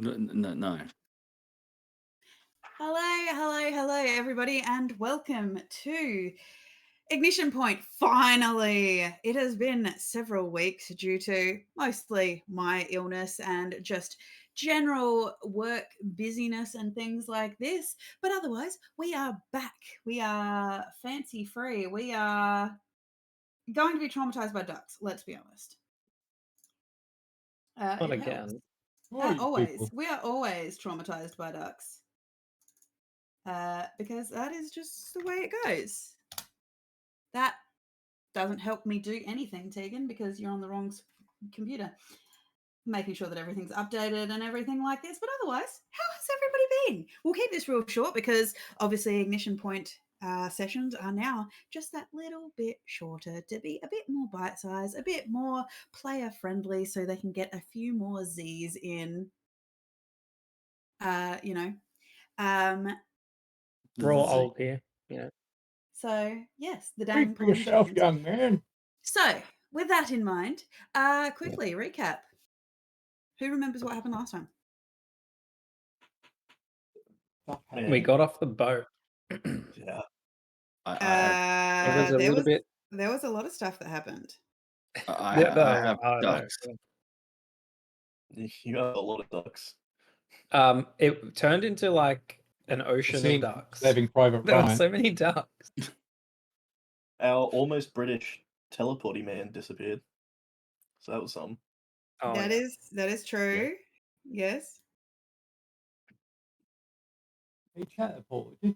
No. Hello, everybody, and welcome to Ignition Point. Finally, it has been several weeks due to mostly my illness and just general work busyness and things like this. But otherwise, we are back. We are fancy free. We are going to be traumatized by ducks, let's be honest. Not It helps. again. We are always traumatized by ducks. Because that is just the way it goes. That doesn't help me do anything, Tegan, because you're on the wrong computer. Making sure that everything's updated and everything like this. But otherwise, how has everybody been? We'll keep this real short because obviously Ignition Point sessions are now just that little bit shorter to be a bit more bite-sized, a bit more player-friendly so they can get a few more Z's in, We're all old here. Yeah. So, yes, the Speak dang for yourself, Polynesians. young man. So, with that in mind, quickly recap. Who remembers what happened last time? We got off the boat. Yeah. It was a little bit. There was a lot of stuff that happened. I have ducks. You got a lot of ducks. It turned into like an ocean of ducks. Saving Private There were Ryan. so many ducks. Our almost British teleporty man disappeared. So that was something. Oh, that yeah. is true. Yes. He teleported.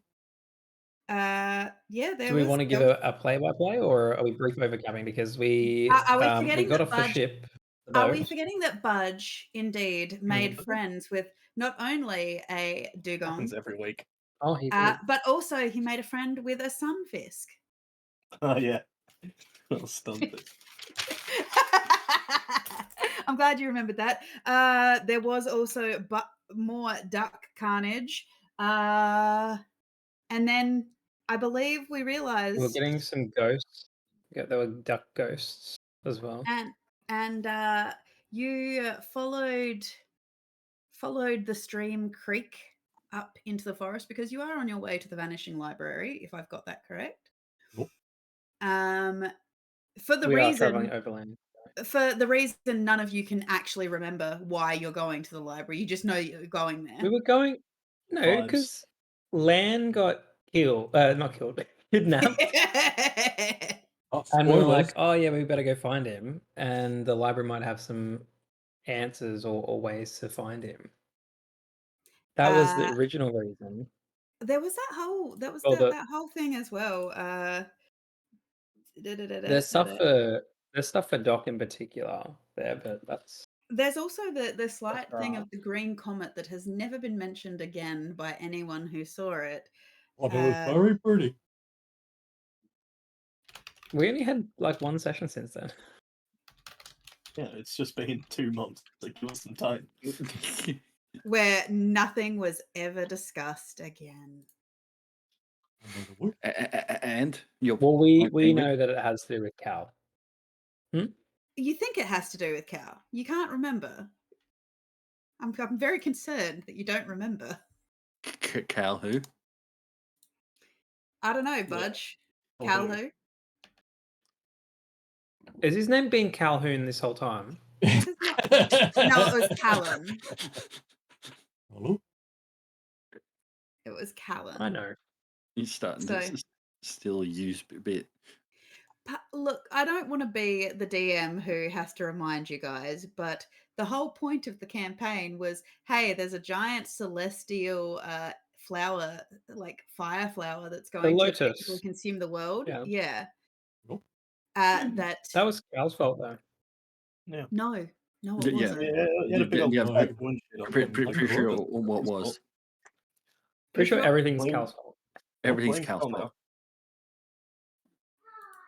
Yeah. Do we want to give a play-by-play, or are we brief overcapping because we Are we forgetting we got that off the Budge- ship? the Are we boat. forgetting that Budge indeed made friends with not only a dugong, Happens every week. Oh, he did. but also he made a friend with a sunfisk. Oh, yeah. Little stunted. I'm glad you remembered that. There was also more duck carnage. And then I believe we realized We were getting some ghosts. Yeah, there were duck ghosts as well. and you followed the stream creek up into the forest because you are on your way to the Vanishing Library, if I've got that correct. Nope. For the We are reason traveling overland. for the reason none of you can actually remember why you're going to the library. You just know you're going there. We were going. No, Vibes. because Lan got killed. Not killed. Kidnapped. And we were like, oh yeah, we better go find him. And the library might have some answers or ways to find him. That was the original reason. There was that whole that whole thing as well. There's stuff for Doc in particular there, but that's There's also the slight thing of the green comet that has never been mentioned again by anyone who saw it. Oh, it was very pretty. We only had like one session since then. Yeah, it's just been 2 months. Like, give us some time. Where nothing was ever discussed again. And your we know that it has to do with Cal. You think it has to do with Cal? You can't remember. I'm very concerned that you don't remember. Cal who? I don't know, Budge. Yeah. Cal who? Is his name been Calhoun this whole time? No, it was Callan. Hello? It was Callan. I know. You're starting to still use a bit. Look, I don't want to be the DM who has to remind you guys, but the whole point of the campaign was, hey, there's a giant celestial flower, like fire flower, that's going to technically consume the world. Yeah. Nope. That was Cal's fault, though. Yeah. No, it wasn't. Pretty sure what was. Pretty sure everything's Cal's fault. Everything's Cal's fault.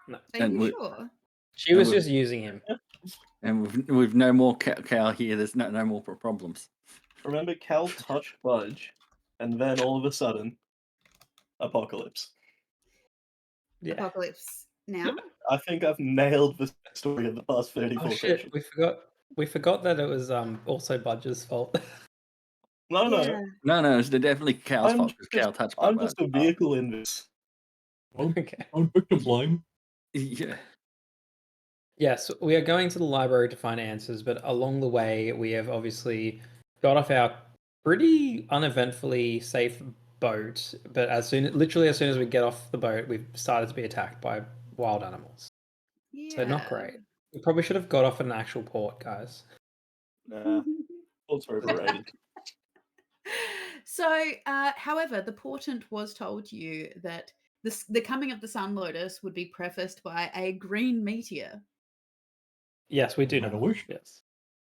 No. Are you sure? She was just using him. And with no more Cal here, there's no more problems. Remember, Cal touched Budge, and then all of a sudden, apocalypse. Yeah. Apocalypse now? I think I've nailed the story of the past 34 sessions. We forgot that it was also Budge's fault. No, no. Yeah. No, it's definitely Cal's I'm fault because just, Cal touched my I'm just a button. vehicle in this. Okay. Don't victim blame. Yeah. Yes, we are going to the library to find answers, but along the way, we have obviously got off our pretty uneventfully safe boat. But literally as soon as we get off the boat, we've started to be attacked by wild animals. Yeah. So not great. We probably should have got off at an actual port, guys. Nah, ports are overrated. So, however, the portent was told you that the coming of the Sun Lotus would be prefaced by a green meteor. Yes, we do Might know. have wished. Yes.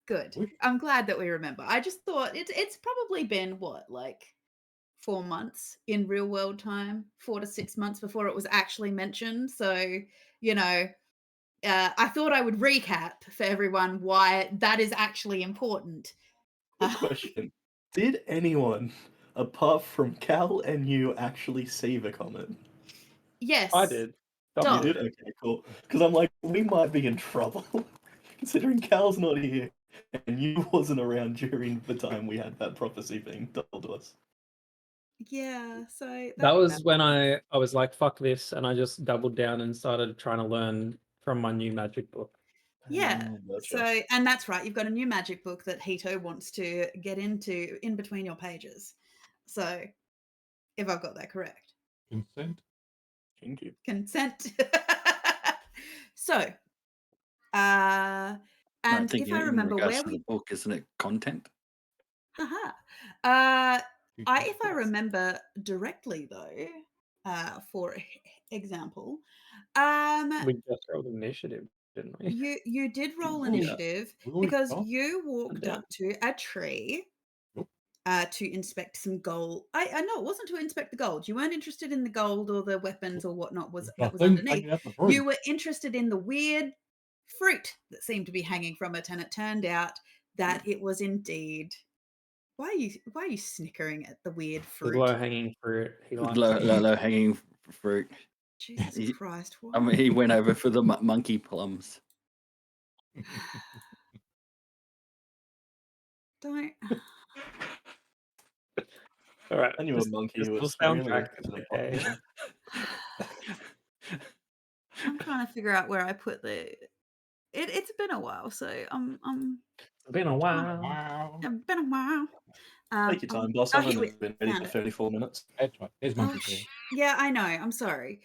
Good. Wish. I'm glad that we remember. I just thought it's probably been what, like 4 months in real world time, 4 to 6 months before it was actually mentioned. So, you know, I thought I would recap for everyone why that is actually important. Quick question. Did anyone, apart from Cal and you, actually see the comet? Yes. I did. Dog. Stop You did? Okay, cool. Because I'm like, we might be in trouble. Considering Cal's not here and you wasn't around during the time we had that prophecy being told to us. Yeah, so That was when I was like, fuck this, and I just doubled down and started trying to learn from my new magic book. Yeah. Gotcha. So, and that's right. You've got a new magic book that Hito wants to get into in between your pages. So, if I've got that correct, Consent. Thank you. consent. So, I and think if I in remember regards where to we, the book, isn't it content? haha, if I remember directly though, for example, We just rolled initiative, didn't we? you did roll Oh, initiative we already because started? you walked Yeah. up to a tree Nope. to inspect some gold. I know it wasn't to inspect the gold. You weren't interested in the gold or the weapons or whatnot There's that was nothing underneath. hanging out the tree. You were interested in the weird fruit that seemed to be hanging from it, and it turned out that it was indeed. Why are you snickering at the weird The fruit? low hanging fruit. He likes Low hanging fruit. Jesus He- Christ! Why? I mean, he went over for the monkey plums. Don't. All right. I knew a monkey just who the was really soundtrack. interested in Okay. popcorn. I'm trying to figure out where I put the. It's been a while, so It's been a while. Wow. it's been a while. Take your time, boss. oh, I've here only we- been ready found for it. 34 minutes. That's right. There's Oh, monkey there. yeah, I know. I'm sorry.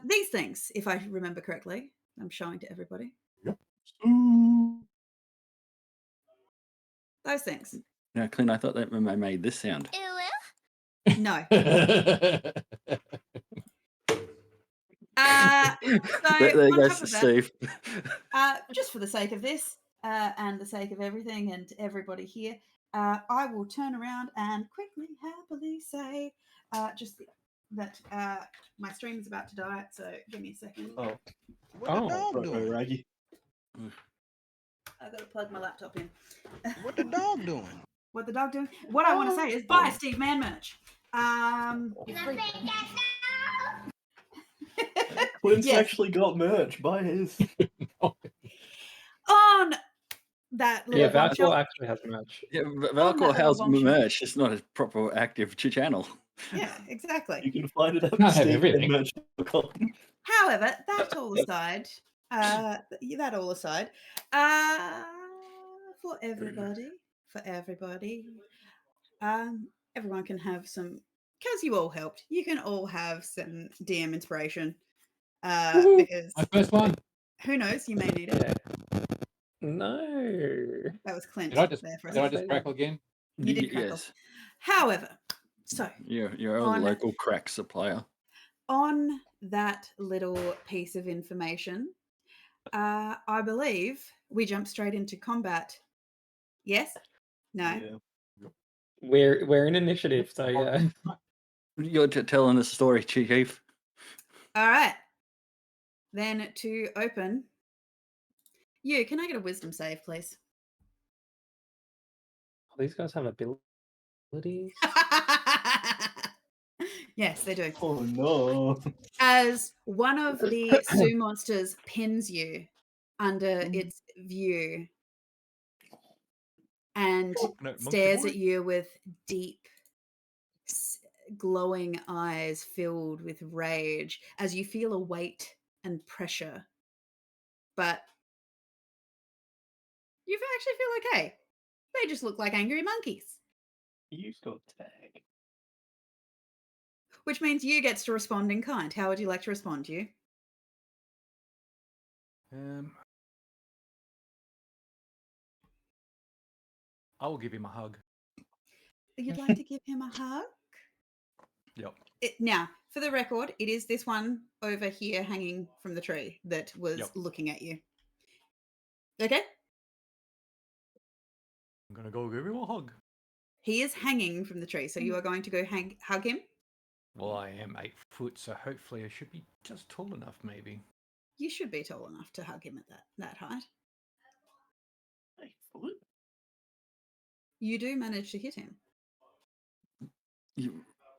These things, if I remember correctly, I'm showing to everybody. Ooh. Those things. Now, Clint, I thought that I made this sound. No. So There on goes top of that, Steve. just for the sake of this and the sake of everything and everybody here, I will turn around and quickly, happily say that my stream is about to die. So give me a second. Oh, What the Oh, dog right, doing? Raggy. I've got to plug my laptop in. What the dog doing? What the dog doing? What I want to say is buy Steve Man merch. Clint's Yes. actually got merch. Buy his. On that little yeah, bombshell. Valcor actually has merch. Yeah, that Valcor little has bombshell. merch. It's not a proper active channel. Yeah, exactly. You can find it at Can't have everything. steveandmerch.com. However, that all aside, for everybody, everyone can have some, because you all helped, you can all have some DM inspiration, Woohoo. because My first one. who knows, you may need it. Yeah. No. That was Clint Did I just there for a did I second. just crackle again? You did crackle. Yes, However, so you're a On- local crack supplier. on that little piece of information, I believe we jump straight into combat. Yes? No? Yeah. We're in initiative, so yeah. You're telling the story, Chief. All right. Then to open, can I get a wisdom save, please? These guys have abilities. Yes, they do. Oh no. As one of the Sioux monsters pins you under its view and No, monkey stares boy. at you with deep, glowing eyes filled with rage as you feel a weight and pressure. But you actually feel okay. They just look like angry monkeys, You got tag. which means you gets to respond in kind. How would you like to respond to you? I will give him a hug. You'd like to give him a hug? Yep. Now, for the record, it is this one over here hanging from the tree that was Yep. looking at you. Okay? I'm gonna go give him a hug. He is hanging from the tree, so you are going to go hug him. Well, I am 8 foot, so hopefully I should be just tall enough, maybe. You should be tall enough to hug him at that height. 8 foot? You do manage to hit him.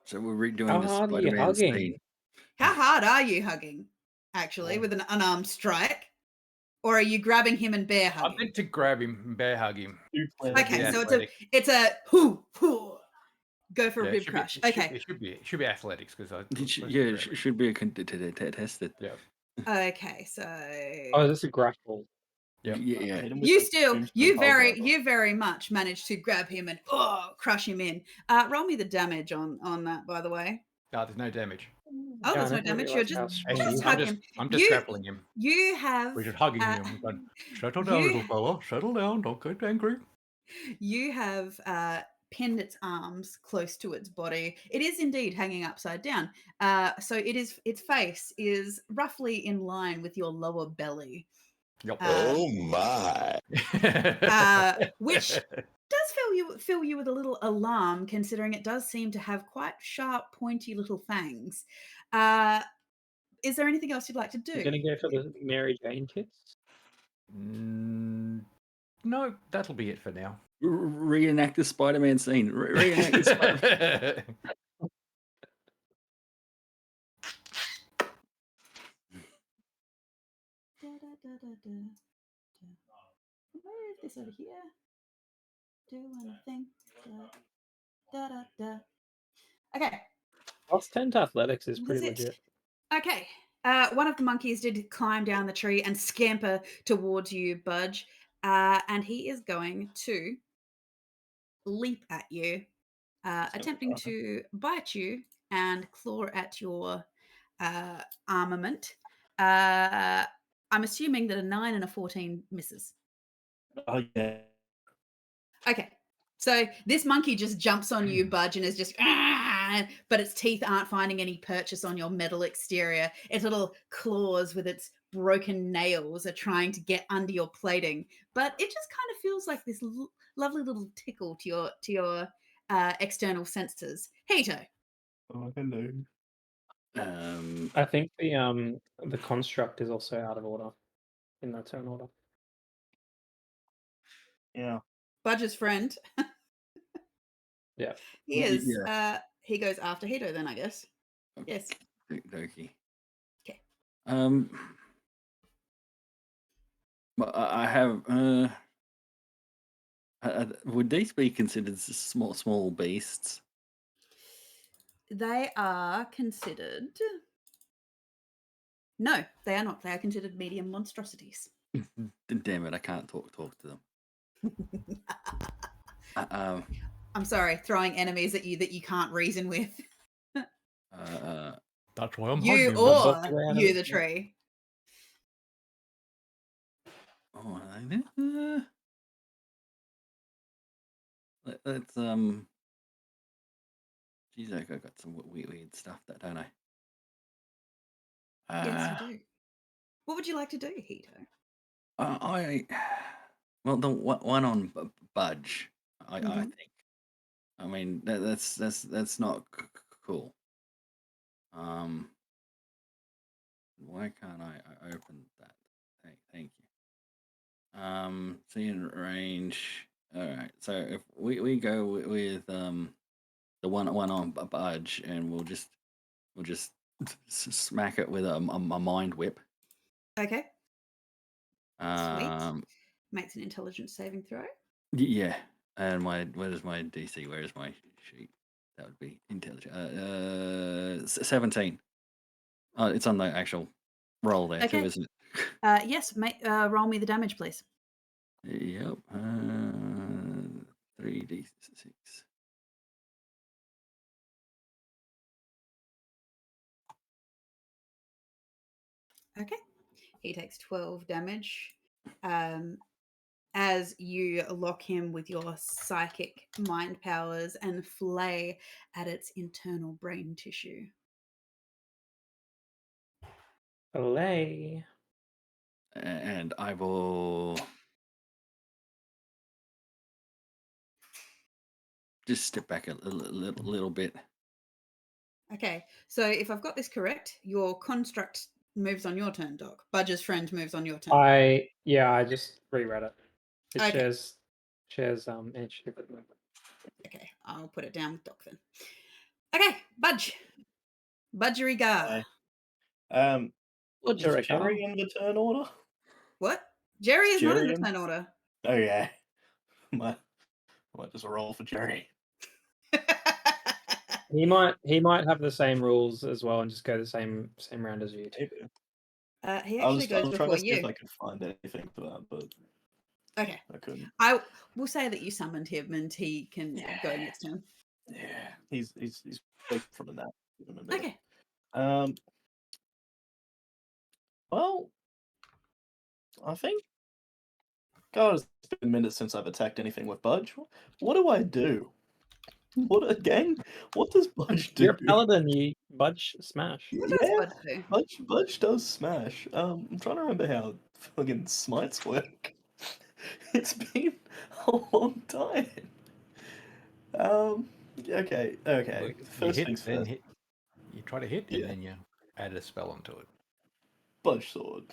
So we're redoing How the hard are you Spider-Man hugging? scene. How hard are you hugging, actually, with an unarmed strike? Or are you grabbing him and bear I hugging? meant to grab him and bear hug him. Okay, Yeah, so athletic. it's a hoo, go for a Yeah, rib crush. Okay. It should be athletics because I. It should be contested. Yeah. Okay, so Oh, this is a grapple. Yep. Yeah. you very much managed to grab him and crush him in. Roll me the damage on that, by the way. No, there's no damage. Oh, Yeah, there's I no never damage. You're realised just how strong you hug are. him. I'm just grappling him. You have We're just hugging him. We're going, settle down, little fella. Settle down. Don't get angry. You have pinned its arms close to its body. It is indeed hanging upside down. So its face is roughly in line with your lower belly. Yep. Oh my. Which does fill you with a little alarm, considering it does seem to have quite sharp, pointy little fangs. Is there anything else you'd like to do? You're going to go for the Mary Jane kiss? No, that'll be it for now. Reenact the Spider-Man scene. Reenact the Spider-Man. Move this over here. Do anything. Okay. Plus 10 to athletics is pretty That's it. legit. Okay. One of the monkeys did climb down the tree and scamper towards you, Budge. And he is going to leap at you, attempting to bite you and claw at your armament. I'm assuming that a 9 and a 14 misses. Oh, yeah. Okay. So this monkey just jumps on you, Budge, and is just, but its teeth aren't finding any purchase on your metal exterior. Its little claws with its broken nails are trying to get under your plating, but it just kind of feels like this lovely little tickle to your external senses. Hito. Oh, hello. I think the construct is also out of order in that turn order. Yeah. Budge's friend. Yeah. He is. He goes after Hito then, I guess. Yes. Okey-dokey. Okay. But I have. Would these be considered small beasts? They are considered. No, they are not. They are considered medium monstrosities. Damn it! I can't talk to them. I'm sorry, throwing enemies at you that you can't reason with. That's why I'm You hugging or around you, it, the yeah. tree. Oh, let's Geez, I got some weird stuff that, don't I? Yes, you do. What would you like to do, Hito? Well, the one on Budge, I Mhm. think. I mean, that's not cool. Why can't I open that? Thank you. See in range. All right. So if we go with the one on Budge, and we'll just smack it with a mind whip. Okay. Um, Makes an intelligence saving throw. yeah. And where is my DC? Where is my sheet? That would be intelligent. 17. Oh, it's on the actual roll there too, Okay. isn't it? Yes, roll me the damage, please. Yep. 3d6. Okay. He takes 12 damage. As you lock him with your psychic mind powers and flay at its internal brain tissue. Olay. And I will just step back a little bit. Okay, so if I've got this correct, your construct moves on your turn, Doc. Budge's friend moves on your turn. I just reread it. It Okay. shares initiative with me. Okay, I'll put it down with Doc then. Okay, Budge. Budgerigar. Um, Or is Jericho. Jerry in the turn order? What? Jerry is not in the Jerry in? turn order. Oh yeah. Might just roll for Jerry. He might have the same rules as well and just go the same round as you. Maybe. He I actually was goes trying before to see if you. I could find anything for that, but Okay. I couldn't. I will say that you summoned him and he can go next turn. Yeah, he's awake from a nap. Give him a minute. Okay. Well, I think. God, it's been minutes since I've attacked anything with Budge. What do I do? What again? What does Budge do? You're a paladin, you Budge smash. What does Budge do? Budge does smash. I'm trying to remember how fucking smites work. It's been a long time. Okay. Well, First you hit, things then first. hit. You try to hit, Yeah. and then you add a spell onto it. Budge sword.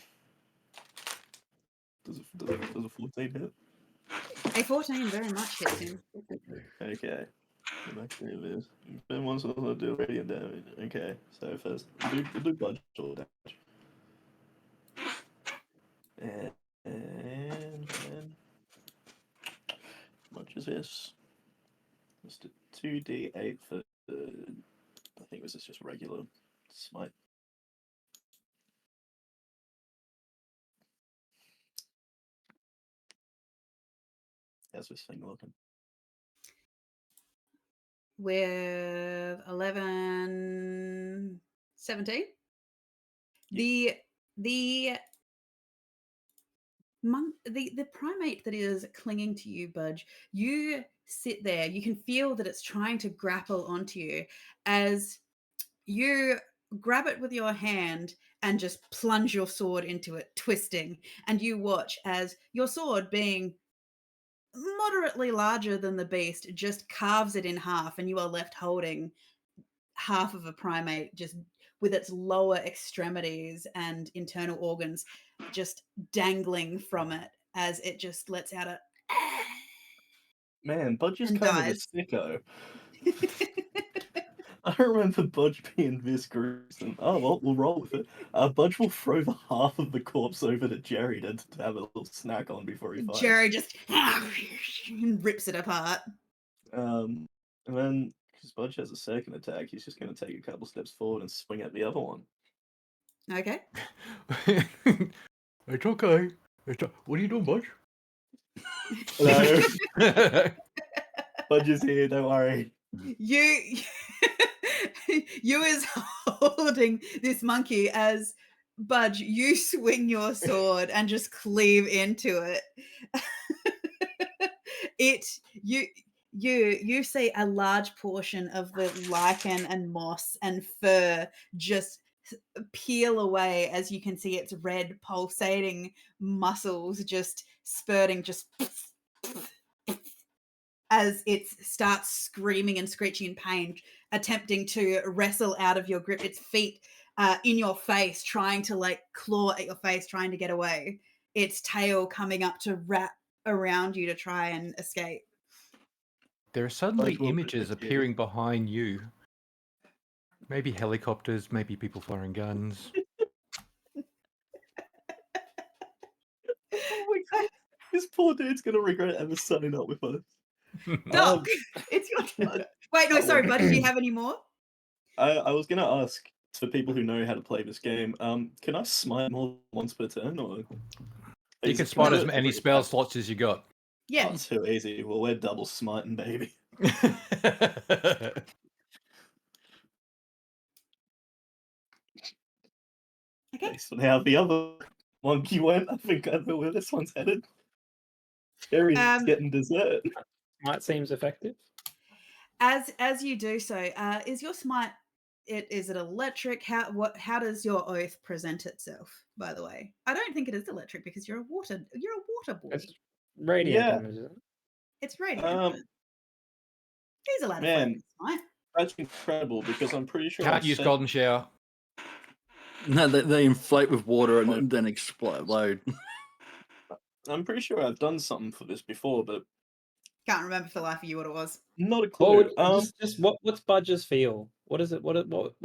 Does a 14 hit? A 14 very much hits him. Okay. Actually, it is. Then once also do radiant damage. Okay, so first do Budge sword damage. And then how much is this? Just a 2d8 for I think this is just regular smite. How's this thing looking? With 11, 17. The primate that is clinging to you, Budge, you sit there, you can feel that it's trying to grapple onto you as you grab it with your hand and just plunge your sword into it, twisting, and you watch as your sword, being moderately larger than the beast, just carves it in half, and you are left holding half of a primate just with its lower extremities and internal organs just dangling from it as it just lets out a Man, Budge is and kind of a dies. sicko. I don't remember Budge being this gruesome. Oh well, we'll roll with it. Budge will throw the half of the corpse over to Jerry to have a little snack on before he fights. Jerry just rips it apart. And then because Budge has a second attack, he's just going to take a couple steps forward and swing at the other one. Okay. It's okay. What are you doing, Budge? Hello, Budge is here. Don't worry. You is holding this monkey as Budge, you swing your sword and just cleave into it. You see a large portion of the lichen and moss and fur just peel away as you can see its red pulsating muscles just spurting just as it starts screaming and screeching in pain, attempting to wrestle out of your grip, its feet in your face, trying to like claw at your face, trying to get away, its tail coming up to wrap around you to try and escape. There are suddenly Budge will images protect you. appearing behind you. Maybe helicopters, maybe people firing guns. Oh my god, this poor dude's gonna regret ever signing up with us. Doc, it's your turn. Wait, no, sorry, Bud. Did you have any more? I was gonna ask for people who know how to play this game. Can I smite more than once per turn, or You can smite as many spell slots as you got. Yeah. Oh, too easy. Well, we're double smiting, baby. Okay. Based on how the other monkey went, I think I know where this one's headed. Cherry's getting dessert. Smite seems effective. As you do so, is your smite? Is it electric? How does your oath present itself? By the way, I don't think it is electric because you're a water boy. It's radiant Yeah. damage, isn't it? It's radiant. But he's allowed to Man, focus, right? that's incredible because I'm pretty sure Can't use golden shower. No, they inflate with water and then explode. I'm pretty sure I've done something for this before, but Can't remember for the life of you what it was. not a clue. Just what's Budge's feel? What is it? What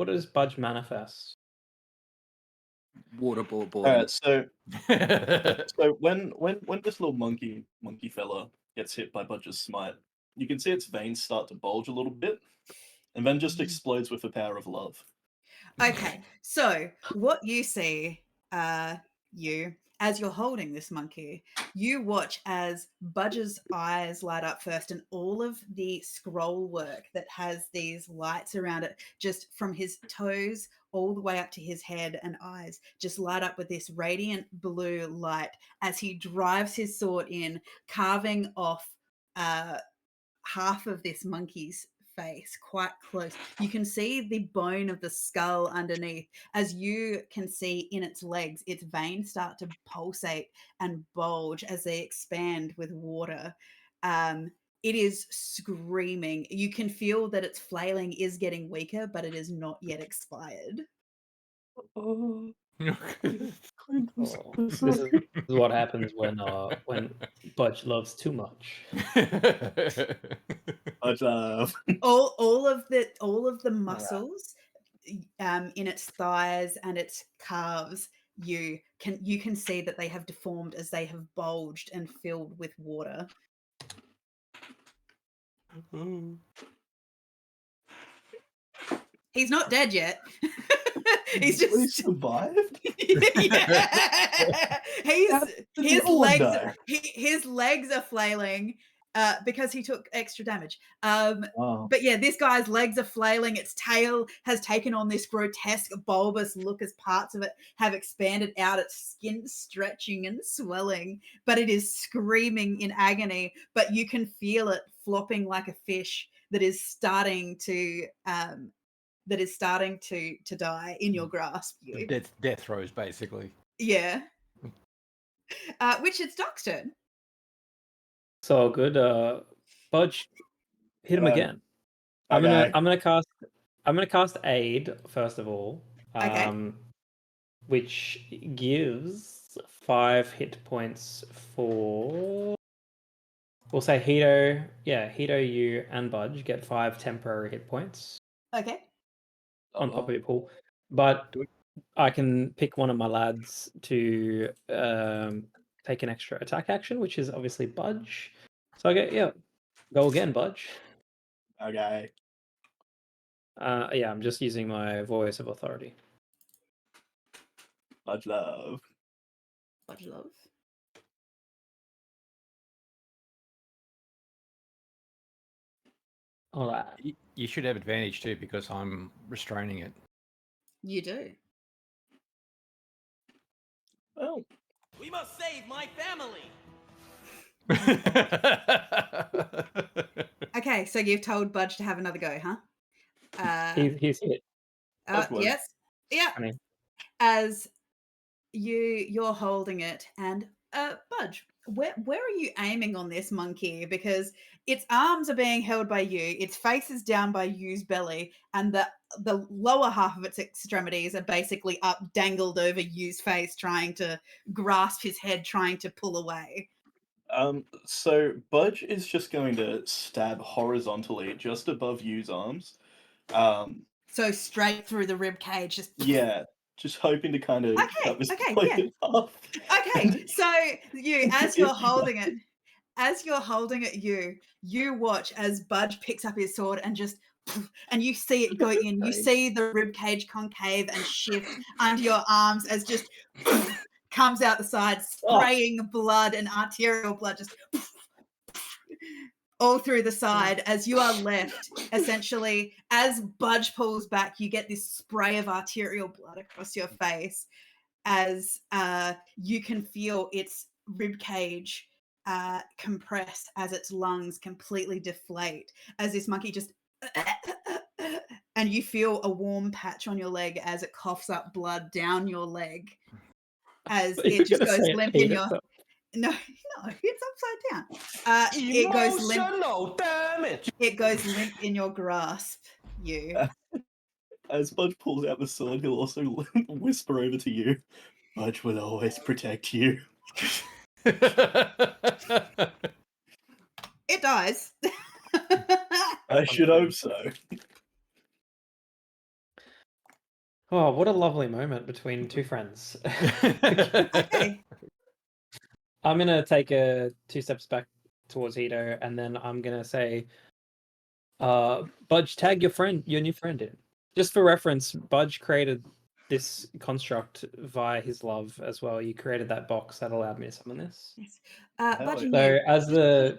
does Budge manifest? Water boy. Alright, so when this little monkey fella gets hit by Budge's smite, you can see its veins start to bulge a little bit, and then just explodes with the power of love. Okay, so what you see, you as you're holding this monkey, you watch as Budge's eyes light up first, and all of the scroll work that has these lights around it, just from his toes all the way up to his head and eyes, just light up with this radiant blue light as he drives his sword in, carving off half of this monkey's face quite close. You can see the bone of the skull underneath, as you can see in its legs, its veins start to pulsate and bulge as they expand with water. It is screaming. You can feel that its flailing is getting weaker, but it is not yet expired. This is what happens when Budge loves too much. Budge love. all of the muscles in its thighs and its calves, you can see that they have deformed as they have bulged and filled with water. He's not dead yet. He's He just survived. yeah. His legs are flailing because he took extra damage. But yeah, this guy's legs are flailing. Its tail has taken on this grotesque bulbous look as parts of it have expanded out. Its skin stretching and swelling, but it is screaming in agony. But you can feel it flopping like a fish that is starting to die in your grasp. Death throes, basically. Yeah. Which it's Doc's turn. So good. Budge, hit him again. I'm gonna cast Aid first of all. Okay. Which gives 5 hit points for. We'll say Hito. Yeah, Hito, you and Budge get 5 temporary hit points. Okay. On top of your pool, but I can pick one of my lads to take an extra attack action, which is obviously Budge. So I get go again, Budge. Okay. Yeah, I'm just using my voice of authority. Budge love. Budge love. All right. You should have advantage too because I'm restraining it. You do. Well, we must save my family. Okay, so you've told Budge to have another go, huh? He's hit. Yes. Yeah. As you're holding it, and Budge, where are you aiming on this monkey? Because its arms are being held by you, its face is down by you's belly, and the lower half of its extremities are basically up, dangled over you's face, trying to grasp his head, trying to pull away. So Budge is just going to stab horizontally just above you's arms. So straight through the rib cage, just hoping to kind of cut this okay, point in half. Okay, so as you're holding it, as you're holding it, you watch as Budge picks up his sword and just, and you see it go in. You see the ribcage concave and shift under your arms as just comes out the side, spraying blood and arterial blood just all through the side as you are left. Essentially, as Budge pulls back, you get this spray of arterial blood across your face as you can feel its ribcage compress as its lungs completely deflate as this monkey just and you feel a warm patch on your leg as it coughs up blood down your leg as it just goes limp in your no, it's upside down. It goes limp. Emotional damage. It goes limp in your grasp. As Budge pulls out the sword, he'll also whisper over to you, Budge will always protect you. It dies. I should hope so. Oh, what a lovely moment between two friends. Okay. I'm gonna take 2 steps back towards Hito, and then I'm gonna say, Budge, tag your new friend in. Just for reference, Budge created this construct via his love as well. You created that box that allowed me to summon this. Yes. Budge and So you, as the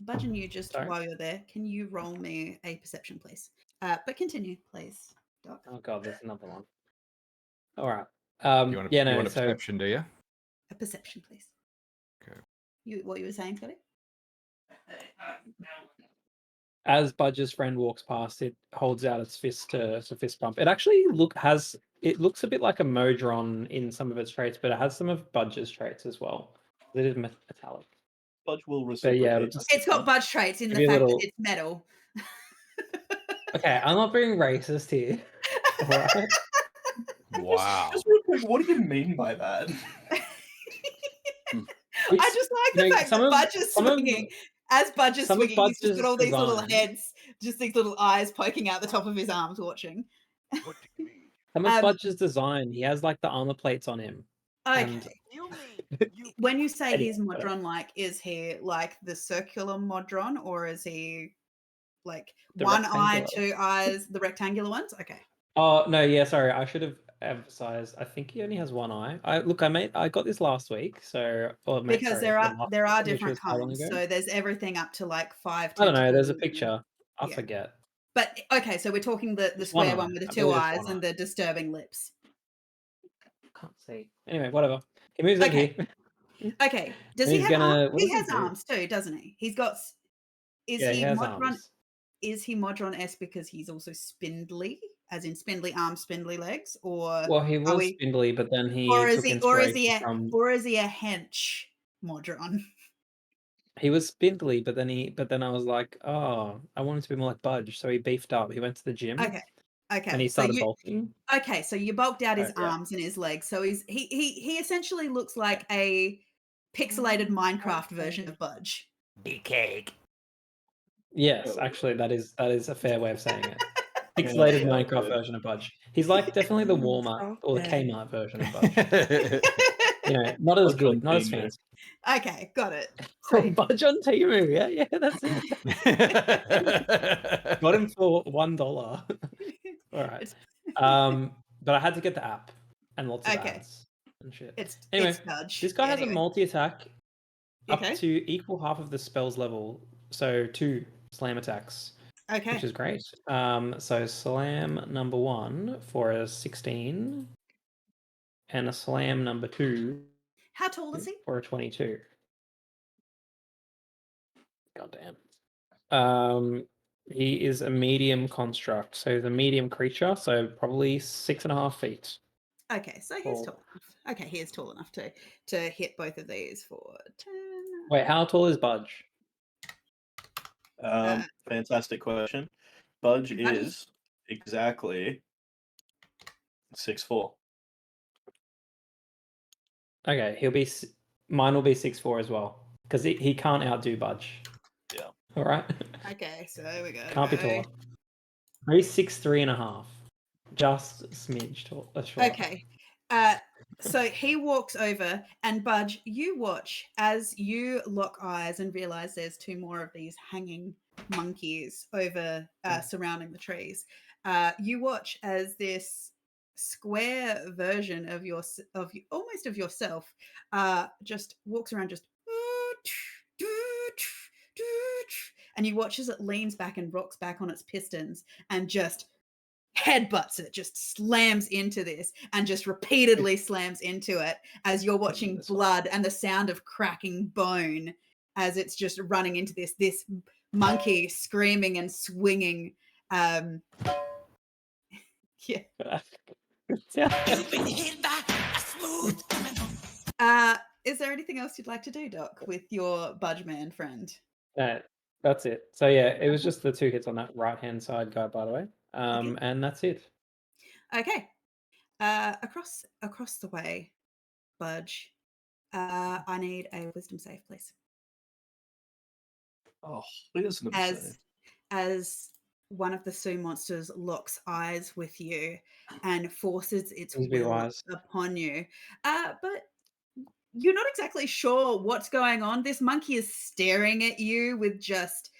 Budge and you, just Sorry? while you're there, can you roll me a perception, please? But continue, please, Doc. oh god, there's another one. All right. You want yeah, no. a So perception, do you? A perception, please. Okay. What you were saying, Scotty? as Budge's friend walks past, it holds out its fist to fist bump. It actually looks a bit like a Modron in some of its traits, but it has some of Budge's traits as well. It is metallic. Budge will But reciprocate. yeah, It's got Budge traits in Give the me a fact little- that it's metal. Okay, I'm not being racist here. All right. Wow. Just real quick, what do you mean by that? I just like the fact that Budge is swinging. As Budge is swinging, he's just got all these little heads, just these little eyes poking out the top of his arms watching. What do you mean? Some of Budge's design, he has like the armor plates on him. Okay. And- You mean you When you say Anyway, he's Modron, like, is he like the circular Modron, or is he like The one eye, rectangular. 2 eyes, the rectangular ones? Okay. Oh no, yeah, sorry, I should have emphasized. I think he only has one eye. I got this last week, so Because there are which different was how long kinds. ago? So there's everything up to like 5. I don't know. There's a tentacles and- picture. I yeah. forget. But okay, so we're talking the It's one square eye. one with the I 2 believe it's eyes one and the disturbing lips. Can't see. Anyway, whatever. He moves in Okay. here. Okay. Does He's he have gonna- arms? what He does he has do? arms too, doesn't he? He's got. Is Yeah, he he has Modron? arms. Is he Modron-esque because he's also spindly, as in spindly arms, spindly legs, or Well, he was we- spindly, but then he or is took he inspiration from. or is he a hench Modron? He was spindly, but then I was like, oh, I wanted to be more like Budge, so he beefed up. He went to the gym. Okay. Okay. And he so started you, bulking. okay, so you bulked out his Oh, yeah. arms and his legs. So he essentially looks like a pixelated Minecraft version of Budge. Cake. Yes, actually, that is a fair way of saying it. Pixelated Yeah, Minecraft good. version of Budge. He's like definitely the Walmart or the Kmart version of Budge. Not as Budge good, on not as Temu. fancy. Okay, got it. Budge on Temu, yeah, that's it. Got him for $1. All right. But I had to get the app and lots of Okay. ads and shit. It's Anyway, it's Budge. This guy has a Anyway. multi-attack Okay. up to equal half of the spell's level, so 2 slam attacks, Okay. which is great. So slam number 1 for a 16, and a slam number 2 How tall is he? for a 22. Goddamn. He is a medium construct, so he's a medium creature, so probably 6.5 feet. Okay, so he's Tall. tall enough. Okay, he is tall enough to hit both of these for 10. Wait, how tall is Budge? Fantastic question. Budge Budge is exactly 6'4". Okay, mine will be 6'4" as well, because he can't outdo Budge. Yeah. All right. Okay, so there we go. Can't be taller. Maybe 6'3.5". Just a smidge tall. Short. Okay. So he walks over, and Budge, you watch as you lock eyes and realize there's 2 more of these hanging monkeys over surrounding the trees. You watch as this square version of almost of yourself just walks around, just and you watch as it leans back and rocks back on its pistons and just headbutts it, just slams into this and just repeatedly slams into it as you're watching blood and the sound of cracking bone as it's just running into this monkey screaming and swinging. Yeah. Is there anything else you'd like to do, Doc, with your Budgeman friend? No, that's it. So yeah, it was just the 2 hits on that right-hand side guy, by the way. And that's it. Okay. Across the way, Budge. I need a wisdom save, please. Oh, wisdom save. As one of the Sioux monsters locks eyes with you and forces its Please be will wise. upon you. But you're not exactly sure what's going on. This monkey is staring at you with just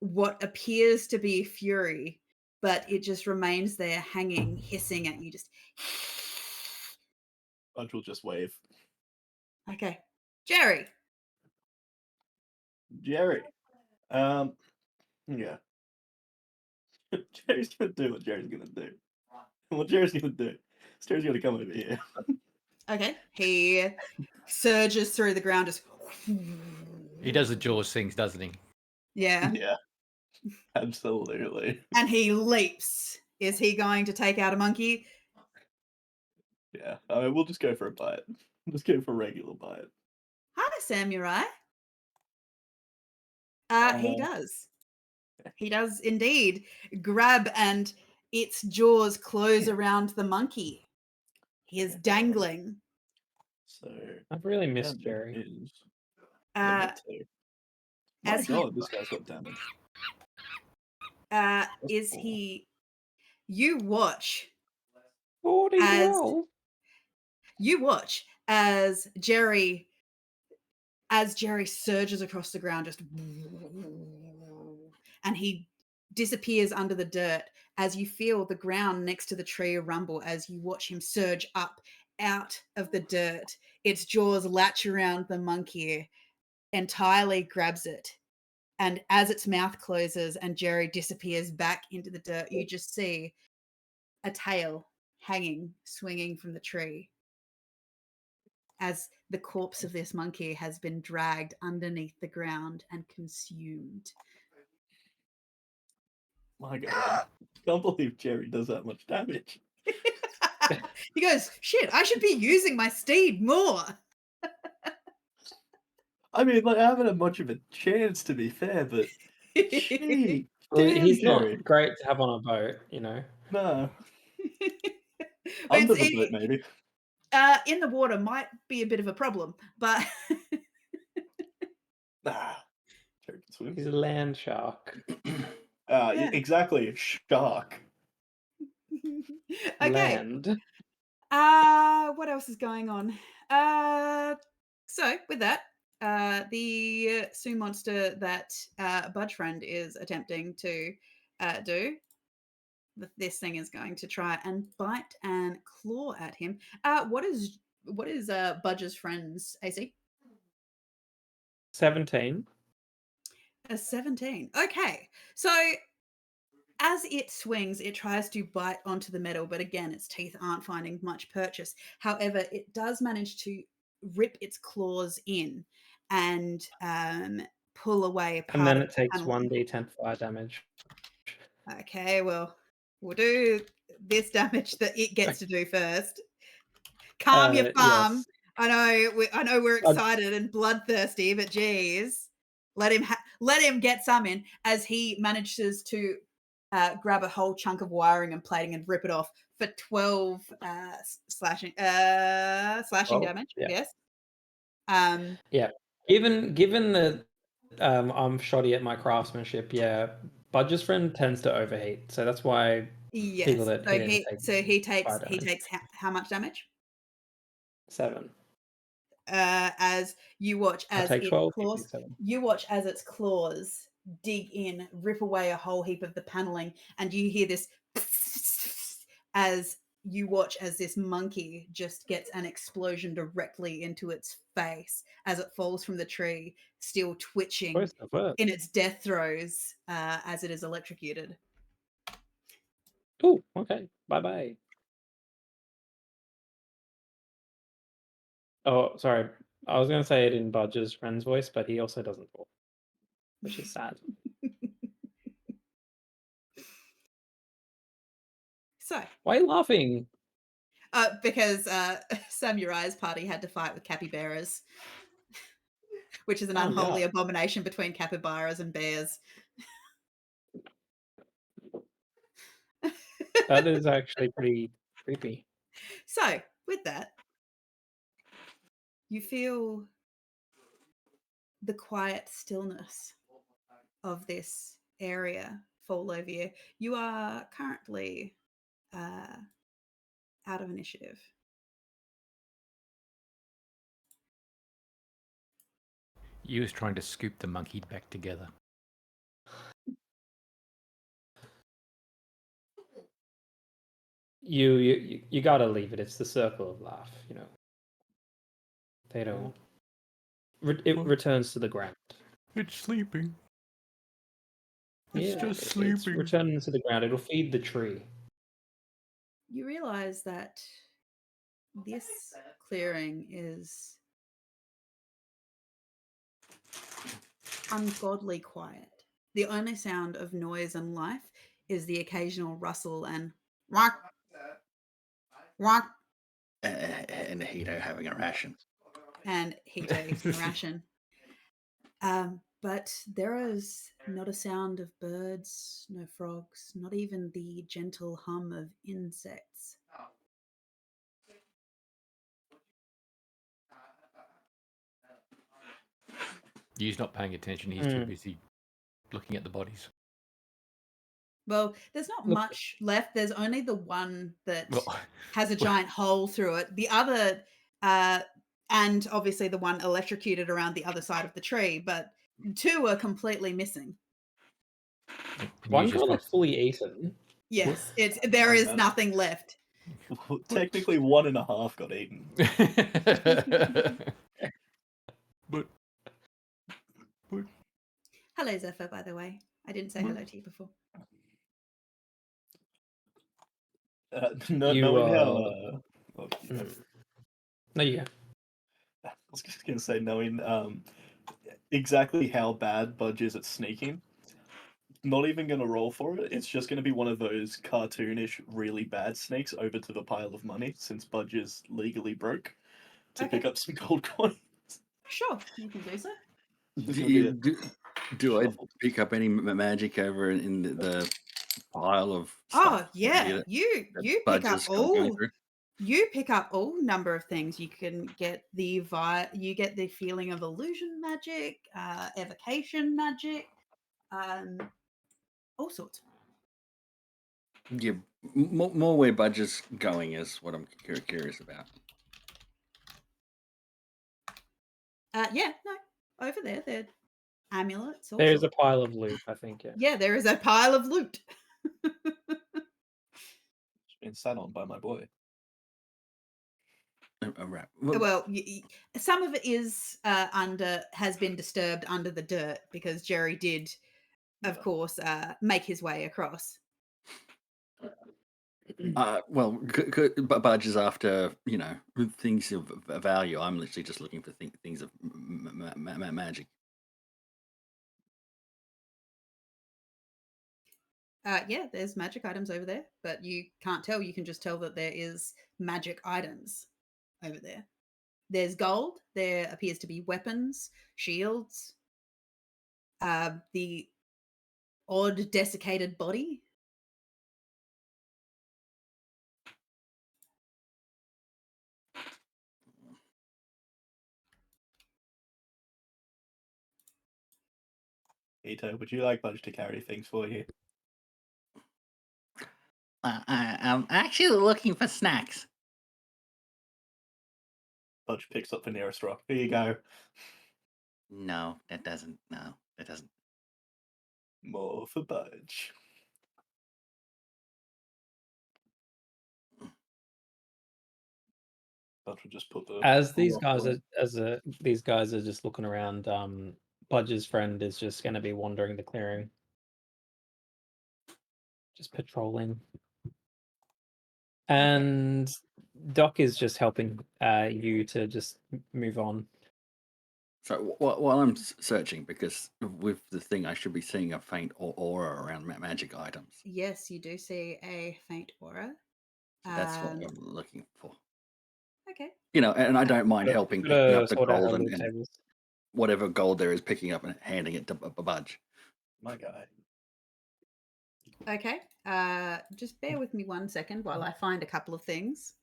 what appears to be fury, but it just remains there hanging, hissing at you. Just Budge will just wave. okay. Jerry. Jerry. Yeah. Jerry's gonna do what Jerry's gonna do. And what Jerry's gonna do is Jerry's gonna come over here. Okay. He surges through the ground, just He does the Jaws things, doesn't he? yeah. Yeah. Absolutely. And he leaps. Is he going to take out a monkey? Yeah. I mean, we'll just go for a bite. Just go for a regular bite. Hi, Samurai. He does. He does indeed grab, and its jaws close around the monkey. He is dangling. So I've really missed damage Jerry. is limit 2. My as he- God, this guy's got damage. Is cool. he? You watch 40 as roll. you watch as Jerry surges across the ground, just and he disappears under the dirt as you feel the ground next to the tree rumble as you watch him surge up out of the dirt. Its jaws latch around the monkey, entirely grabs it, and as its mouth closes and Jerry disappears back into the dirt, you just see a tail hanging, swinging from the tree as the corpse of this monkey has been dragged underneath the ground and consumed. My God. I can't believe Jerry does that much damage. He goes, shit, I should be using my steed more. I mean, like, I haven't had much of a chance, to be fair, but gee, Well, damn, he's Jerry. not great to have on a boat, you know. No. Well, Under the boat, maybe. in the water might be a bit of a problem, but Nah. Jerry can swim. He's a land shark. Yeah. Exactly. Shark. okay. Land. What else is going on? So with that, the Sioux monster that Budge Friend is attempting to do, this thing is going to try and bite and claw at him. What is Budge's friend's AC? 17. A 17. Okay, so as it swings, it tries to bite onto the metal, but again, its teeth aren't finding much purchase. However, it does manage to rip its claws in and pull away a part And then of it the takes paneling. 1d10 fire damage. Okay, well, we'll do this damage that it gets to do first. Calm your farm. Yes. I know we're excited and bloodthirsty, but geez, let him get some in as he manages to grab a whole chunk of wiring and plating and rip it off for 12 slashing damage. Yeah. Yes. Given that I'm shoddy at my craftsmanship, yeah, Budge's friend tends to overheat, so that's why Yes. people that So hit him take he takes fire damage. how much damage? 7. As you watch I as take its 12. You claws, take 7. you watch as its claws dig in, rip away a whole heap of the paneling, and you hear this as you watch as this monkey just gets an explosion directly into its face as it falls from the tree, still twitching Voice of work. in its death throes as it is electrocuted. Oh, okay. Bye-bye. Oh, sorry. I was going to say it in Budge's friend's voice, but he also doesn't talk, which is sad. So, Why are you laughing? because Samurai's party had to fight with capybaras, which is an Oh, unholy yeah. abomination between capybaras and bears. That is actually pretty creepy. So, with that, you feel the quiet stillness of this area fall over you. You are currently out of initiative. You was trying to scoop the monkey back together. You gotta leave it. It's the circle of life, you know. They don't. It returns to the ground. It's sleeping. It's Yeah, just it's sleeping. returning to the ground. It'll feed the tree. You realize that this clearing is ungodly quiet. The only sound of noise and life is the occasional rustle and whack, whack, And Hito having a ration. and Hito eating a ration. But there is not a sound of birds, no frogs, not even the gentle hum of insects. He's not paying attention. He's too busy looking at the bodies. Well, there's not Look- much left. There's only the one that Well, has a giant hole through it. The other, and obviously the one electrocuted around the other side of the tree, but two are completely missing. One you just got fully eaten. Yes, there is That's- nothing left. Technically, 1.5 got eaten. but Hello, Zephyr, by the way. I didn't say hello to you before. Knowing how. Well, yeah. No, yeah. I was just going to say, knowing exactly how bad Budge is at sneaking, not even going to roll for it. It's just going to be one of those cartoonish, really bad sneaks over to the pile of money, since Budge is legally broke, to pick up some gold coins. Sure, you can do so. Do I Shuffle. pick up any magic over in the pile of Oh stuff yeah, that you pick Budge up is going through? you pick up all number of things. You can get you get the feeling of illusion magic, evocation magic, all sorts. Yeah, more where Budge is going is what I'm curious about. Yeah, no, over there, they're amulets. All There's a sorts. pile of loot, I think. Yeah. Yeah, there is a pile of loot. It's been sat on by my boy. Right. Well, some of it is has been disturbed under the dirt because Jerry did, of course, make his way across. Well, but Budge is after things of value. I'm literally just looking for things of magic. Yeah, there's magic items over there, but you can't tell. You can just tell that there is magic items over there. There's gold. There appears to be weapons, shields, the odd desiccated body. Ito, would you like Budge to carry things for you? I'm actually looking for snacks. Budge picks up the nearest rock. Here you go. No, that doesn't. No, that doesn't. More for Budge. Budge will just put the As these rock guys away. are these guys are just looking around, Budge's friend is just going to be wandering the clearing, just patrolling, and Doc is just helping you to just move on. So while I'm searching, because with the thing, I should be seeing a faint aura around magic items. Yes, you do see a faint aura. So that's what Um, I'm looking for. Okay. You know, and I don't mind Got helping to picking up the sort out gold our and, loot and tables. whatever gold there is, picking up and handing it to Budge. My guy. Okay. Just bear with me 1 second while I find a couple of things.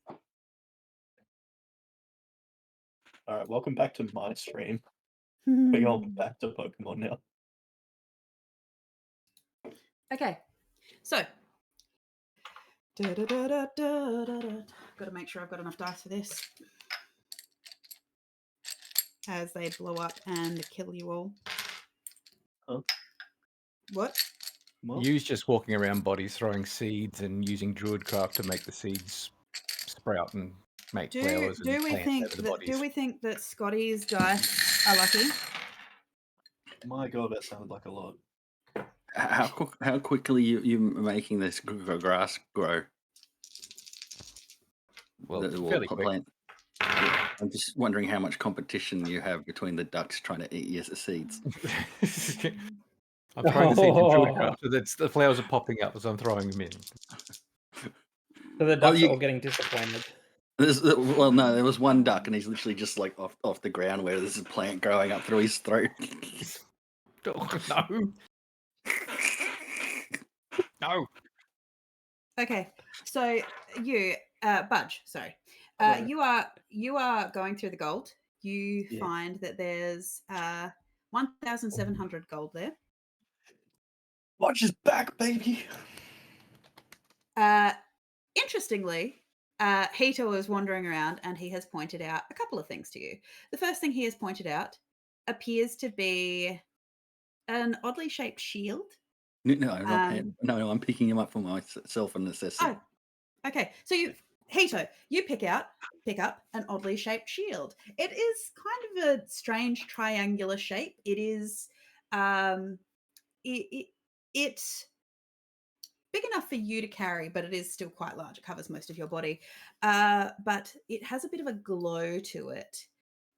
All right, welcome back to my stream. We're going back to Pokemon now. Okay. So. Got to make sure I've got enough dice for this. As they blow up and kill you all. Huh? What? Well, You's just walking around bodies throwing seeds and using druidcraft to make the seeds sprout and make flowers and plants over the bodies. Do we think that Scotty's dice are lucky? my God, that sounded like a lot. How quickly you making this grass grow? Well, The fairly quick. plant. Yeah, I'm just wondering how much competition you have between the ducks trying to eat your seeds. I'm throwing the seeds in druidcraft, so the flowers are popping up as I'm throwing them in. So the ducks are all getting disappointed. Well, no, there was one duck, and he's literally just like off the ground where there's a plant growing up through his throat. Oh, no. No. Okay. So you, Budge, sorry. Hello. You are going through the gold. You Yeah. find that there's 1,700 gold there. Budge is back, baby. Interestingly, Hito is wandering around and he has pointed out a couple of things to you. The first thing he has pointed out appears to be an oddly shaped shield. No, I'm picking him up for myself and necessity. Oh, okay. So Hito, you pick up an oddly shaped shield. It is kind of a strange triangular shape. It is, it's big enough for you to carry, but it is still quite large. It covers most of your body. But it has a bit of a glow to it.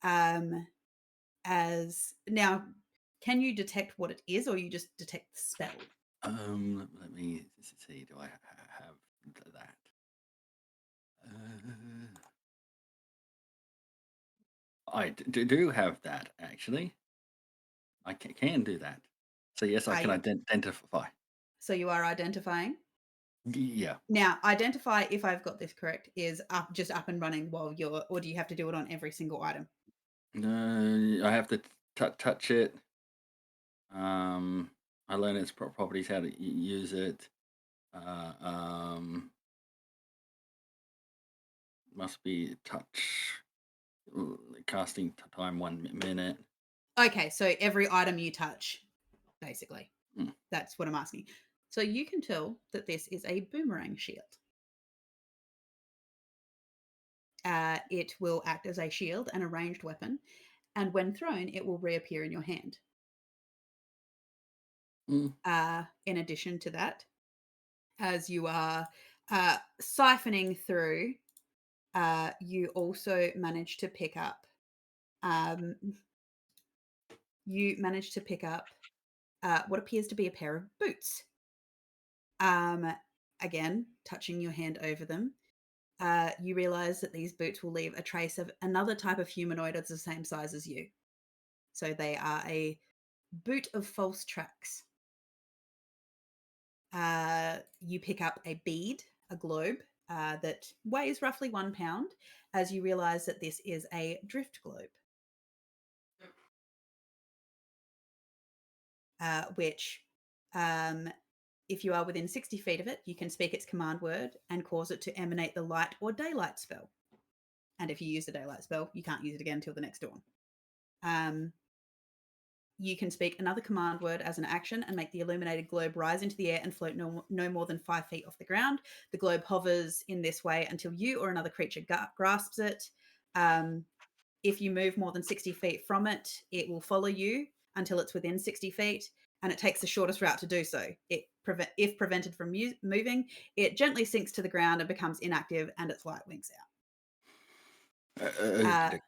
As now, can you detect what it is, or you just detect the spell? Let me see. Do I have that? I do have that, actually. I can do that. So yes, I can identify. So you are identifying. Yeah. Now, identify, if I've got this correct, is just up and running while you're, or do you have to do it on every single item? I have to touch it. I learn its properties, how to use it. Must be touch casting time 1 minute. Okay, so every item you touch, basically. Mm. That's what I'm asking. So you can tell that this is a boomerang shield. It will act as a shield and a ranged weapon, and when thrown, it will reappear in your hand. Mm. In addition to that, as you are siphoning through, you also manage to pick up. What appears to be a pair of boots. Again, touching your hand over them, you realize that these boots will leave a trace of another type of humanoid that's the same size as you. So they are a boot of false tracks. You pick up a bead, a globe, that weighs roughly 1 pound, as you realize that this is a drift globe. Which, if you are within 60 feet of it, you can speak its command word and cause it to emanate the light or daylight spell. And if you use the daylight spell, you can't use it again until the next dawn. You can speak another command word as an action and make the illuminated globe rise into the air and float no more than 5 feet off the ground. The globe hovers in this way until you or another creature grasps it. If you move more than 60 feet from it, it will follow you until it's within 60 feet, and it takes the shortest route to do so. If prevented from moving, it gently sinks to the ground and becomes inactive, and its light winks out.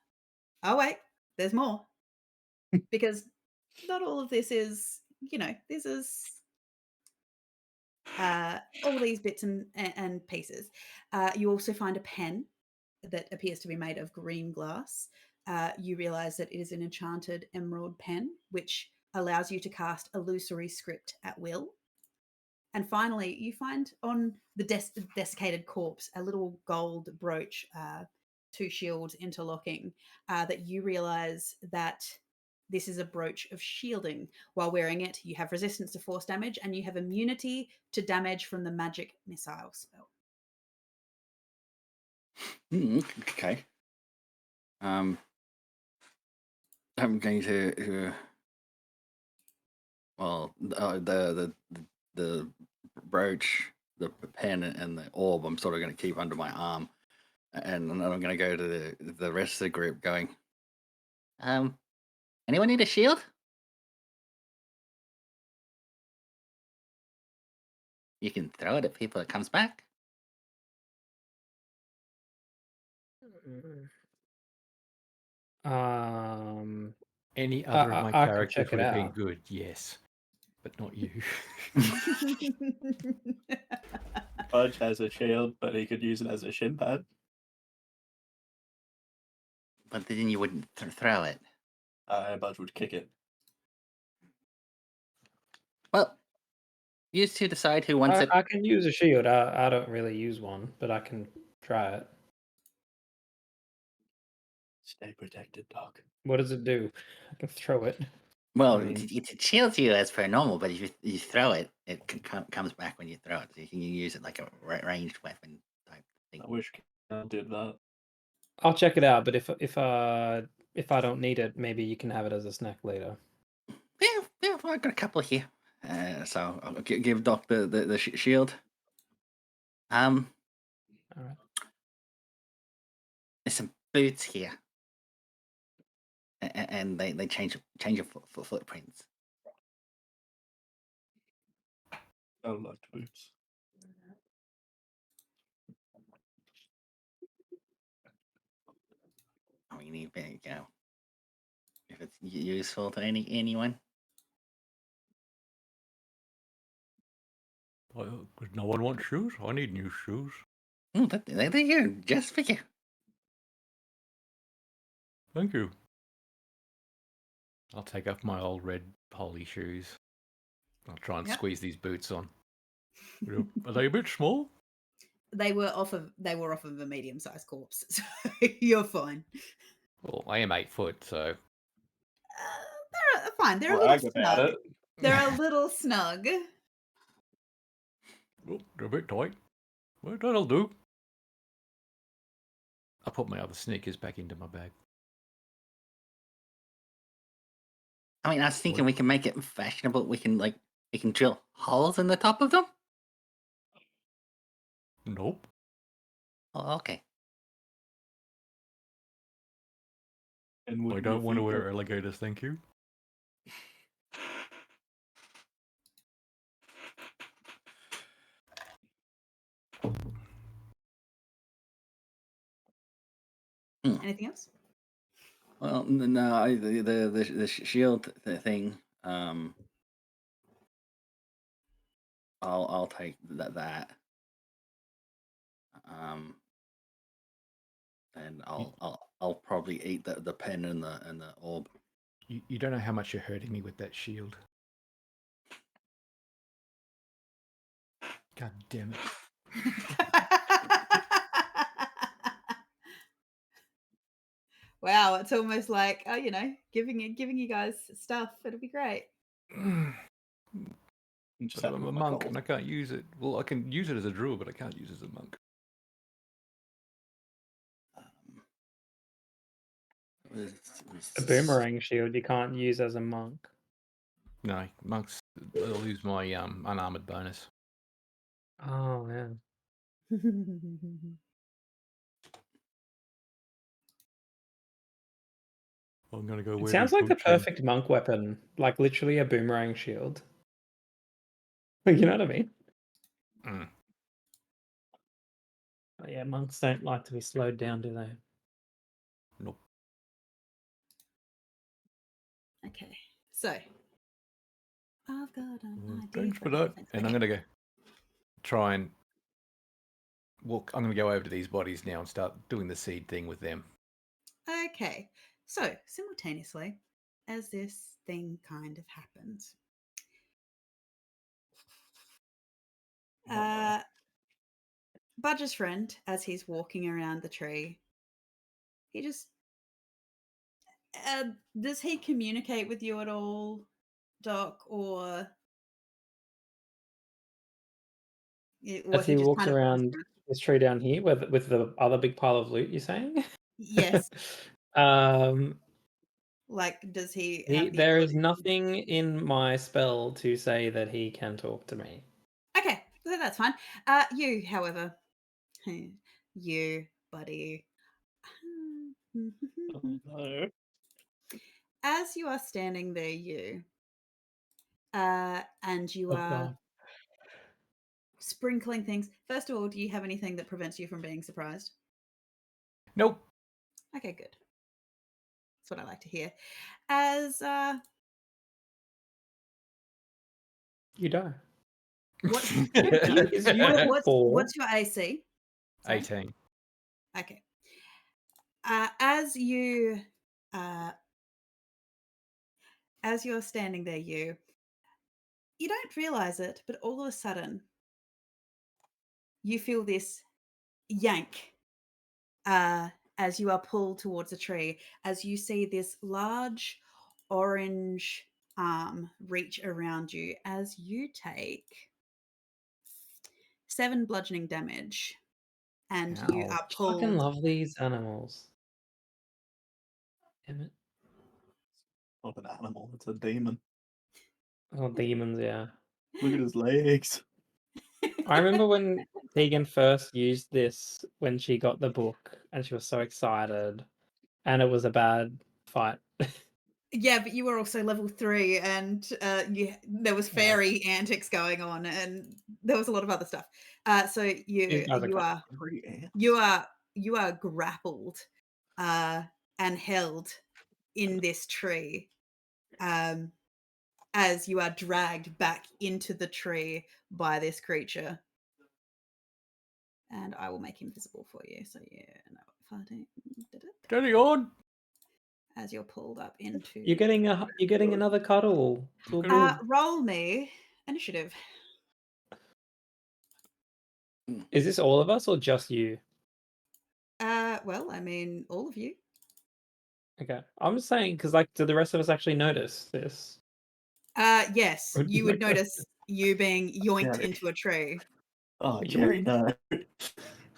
Oh, wait, there's more. Because not all of this is, this is all these bits and pieces. You also find a pen that appears to be made of green glass. You realize that it is an enchanted emerald pen, which allows you to cast illusory script at will. And finally, you find on the desiccated corpse a little gold brooch, 2 shields interlocking, that you realize that this is a brooch of shielding. While wearing it, you have resistance to force damage and you have immunity to damage from the magic missile spell. Okay. I'm going to the brooch, the pen, and the orb. I'm sort of going to keep under my arm, and then I'm going to go to the rest of the group, going, anyone need a shield? You can throw it at people. It comes back. Any other of my I can characters check it would have been out. good, yes, but not you. Budge has a shield, but he could use it as a shin pad. But then you wouldn't throw it. Budge would kick it. Well, you two decide who wants it. I can use a shield. I don't really use one, but I can try it. Stay protected, dog. What does it do? I can throw it. Well, I mean- it shields you as per normal, but if you throw it, it comes back when you throw it. So you can use it like a ranged weapon type thing. I wish Cal did that. I'll check it out, but if I don't need it, maybe you can have it as a snack later. Yeah, I've got a couple here. So I'll give Doc the shield. All right. There's some boots here, and they change your footprints. I like boots. I mean, even if it's useful to anyone. No one wants shoes. I need new shoes. They're here just for you. Thank you. I'll take off my old red poly shoes. I'll try and squeeze these boots on. Are they a bit small? They were off of a medium-sized corpse, so you're fine. Well, I am 8 foot, so They're fine. They're a Brag little about snug. it. They're a little snug. oh, they're a bit tight. Well, that'll do. I'll put my other sneakers back into my bag. I mean, I was thinking we can make it fashionable. We can drill holes in the top of them. Nope. Oh, okay. And I don't want to wear alligators, thank you. Anything else? Well, no, the shield thing. I'll take that. And I'll probably eat the pen and the orb. You don't know how much you're hurting me with that shield. God damn it. Wow, it's almost like giving you guys stuff. It'll be great. But I'm a monk and I can't use it. Well, I can use it as a druid, but I can't use it as a monk. A boomerang shield you can't use as a monk. No, monks will lose my unarmored bonus. Oh yeah. I'm gonna go. It sounds like the perfect monk weapon, like literally a boomerang shield. You know what I mean? Mm. Oh, yeah, monks don't like to be slowed down, do they? Nope. Okay, so I've got an idea. Thanks for that. Defense. And I'm gonna go try and walk. I'm gonna go over to these bodies now and start doing the seed thing with them. Okay, so simultaneously, as this thing kind of happens, Budge's friend, as he's walking around the tree, he just does he communicate with you at all, Doc, or As he just walks kind of around this tree down here with the other big pile of loot, you're saying? Yes. Like, does he have the there is ability- nothing in my spell to say that he can talk to me. Okay, so that's fine. You, however, you, buddy. Oh, no. As you are standing there, you, and you Oh, are God. sprinkling things. First of all, do you have anything that prevents you from being surprised? Nope. Okay, good. That's what I like to hear. As You die. what? Is you What's your AC? Sorry? 18. Okay. As you're standing there, you don't realize it, but all of a sudden, you feel this yank as you are pulled towards a tree, as you see this large orange arm reach around you, as you take 7 bludgeoning damage, and you Ow. are I fucking pulled. love these animals. Damn it. Not an animal, it's a demon. Oh, demons, yeah. Look at his legs. I remember when Tegan first used this when she got the book and she was so excited and it was a bad fight. Yeah, but you were also level 3, and there was fairy antics going on, and there was a lot of other stuff. So you are grappled and held in this tree, as you are dragged back into the tree by this creature. And I will make him visible for you. So fighting. Steady on. As you're pulled up into. You're getting another cuddle. It's all good. Roll me initiative. Is this all of us or just you? Well, I mean, all of you. Okay. I'm just saying, because do the rest of us actually notice this? Yes, you would notice you being yoinked Jerry. into a tree. Oh, Jerry, no.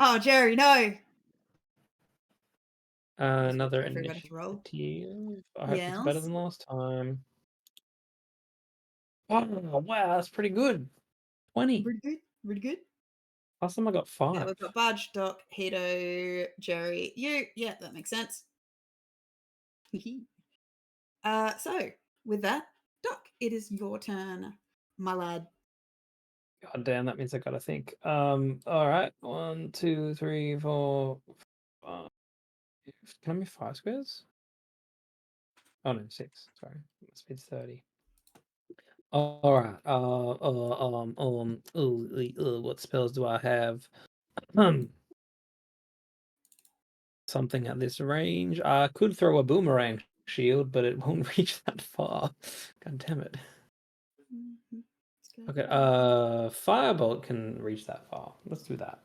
Oh, Jerry, no. Another Everybody to roll. initiative. I hope it's better Yes. than last time. Oh, wow, that's pretty good. 20. Pretty good. Pretty good. Last time I got 5. Yeah, we've got Budge, Doc, Hito, Jerry, you. Yeah, that makes sense. So with that, Doc, it is your turn, my lad. God damn, that means I gotta think. All right. 1, 2, 3, 4, 5. Can I move 5 squares? Oh no, 6. Sorry, speed's 30. All right. What spells do I have? Something at this range. I could throw a boomerang shield, but it won't reach that far. God damn it. Okay. Firebolt can reach that far. Let's do that.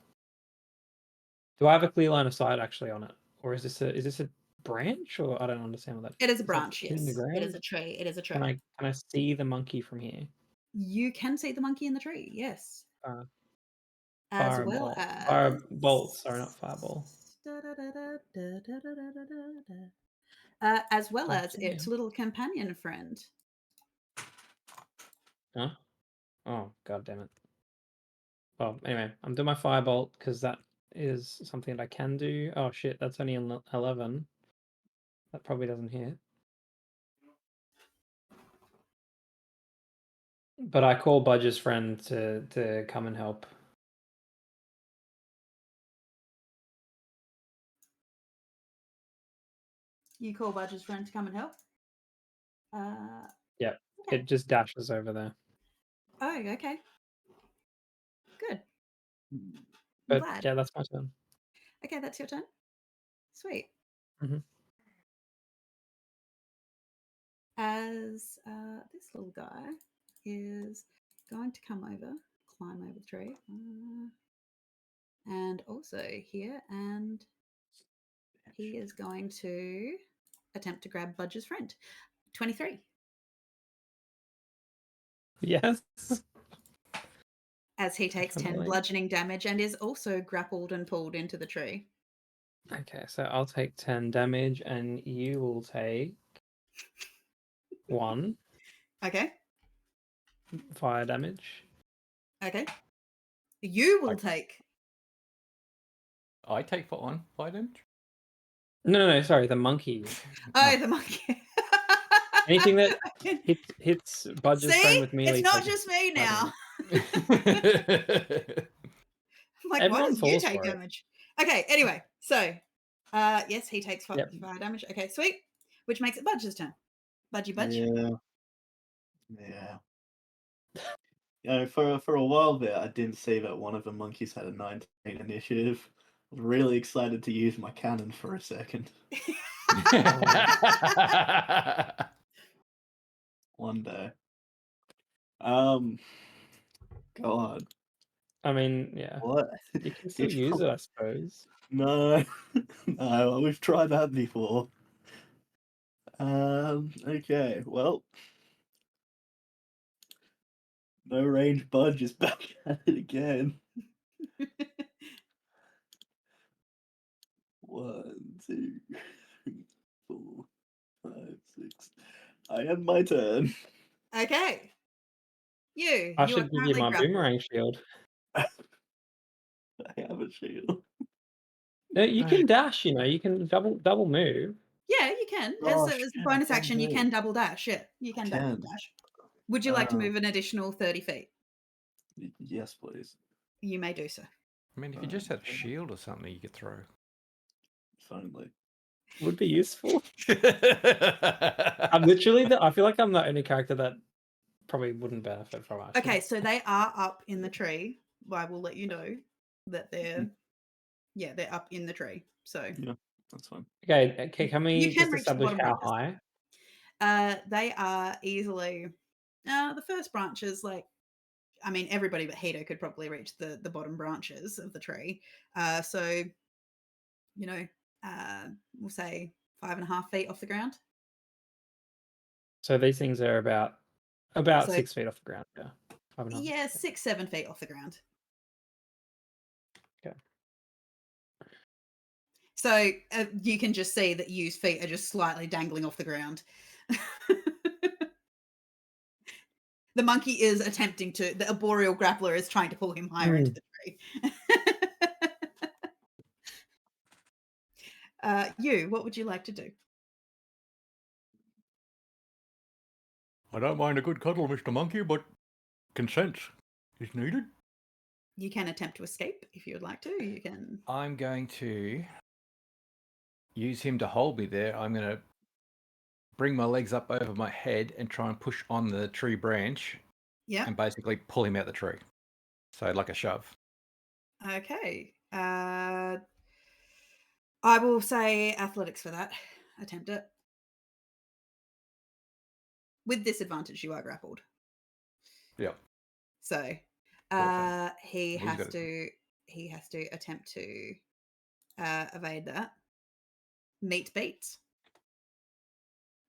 Do I have a clear line of sight actually on it, or is this a branch? Or I don't understand what that. It is a that branch. hitting the Yes, it is ground? a tree. It is a tree. Can I see the monkey from here? You can see the monkey in the tree. Yes. As well Fireball. as Firebolt. Sorry, not fireball. as well as Okay. its little companion friend. Huh? Oh, god damn it. Well, anyway, I'm doing my firebolt because that is something that I can do. Oh shit, that's only 11. That probably doesn't hit. But I call Budge's friend to come and help. You call Budge's friend to come and help? Yep. Okay. It just dashes over there. Oh, okay. Good. I'm But glad. yeah, that's my turn. Okay, that's your turn. Sweet. Mhm. As this little guy is going to come over, climb over the tree, and also here, and he is going to attempt to grab Budge's friend. 23. Yes. As he takes 10 Definitely. bludgeoning damage and is also grappled and pulled into the tree. Okay, so I'll take 10 damage and you will take 1 Okay. fire damage. Okay. You will I- take. I take for 1 fire damage. No, sorry, the monkey. Oh, the monkey. Anything that hits Budge's friend See? with melee. It's not takes just me fire now. damage. I'm like, Everyone why does you falls take for it. damage? Okay, anyway, so yes, he takes fire Yep. damage. Okay, sweet. Which makes it Budge's turn. Budgie Budge. Yeah. You know, for a while there, I didn't see that one of the monkeys had a 19 initiative. I was really excited to use my cannon for a second. One day. God. I mean, yeah. What? You can still It's use prob- it, I suppose. No. No, we've tried that before. Okay, well. No range budge is back at it again. 1, 2, 3, 4, 5, 6. I end my turn. Okay. You I are should give you currently my grappled. boomerang shield. I have a shield. No, you can dash, you can double move. Yeah, you can. Gosh, As a yeah, bonus I action, you do. can double dash. Yeah, you can double can. dash. Would you like to move an additional 30 feet? Yes, please. You may do so. I mean, if you just had a shield or something you could throw. If only. Would be useful. I'm literally I feel like I'm the only character that probably wouldn't benefit from it. Okay, so they are up in the tree. I will let you know that they're up in the tree. So Yeah, that's fine. Okay, can we you can just reach the establish bottom how branches. high? They are easily the first branches, like I mean everybody but Hito could probably reach the bottom branches of the tree. So we'll say 5.5 feet off the ground. So these things are about So- 6 feet off the ground. Yeah. 5.5. Yeah, 6-7 feet off the ground. Okay. So you can just see that Yu's feet are just slightly dangling off the ground. The monkey is attempting to, the arboreal grappler is trying to pull him higher into the tree. You, what would you like to do? I don't mind a good cuddle, Mr. Monkey, but consent is needed. You can attempt to escape if you would like to. You can. I'm going to use him to hold me there. I'm going to bring my legs up over my head and try and push on the tree branch. Yeah. And basically pull him out the tree. So like a shove. Okay. I will say athletics for that. Attempt it. With disadvantage, you are grappled. Yeah. So he He's has got to attempt to evade that. Meet beats.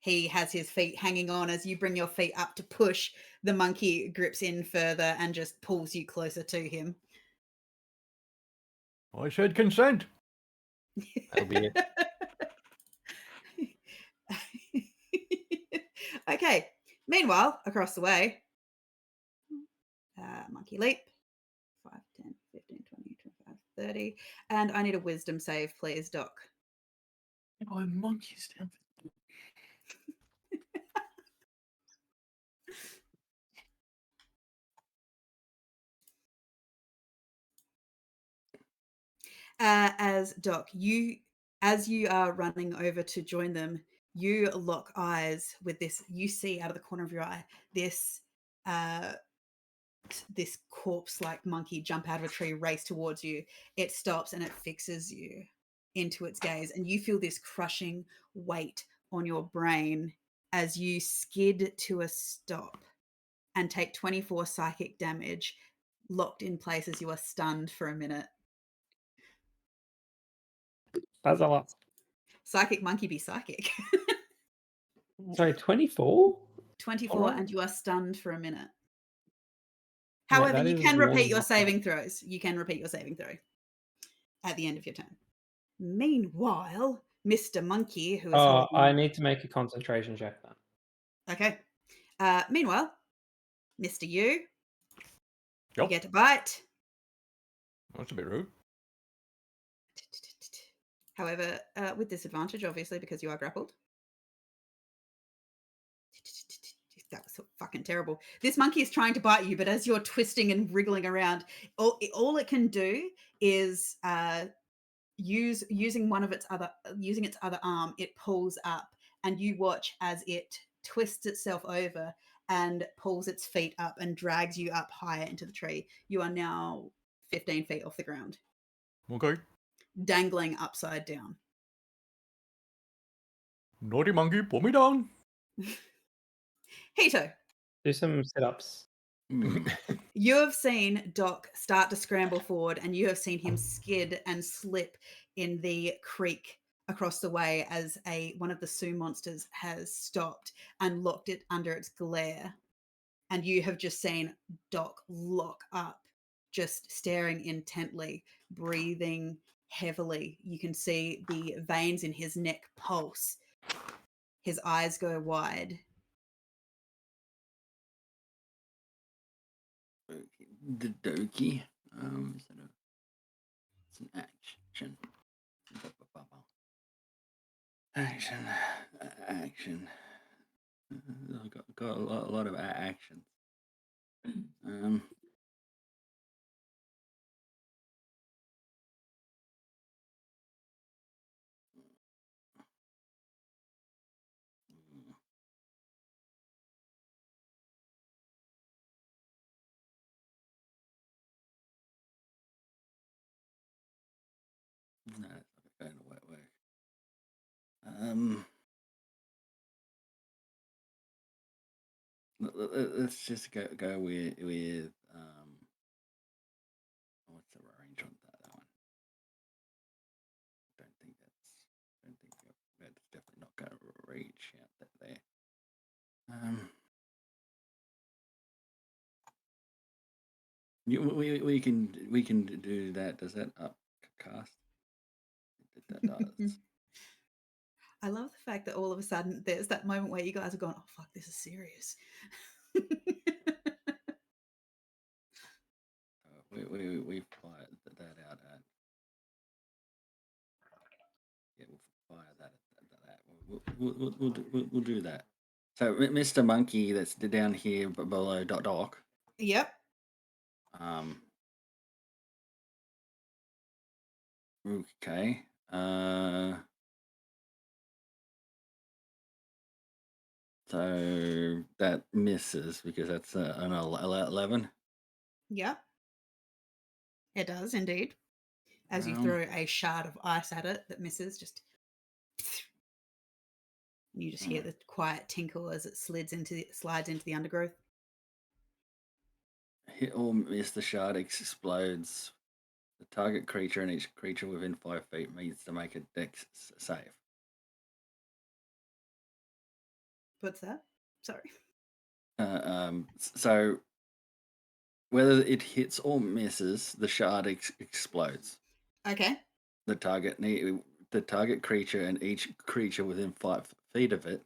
He has his feet hanging on as you bring your feet up to push. The monkey grips in further and just pulls you closer to him. I said consent. That'll be it. Okay. Meanwhile, across the way, monkey leap. 5, 10, 15, 20, 25, 30. And I need a wisdom save, please, Doc. Oh, monkeys down. As Doc, as you are running over to join them, you lock eyes with this. You see out of the corner of your eye this this corpse-like monkey jump out of a tree, race towards you. It stops and it fixes you into its gaze, and you feel this crushing weight on your brain as you skid to a stop and take 24 psychic damage, locked in place as you are stunned for a minute. That's a lot. Psychic monkey be psychic. Sorry, 24? 24 Alright. and you are stunned for a minute. Mate, However, that you is can more repeat than your enough. saving throws. You can repeat your saving throw at the end of your turn. Meanwhile, Mr. Monkey, who is Oh, holding... I need to make a concentration check then. Okay. Meanwhile, Mr. You Yup. get a bite. That's a bit rude. However, with disadvantage, obviously, because you are grappled. That was so fucking terrible. This monkey is trying to bite you, but as you're twisting and wriggling around, all it can do is using its other arm. It pulls up, and you watch as it twists itself over and pulls its feet up and drags you up higher into the tree. You are now 15 feet off the ground, Okay. dangling upside down. Naughty monkey, put me down. Hito, Do some sit-ups. Hmm. you have seen Doc start to scramble forward, and you have seen him skid and slip in the creek across the way as one of the Sioux monsters has stopped and locked it under its glare. And you have just seen Doc lock up, just staring intently, breathing heavily. You can see the veins in his neck pulse. His eyes go wide. The Doki. It's an action. Action. Got a lot of actions. No, it's not going to work. Let's just go with what's the range on that one? Don't think that's definitely not going to reach out there. We can do that. Does that upcast? That does. I love the fact that all of a sudden there's that moment where you guys are going, oh, fuck, this is serious. We fire that out at. Yeah, we'll fire that at that. We'll do that. So, Mr. Monkey, that's down here below Doc. Yep. Okay. So that misses because that's an 11. Yep. It does indeed. As you Um, throw a shard of ice at it that misses, just you just hear the quiet tinkle as it slides into the undergrowth. Hit or miss, the shard explodes. The target creature and each creature within 5 feet needs to make a dex save. What's that? Sorry. So whether it hits or misses, the shard explodes. Okay. The target creature and each creature within 5 feet of it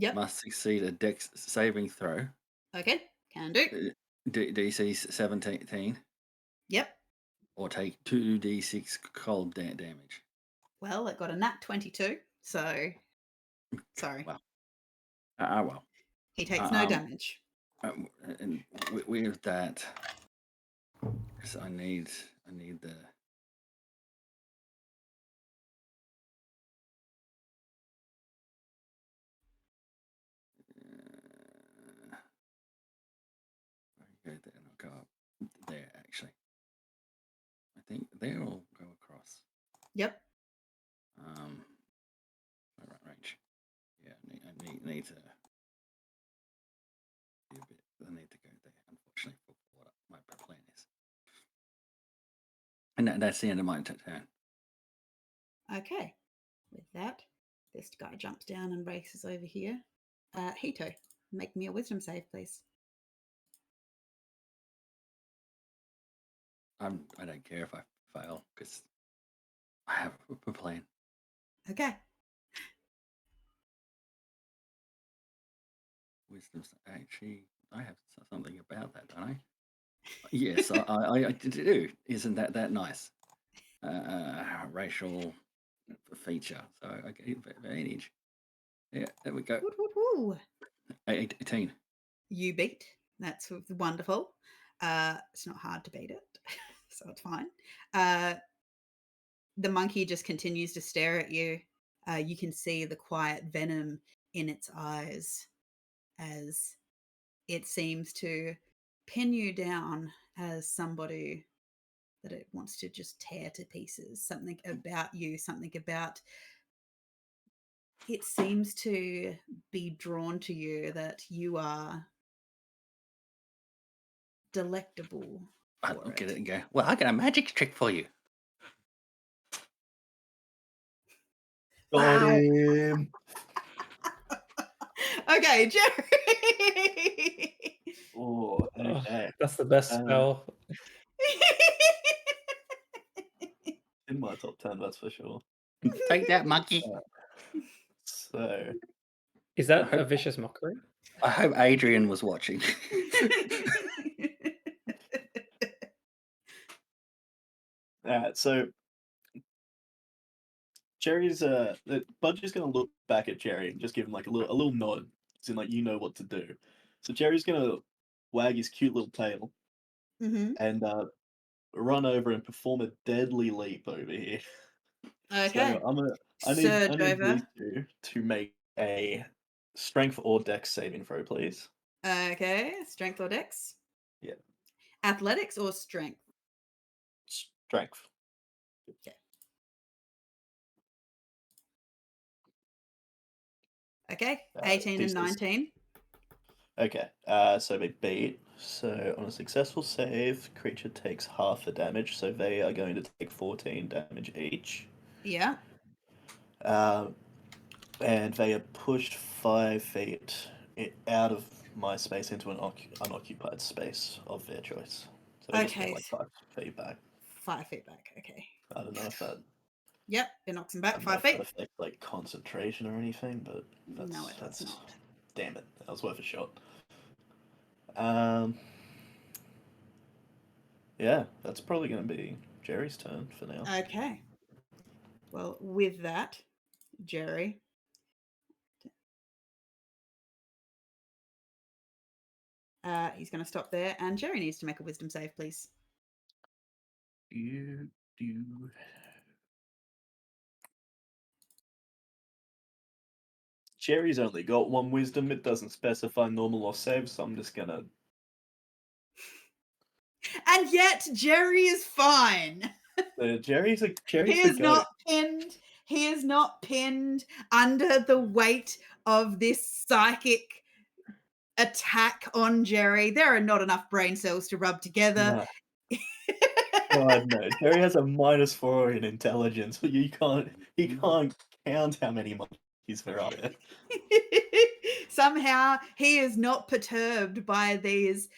Yep. must succeed a dex saving throw. Okay. Can do. DC 17 Yep. or take 2d6 cold damage. Well, it got a nat 22, so sorry. Well, well. He takes no damage. And with that, because I need the. Go there and I'll go up there. Actually, I think they will go across. Yep. Right range. Yeah, I need to. I need to go there, unfortunately, for what my plan is. And that's the end of my turn. Okay. With that, this guy jumps down and races over here. Hito, make me a wisdom save, please. I don't care if I fail because I have a plan. Okay. Wisdom. Actually, I have something about that, don't I? Yes, I do. Isn't that nice? Racial feature. So I get advantage. Yeah, there we go. Woo. 18. You beat. That's wonderful. It's not hard to beat it, so it's fine. The monkey just continues to stare at you. You can see the quiet venom in its eyes as it seems to pin you down as somebody that it wants to just tear to pieces. Something about you, something about it seems to be drawn to you, that you are delectable I for look at it. it and go, well, I got a magic trick for you. Got him. Okay, Jerry. Oh, Oh, okay. that's the best spell. In my top 10, that's for sure. Take that, monkey. So, Is that a vicious mockery? I hope Adrian was watching. so Jerry's Budgie's gonna look back at Jerry and just give him like a little nod, as in like you know what to do. So Jerry's gonna wag his cute little tail Mm-hmm. and run over and perform a deadly leap over here. Okay. So I Surge need over. these two to make a strength or dex saving throw, please. Okay. Strength or dex? Yeah. Athletics or strength? Strength. Okay. Okay. 18 and DC's 19. Okay, so they beat. So on a successful save, creature takes half the damage, so they are going to take 14 damage each. Yeah. And they are pushed 5 feet out of my space into an unoccupied space of their choice. So they just Okay. get like 5 feet back. 5 feet back. Okay. I don't know if that. Yep. It knocks him I back don't know 5 if that feet. affects like concentration or anything, but that's, No, it does not. Damn it, that was worth a shot. Yeah, that's probably going to be Jerry's turn for now. Okay. Well, with that, Jerry. He's going to stop there, and Jerry needs to make a wisdom save, please. Jerry's only got 1 wisdom. It doesn't specify normal or save, so I'm just gonna. And yet, Jerry is fine. Jerry's He is not pinned. He is not pinned under the weight of this psychic attack on Jerry. There are not enough brain cells to rub together. No. God, no. Jerry has a -4 in intelligence, but he can't count how many monkeys there are there. Somehow he is not perturbed by these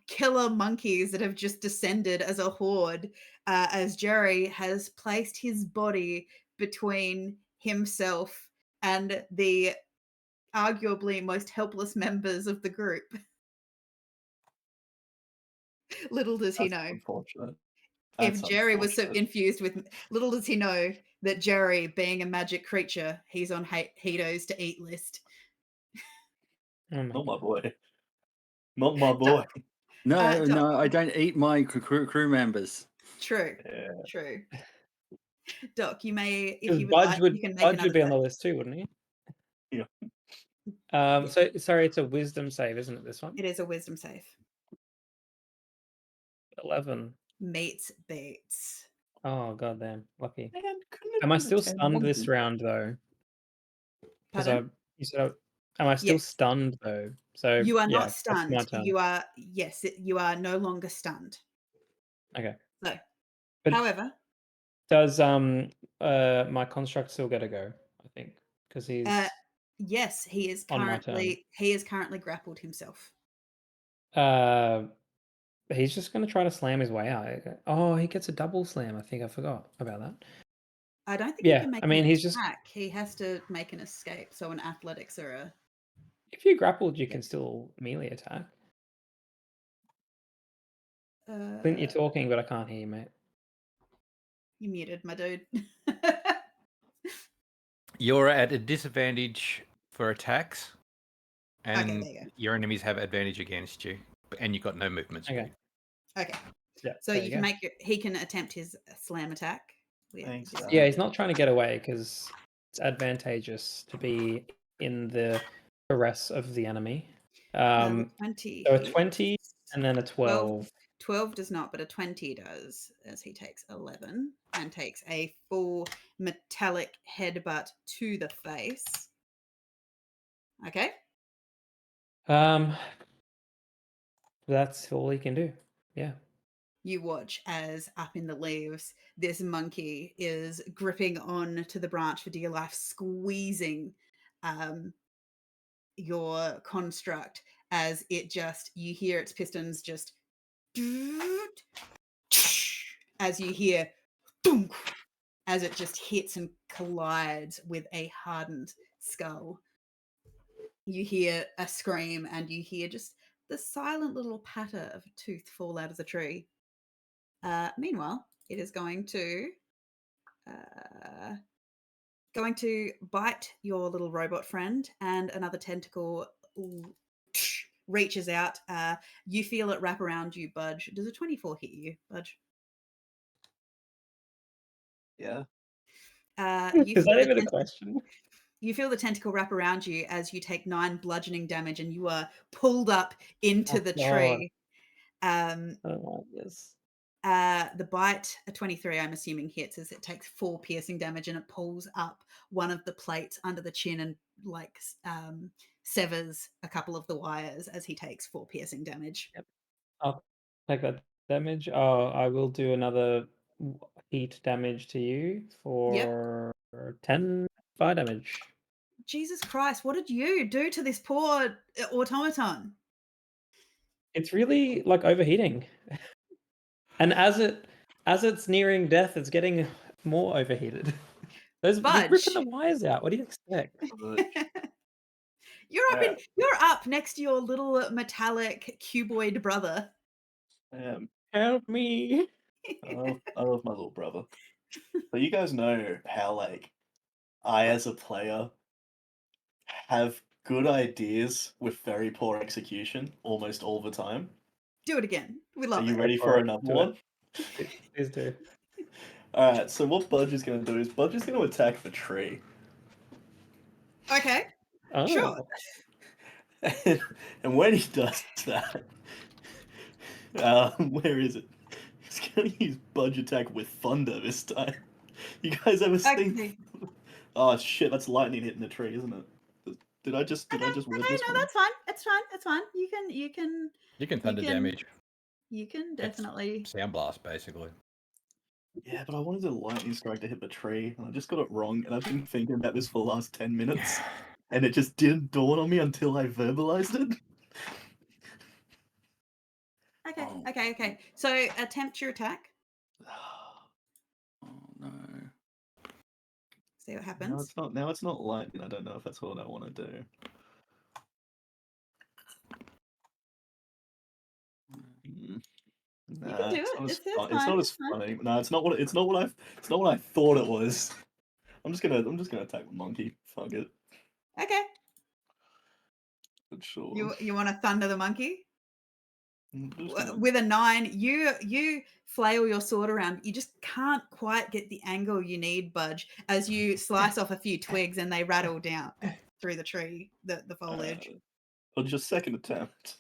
killer monkeys that have just descended as a horde, as Jerry has placed his body between himself and the arguably most helpless members of the group. Little does he That's know. unfortunate. If That's Jerry was so unfortunate. infused with, little does he know that Jerry, being a magic creature, he's on Hito's to eat list. Oh my Not my god. boy. Not my boy. No, Doc, no, I don't eat my crew members. true, Yeah. true. Doc, you may, if Because you would like, you can make Budge would another be on the save. list too, wouldn't he? Yeah. So sorry, it's a wisdom save, isn't it? This one. It is a wisdom save. 11. Meets beats. Oh god damn, lucky. Man, couldn't it Am I have been a still 10 stunned this monkey? round though? Because Pardon? you said am I still Yes. stunned though? So You are yeah, not that's my stunned. turn. You are, yes, you are no longer stunned. Okay. So, But however, does my construct still get a go? I think because he's yes, he is on my turn. currently grappled himself. He's just gonna try to slam his way out. Oh, he gets a double slam. I think I forgot about that. I don't think he Yeah, can make I mean an he's just attack. He has to make an escape. So an athletics or a if you're grappled, you Yeah. can still melee attack. uh, Clint, you're talking, but I can't hear you, mate. you muted, my dude. You're at a disadvantage for attacks, Okay, and there you go. your enemies have advantage against you, and you've got no movement speed. Okay. Okay. Yeah. So there you you can go. make he can attempt his slam attack. with Thanks, disadvantage. Yeah, he's not trying to get away because it's advantageous to be in the arrest of the enemy. The 20 So a hits. 20 and then a 12. 12 does not, but a 20 does, as he takes 11 and takes a full metallic headbutt to the face. Okay. That's all he can do. Yeah. You watch as up in the leaves, this monkey is gripping on to the branch for dear life, squeezing your construct as it just, you hear its pistons just as you hear thunk, as it just hits and collides with a hardened skull. You hear a scream and you hear just the silent little patter of a tooth fall out of the tree. Meanwhile, it is going to bite your little robot friend, and another tentacle reaches out. You feel it wrap around you, Budge. Does a 24 hit you, Budge? Yeah. You Is feel that the even a question? You feel the tentacle wrap around you as you take 9 bludgeoning damage, and you are pulled up into Oh, the God. tree. I don't like this. The bite, a 23, I'm assuming hits, as it takes 4 piercing damage, and it pulls up one of the plates under the chin and severs a couple of the wires as he takes 4 piercing damage. Yep. I'll take that damage. Oh, I will do another heat damage to you for 10 fire damage. Jesus Christ, what did you do to this poor automaton? It's really like overheating. And as it's nearing death, it's getting more overheated. He's ripping the wires out. What do you expect? You're up next to your little metallic cuboid brother. Help me. I love my little brother. But you guys know how, like, I as a player have good ideas with very poor execution almost all the time. Do it again. We Are love you it. ready for another Do one? Please do. Alright, so what Budge is going to do is Budge is going to attack the tree. Okay. Oh. Sure. And when he does that, where is it? He's going to use Budge attack with thunder this time. You guys ever seen? Okay. Oh shit! That's lightning hitting the tree, isn't it? Did I just word Okay, this no, wrong? that's fine. It's fine. You can Thunder damage. You can It's definitely. Sound blast, basically. Yeah, but I wanted a lightning strike to hit the tree, and I just got it wrong. And I've been thinking about this for the last 10 minutes, and it just didn't dawn on me until I verbalized it. Okay. So attempt your attack. Oh no. See what Now happens. it's not. Now it's not lightning. I don't know if that's what I want to do. You can Nah, do it's it. not as It's fun. It's fine. not It's as fine. funny. No, it's not what I thought it was. I'm just gonna attack the monkey. Fuck it. Okay. Good sure. You want to thunder the monkey? I'm just gonna- With a 9, you flail your sword around. You just can't quite get the angle you need, Budge, as you slice off a few twigs and they rattle down through the tree, the foliage. on your second attempt.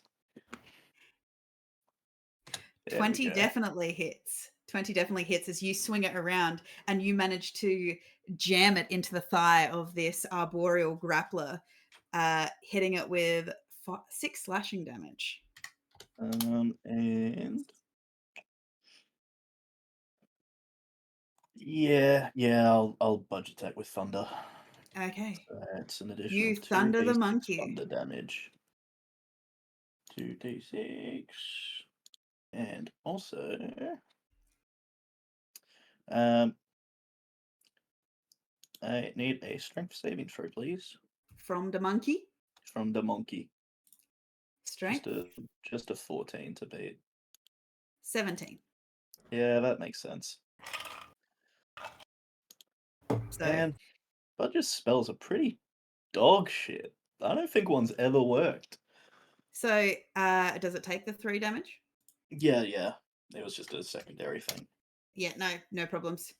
There we 20 go. definitely hits. 20 definitely hits as you swing it around and you manage to jam it into the thigh of this arboreal grappler, hitting it with 6 slashing damage. And yeah, I'll budget attack with thunder. Okay. So that's an additional You thunder the 2d6 monkey. thunder damage. 2d6, and also I need a strength saving throw, please, From the monkey. from the monkey. Strength. Just a 14 to beat. 17. Yeah, that makes sense. So, And Budget's spells are pretty dog shit. I don't think one's ever worked. so does it take the 3 damage? Yeah. It was just a secondary thing. Yeah, no problems.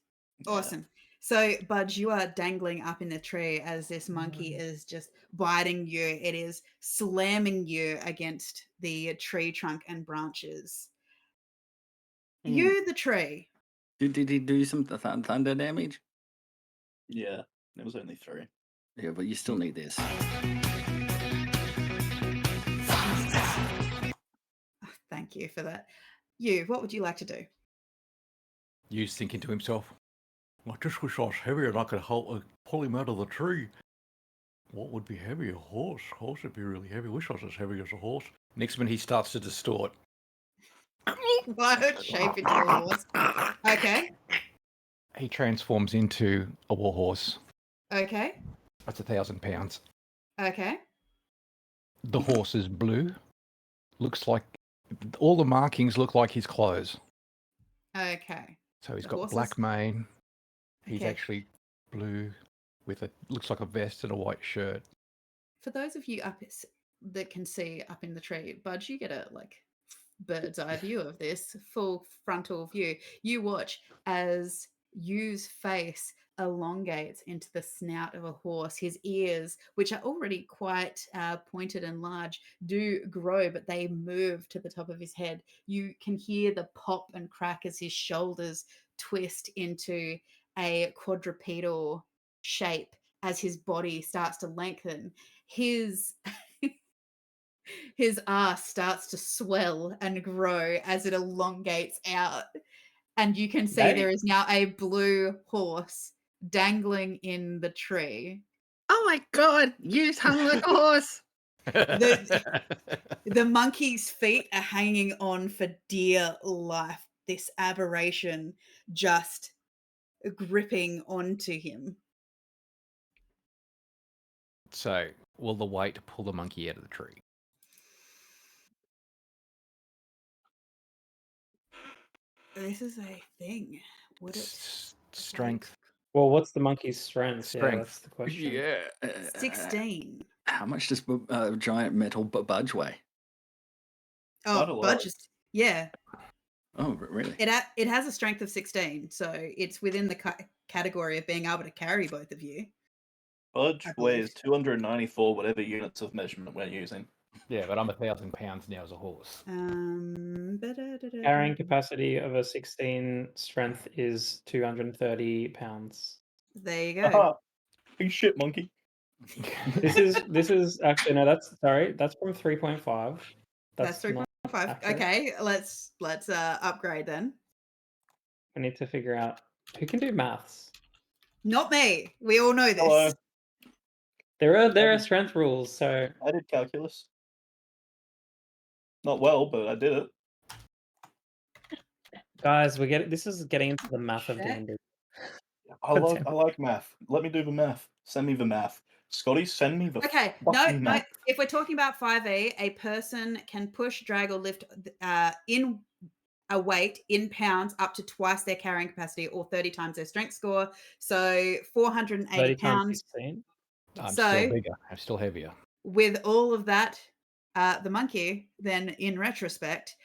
Yeah. Awesome. So, Budge, you are dangling up in the tree as this monkey is just biting you. It is slamming you against the tree trunk and branches. You, the tree. Did he do some thunder damage? Yeah, it was only 3. Yeah, but you still need this. Thank you for that. You, what would you like to do? Yu's thinking to himself, I just wish I was heavier and I could pull him out of the tree. What would be heavy? A horse. Horse would be really heavy. Wish I was as heavy as a horse. Next minute he starts to distort. What shape into a horse? Okay. He transforms into a war horse. Okay. That's 1,000 pounds. Okay. The horse is blue. Looks like all the markings look like his clothes. Okay. So he's The got horse black is- mane. He's Okay. actually blue with looks like a vest and a white shirt. For those of you that can see up in the tree, Budge, you get a bird's eye view of this full frontal view. You watch as Yu's face elongates into the snout of a horse. His ears, which are already quite pointed and large, do grow, but they move to the top of his head. You can hear the pop and crack as his shoulders twist into a quadrupedal shape as his body starts to lengthen. His ass starts to swell and grow as it elongates out. And you can see there is now a blue horse dangling in the tree. Oh my god, you hung like a horse. The monkey's feet are hanging on for dear life. This aberration just gripping onto him. So, will the weight pull the monkey out of the tree? This is a thing. Would it? Strength. Well, what's the monkey's strength? Yeah, Strength. that's the question. Yeah. 16. How much does giant metal budge weigh? Quite a Oh, lot. Budge. Yeah. Oh, really? It has a strength of 16, so it's within the category of being able to carry both of you. Budge I believe weighs 294 whatever units of measurement we're using. Yeah, but I'm 1,000 pounds now as a horse. Carrying capacity of a 16 strength is 230 pounds. There you go. Haha. Big shit, monkey. This is actually no. That's from 3.5. That's not 3.5. accurate. Okay, let's upgrade then. We need to figure out who can do maths. Not me. We all know this. Hello. There are strength rules, so I did calculus. Not well, but I did it. guys, this is getting into the math of Check. D&D. I like math. Let me do the math. Send me the math. Scotty, send me the Okay, fucking no. math. If we're talking about 5e, a person can push, drag, or lift in a weight in pounds up to twice their carrying capacity or 30 times their strength score. So 480 30 times pounds. 16. I'm So- still bigger. I'm still heavier. With all of that, the monkey, then in retrospect,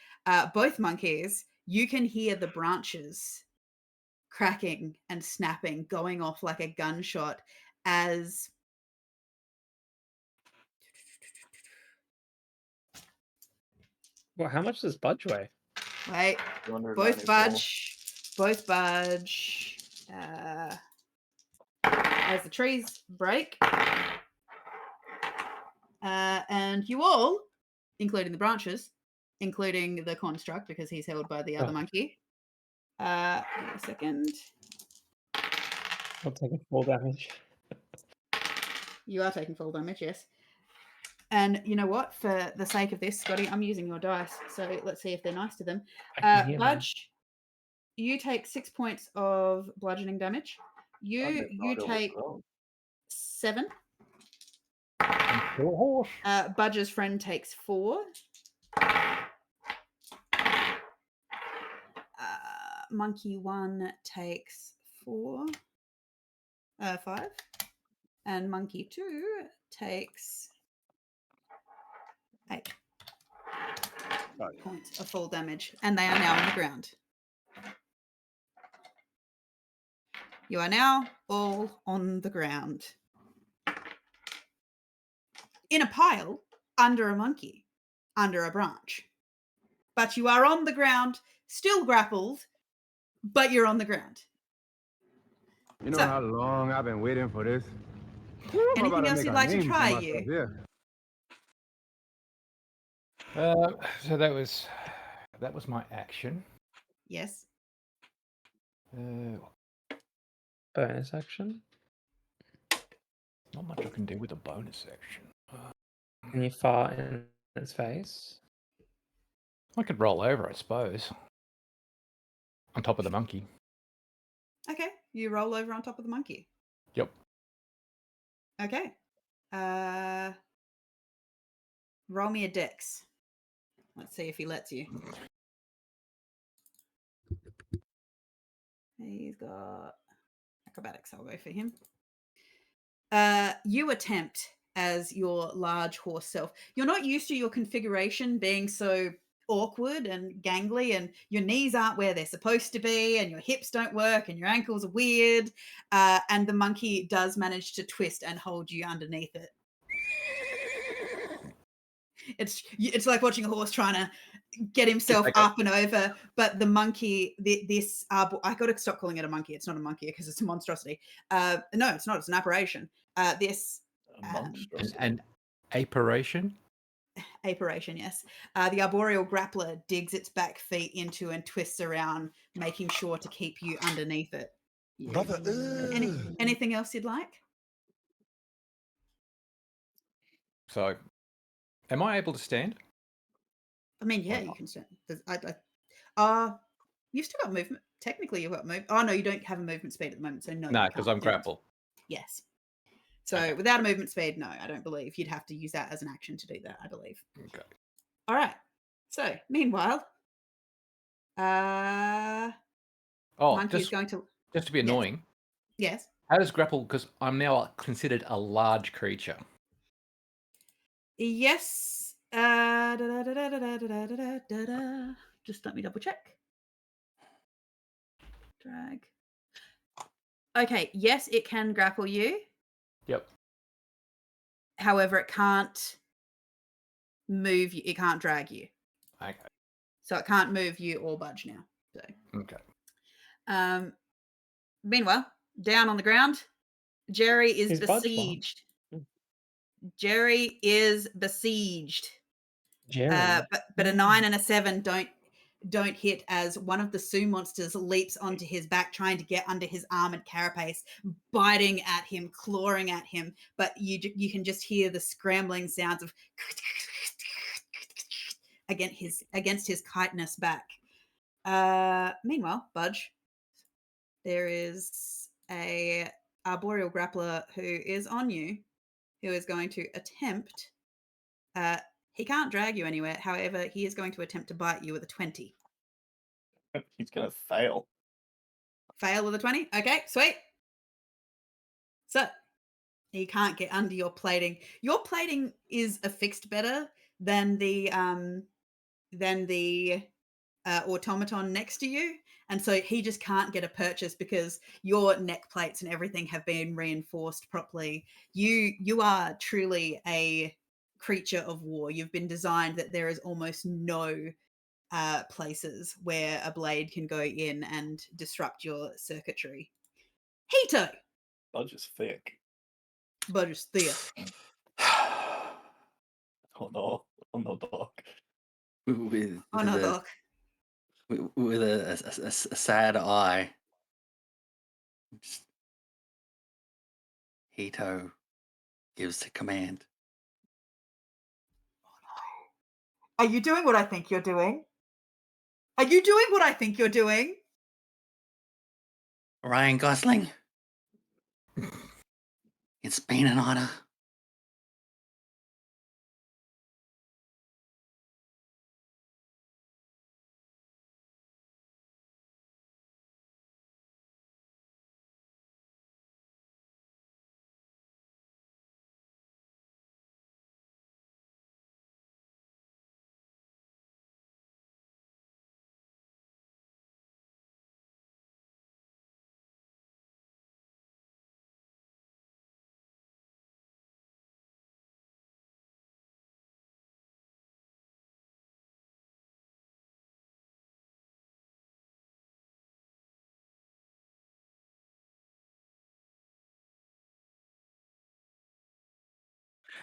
both monkeys, you can hear the branches cracking and snapping, going off like a gunshot as Well, how much does Budge weigh? wait, 294. both budge as the trees break. And you all, including the branches, including the construct, because he's held by the other Oh. monkey. Give me a second. I'm taking full damage. You are taking full damage, yes. And you know what? For the sake of this, Scotty, I'm using your dice. So let's see if they're nice to them. I can hear them. Budge, you take 6 points of bludgeoning damage. You take 7. I'm still a horse. Budge's friend takes 4. Monkey 1 takes 4. 5. And monkey 2 takes 8 points of full damage. And they are now on the ground. You are now all on the ground. In a pile, under a monkey, under a branch. But you are on the ground, still grappled, but you're on the ground. You know So- how long I've been waiting for this? Woo, I'm about Anything else make you'd a like to name for try, myself, you? Yeah. So that was my action. Yes. Bonus action. Not much I can do with a bonus action. Can you fart in its face? I could roll over, I suppose. On top of the monkey. Okay. You roll over on top of the monkey. Yep. Okay. Roll me a dex. Let's see if he lets you. He's got acrobatics. I'll go for him. You attempt as your large horse self. You're not used to your configuration being so awkward and gangly, and your knees aren't where they're supposed to be, and your hips don't work, and your ankles are weird. And the monkey does manage to twist and hold you underneath it. It's like watching a horse trying to get himself like a- up and over, but the monkey, I got to stop calling it a monkey. It's not a monkey because it's a monstrosity. No, it's not. It's an apparition. This An apparition? apparition, yes. The arboreal grappler digs its back feet into and twists around, making sure to keep you underneath it. Brother, Anything else you'd like? So, am I able to stand? I mean, yeah, Why you not? can stand. You've still got movement. Technically, you've got movement. Oh no, you don't have a movement speed at the moment, so no. No, you because can't I'm do it. grappled. Yes. So Okay. without a movement speed, no, I don't believe you'd have to use that as an action to do that. I believe. Okay. All right. So meanwhile, Oh, monkey is going to. just to be Yes. annoying, Yes. how does grapple? Because I'm now considered a large creature. Yes. Just let me double check. Drag. Okay. Yes, it can grapple you. Yep. However, it can't move you. It can't drag you. Okay. So it can't move you or budge now. So, Okay. meanwhile, down on the ground, Jerry is Is Budge gone? besieged. Mm. Jerry is besieged. Jerry. But a 9 and a 7 don't hit as one of the Sioux monsters leaps onto his back, trying to get under his armored carapace, biting at him, clawing at him. But you can just hear the scrambling sounds of against his chitinous back. Meanwhile, Budge, there is a arboreal grappler who is on you, who is going to attempt. He can't drag you anywhere. However, he is going to attempt to bite you with a 20. He's gonna fail. Fail with a 20. Okay, sweet. So you can't get under your plating. Your plating is affixed better than the automaton next to you, and so he just can't get a purchase because your neck plates and everything have been reinforced properly. You are truly a creature of war. You've been designed that there is almost no places where a blade can go in and disrupt your circuitry. Hito, Budge is thick. but it's there. Oh no. Oh no, Doc. with Oh no, a Doc. with a sad eye. Just, Hito gives the command. Are you doing what I think you're doing? Are you doing what I think you're doing? Ryan Gosling, it's been an honor.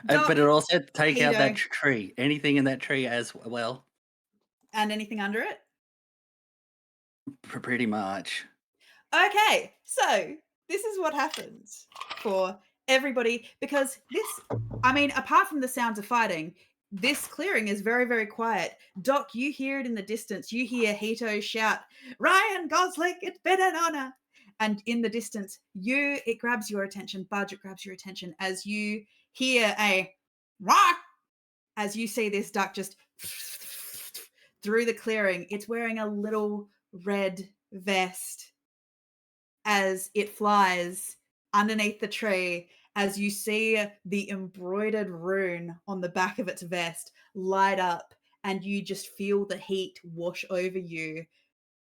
Doc, But it also take out that Hito. tree. Anything in that tree as well. And anything under it? Pretty much. Okay, so this is what happens for everybody because apart from the sounds of fighting, this clearing is very, very quiet. Doc, you hear it in the distance. You hear Hito shout, "Ryan Gosling, it's been an honor." And in the distance, it grabs your attention. Budge, it grabs your attention as you hear a rock as you see this duck just through the clearing. It's wearing a little red vest as it flies underneath the tree, as you see the embroidered rune on the back of its vest light up, and you just feel the heat wash over you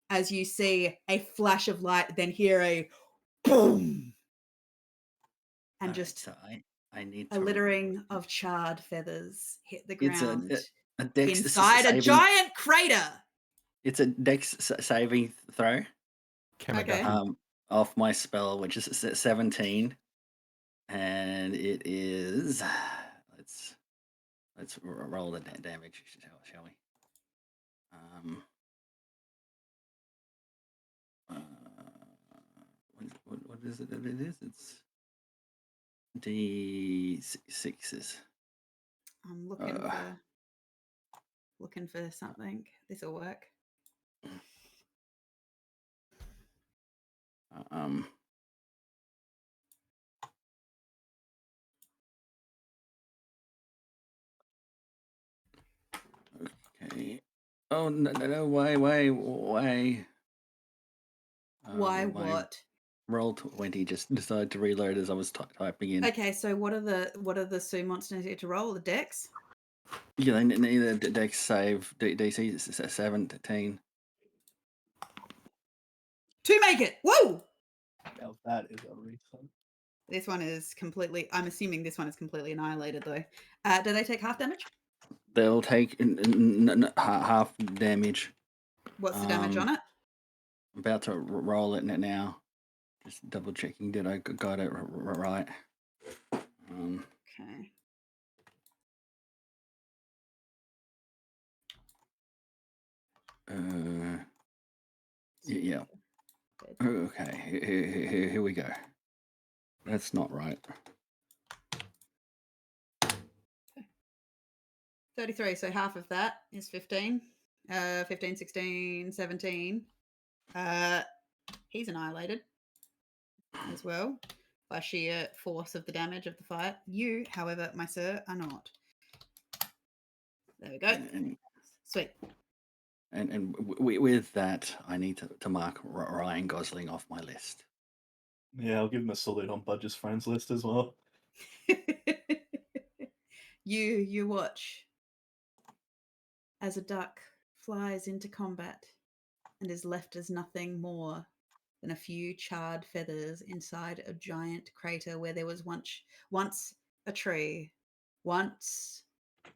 as you see a flash of light, then hear a boom, and Alright, just so I need a to. littering of charred feathers hit the It's ground a dex inside a saving. giant crater. It's a dex saving throw. Okay. Off my spell, which is 17, and it is. Let's roll the damage, shall we? What is it? It is. It's D6s. I'm looking for something. This will work. Okay. Oh no! Way. Why My what? roll 20 just decided to reload as I was typing in. Okay, so what are the Sue monsters you get to roll? The dex? Yeah, they need a dex save. DC 17. To make it! Whoa! Now that is a reason. This one is completely. I'm assuming this one is completely annihilated though. Do they take half damage? They'll take half damage. What's the damage on it? I'm about to roll it now. Just double checking that I got it right. Okay. Yeah. Okay. Here we go. That's not right. 33, so half of that is 15. 15, 16, 17. He's annihilated as well by sheer force of the damage of the fight. You, however, my sir, are not. There we go. Sweet. with that, I need to mark Ryan Gosling off my list. Yeah, I'll give him a salute on Budge's friends list as well. You watch as a duck flies into combat and is left as nothing more than a few charred feathers inside a giant crater where there was once a tree, once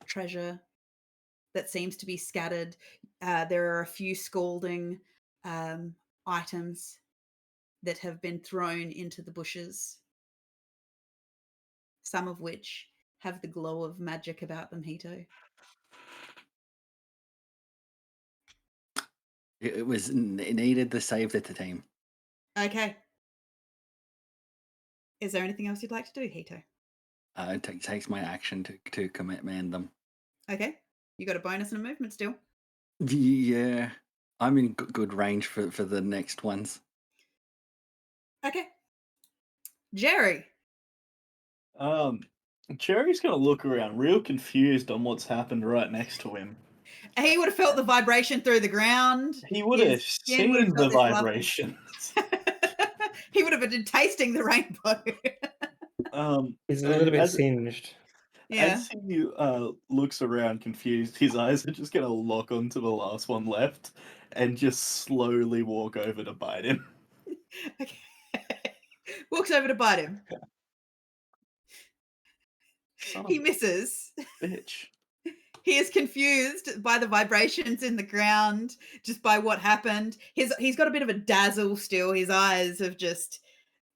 treasure that seems to be scattered. There are a few scalding items that have been thrown into the bushes, some of which have the glow of magic about them, Hito. It was needed to save the team. Okay. Is there anything else you'd like to do, Hito? It takes my action to command them. Okay. You got a bonus and a movement still. Yeah, I'm in good range for the next ones. Okay. Jerry. Cherry's gonna look around, real confused on what's happened right next to him. He would have felt the vibration through the ground. He would have His skin would have seen got the this lovely- vibrations. He would have been tasting the rainbow. He's a little and bit as, singed. Yeah. as he looks around confused, his eyes are just gonna lock onto the last one left and just slowly walk over to bite him. Okay. Walks over to bite him. Son He of misses. a bitch. He is confused by the vibrations in the ground, just by what happened. He's got a bit of a dazzle still. His eyes have just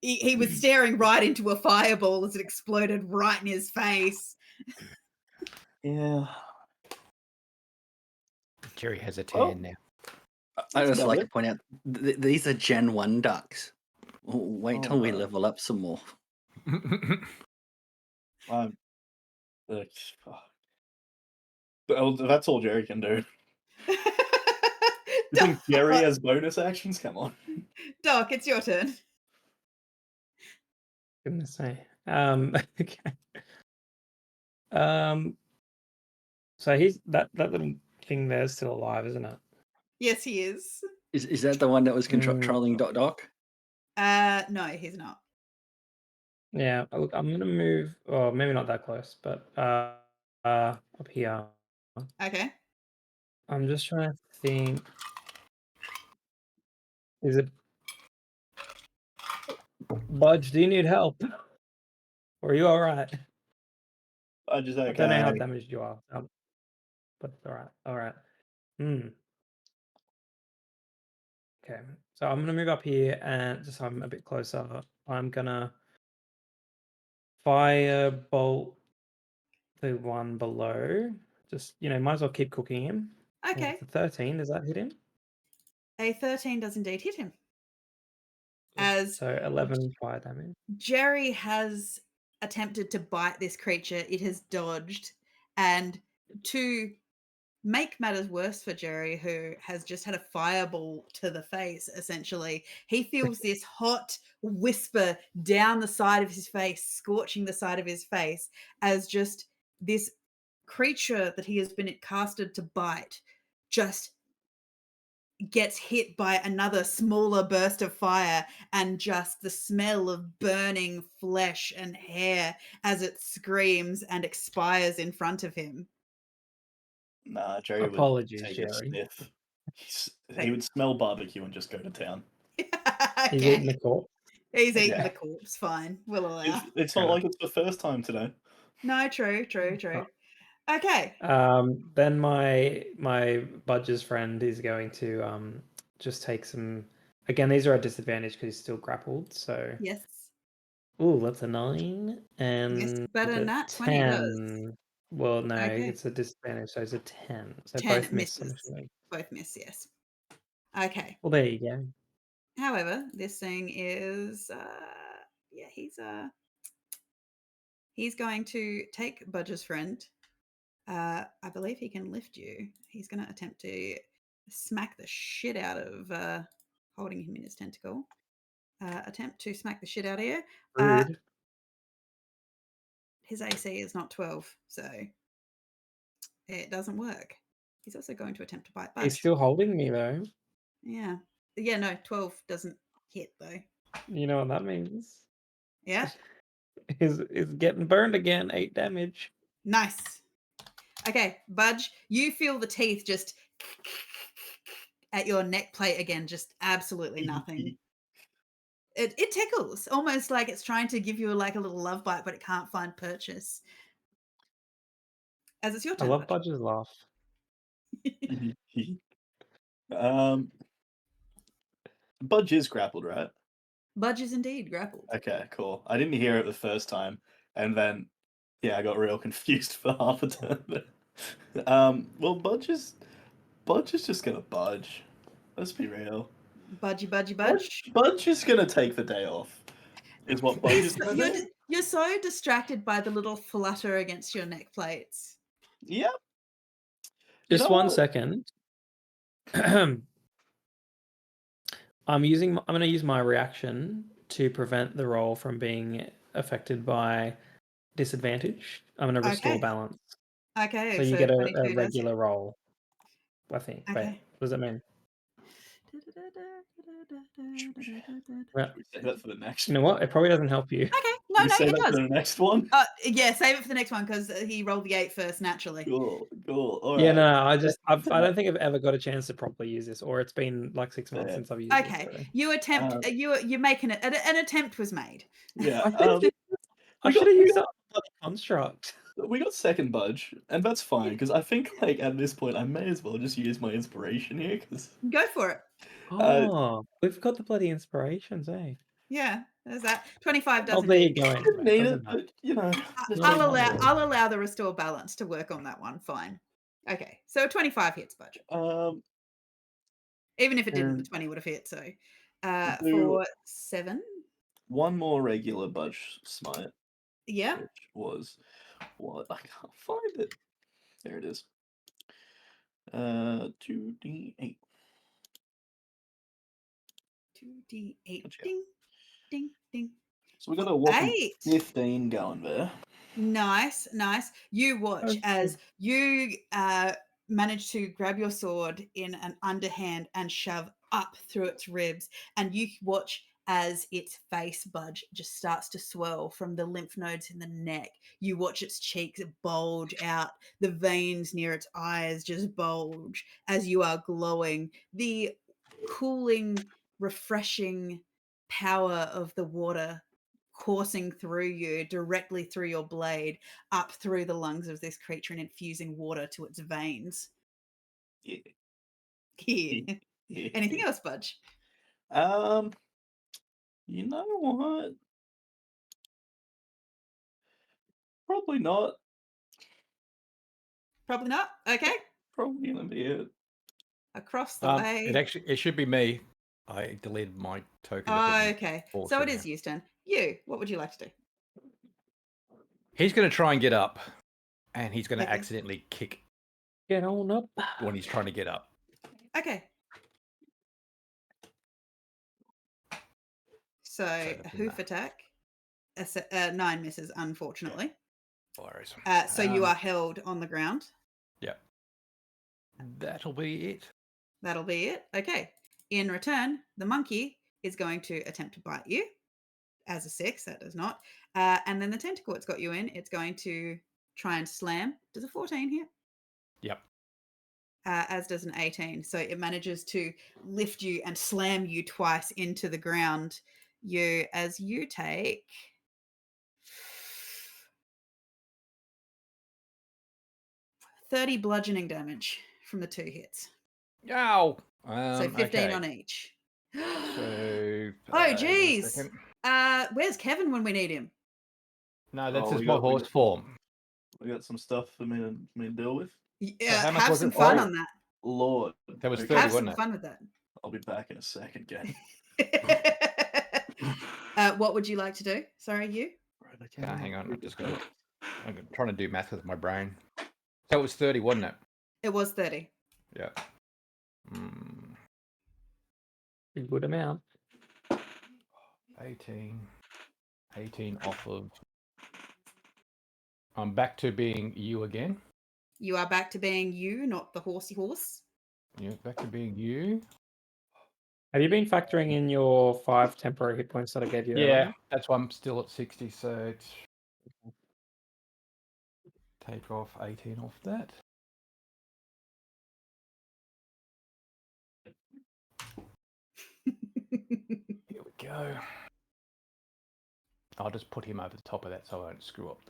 he was staring right into a fireball as it exploded right in his face. Yeah. Jerry has a Well, tan now. I That's just like about to point out these are Gen 1 ducks. Wait till we no. level up some more. I'm like, that's all Jerry can do. You think Jerry has bonus actions? Come on. Doc, it's your turn. Goodness me. Okay. So he's that little thing there's still alive, isn't it? Yes, he is. Is that the one that was controlling Doc? No, he's not. Yeah. Look, I'm gonna move. Or maybe not that close, but up here. Okay. I'm just trying to think. Is it Budge? Do you need help? Or are you all right? I just I don't know how okay. damaged you are, but it's all right. All right. Hmm. Okay. So I'm gonna move up here, and just so I'm a bit closer, I'm gonna firebolt the one below. Just might as well keep cooking him. Okay. It's a 13. Does that hit him? A 13 does indeed hit him. As So 11 fire damage. Jerry has attempted to bite this creature, it has dodged. And to make matters worse for Jerry, who has just had a fireball to the face, essentially, he feels this hot whisper down the side of his face, scorching the side of his face, as just this creature that he has been casted to bite just gets hit by another smaller burst of fire, and just the smell of burning flesh and hair as it screams and expires in front of him. Nah, Jerry would Apologies, take a Jerry. sniff. He would smell barbecue and just go to town. He's Okay. eating the corpse. He's eating Yeah. the corpse. Fine, we'll allow. It's Fair not enough. like it's the first time today. No, true. Okay. Then my Budge's friend is going to just take some. Again, these are at disadvantage because he's still grappled. So Yes. that's a 9 and Yes, better than a that. 20 it does. 10. Well, no, Okay. it's a disadvantage, so it's a 10. So 10 both miss. I'm misses. assuming. Both miss, yes. Okay. Well, there you go. However, this thing is he's going to take Budge's friend. I believe he can lift you. He's going to attempt to smack the shit out of holding him in his tentacle. Attempt to smack the shit out of you. Rude. His AC is not 12, so it doesn't work. He's also going to attempt to bite He's Budge. still holding me though. Yeah. Yeah, no, 12 doesn't hit though. You know what that means? Yeah. Is getting burned again. 8 damage. Nice. Okay, Budge, you feel the teeth just at your neck plate again, just absolutely nothing. It tickles, almost like it's trying to give you like a little love bite, but it can't find purchase. As it's your I turn. love Budge. Budge's laugh. Budge is grappled, right? Budge is indeed grappled. Okay, cool. I didn't hear it the first time, and then I got real confused for half a turn. Well, Budge is just gonna budge. Let's be real. Budge. Budge is gonna take the day off. Is what Budge is gonna do. You're so distracted by the little flutter against your neck plates. Yep. Just know 1 what? second. I'm going to use my reaction to prevent the roll from being affected by disadvantage. I'm going to restore Okay. balance. Okay, So you get a 22 does hit. regular roll, I think. Wait, Okay. what does that mean? Well, Should we save that for the next you know what? It probably doesn't help you. Okay, no, Should we save it that does. for the next one? Yeah, save it for the next one because he rolled the 8 first naturally. Cool. All Yeah, right. no, I don't think I've ever got a chance to properly use this, or it's been like 6 months Fair. since I've used Okay, it. So. you attempt. You're making it. An attempt was made. Yeah. I should have used that bloody construct. We got second Budge, and that's fine because I think at this point I may as well just use my inspiration here because Go for it. Oh, we've got the bloody inspirations, eh? Yeah, there's that. 25 Oh, doesn't there you hit. go. I Anyway. didn't need Doesn't it, matter. but you know. I'll allow the restore balance to work on that one. Fine. Okay, so 25 hits, Budge. Even if it didn't, the 20 would have hit. So for 7. One more regular Budge smite. Yeah. Which was what? I can't find it. There it is. 2d8. 2d8. Gotcha. Ding, ding, ding. So we got a whopping 8. 15 going there. Nice. You watch Okay. as you manage to grab your sword in an underhand and shove up through its ribs, and you watch as its face, Budge, just starts to swell from the lymph nodes in the neck. You watch its cheeks bulge out, the veins near its eyes just bulge as you are glowing. The cooling, refreshing power of the water coursing through you, directly through your blade, up through the lungs of this creature and infusing water to its veins. Yeah. Yeah. Anything else, Budge? You know what? Probably not. Probably not. Okay. Probably gonna be it. Across the way. It should be me. I deleted my token. Okay. So it is Yu's turn. You, what would you like to do? He's going to try and get up, and he's going to Okay. accidentally kick Get on up. when he's trying to get up. Okay. So a hoof attack. 9 misses, unfortunately. Hilarious. So you are held on the ground. Yeah. That'll be it. That'll be it. Okay. In return, the monkey is going to attempt to bite you as a 6. That does not. And then the tentacle it's got you in, it's going to try and slam. Does a 14 hit? Yep. As does an 18. So it manages to lift you and slam you twice into the ground. You take 30 bludgeoning damage from the 2 hits. Ow! So 15 okay. on each. So, Oh, geez. Where's Kevin when we need him? No, that's Oh, his we my got- we horse got- form. We got some stuff for me to deal with. Yeah, how much have was some it? fun Oh. on that. Lord. That was Okay, 30, Have some wasn't it? fun with that. I'll be back in a second, gang. What would you like to do? Sorry, you? Right, I can't Hang on, remember. I'm trying to do math with my brain. So it was 30, wasn't it? It was 30. Yeah. A good amount. 18 off of. I'm back to being you again. You are back to being you, not the horsey horse. Yeah, back to being you. Have you been factoring in your 5 temporary hit points that I gave you Yeah, earlier? that's why I'm still at 60. So it's take off 18 off that. Here we go. I'll just put him over the top of that so I don't screw up.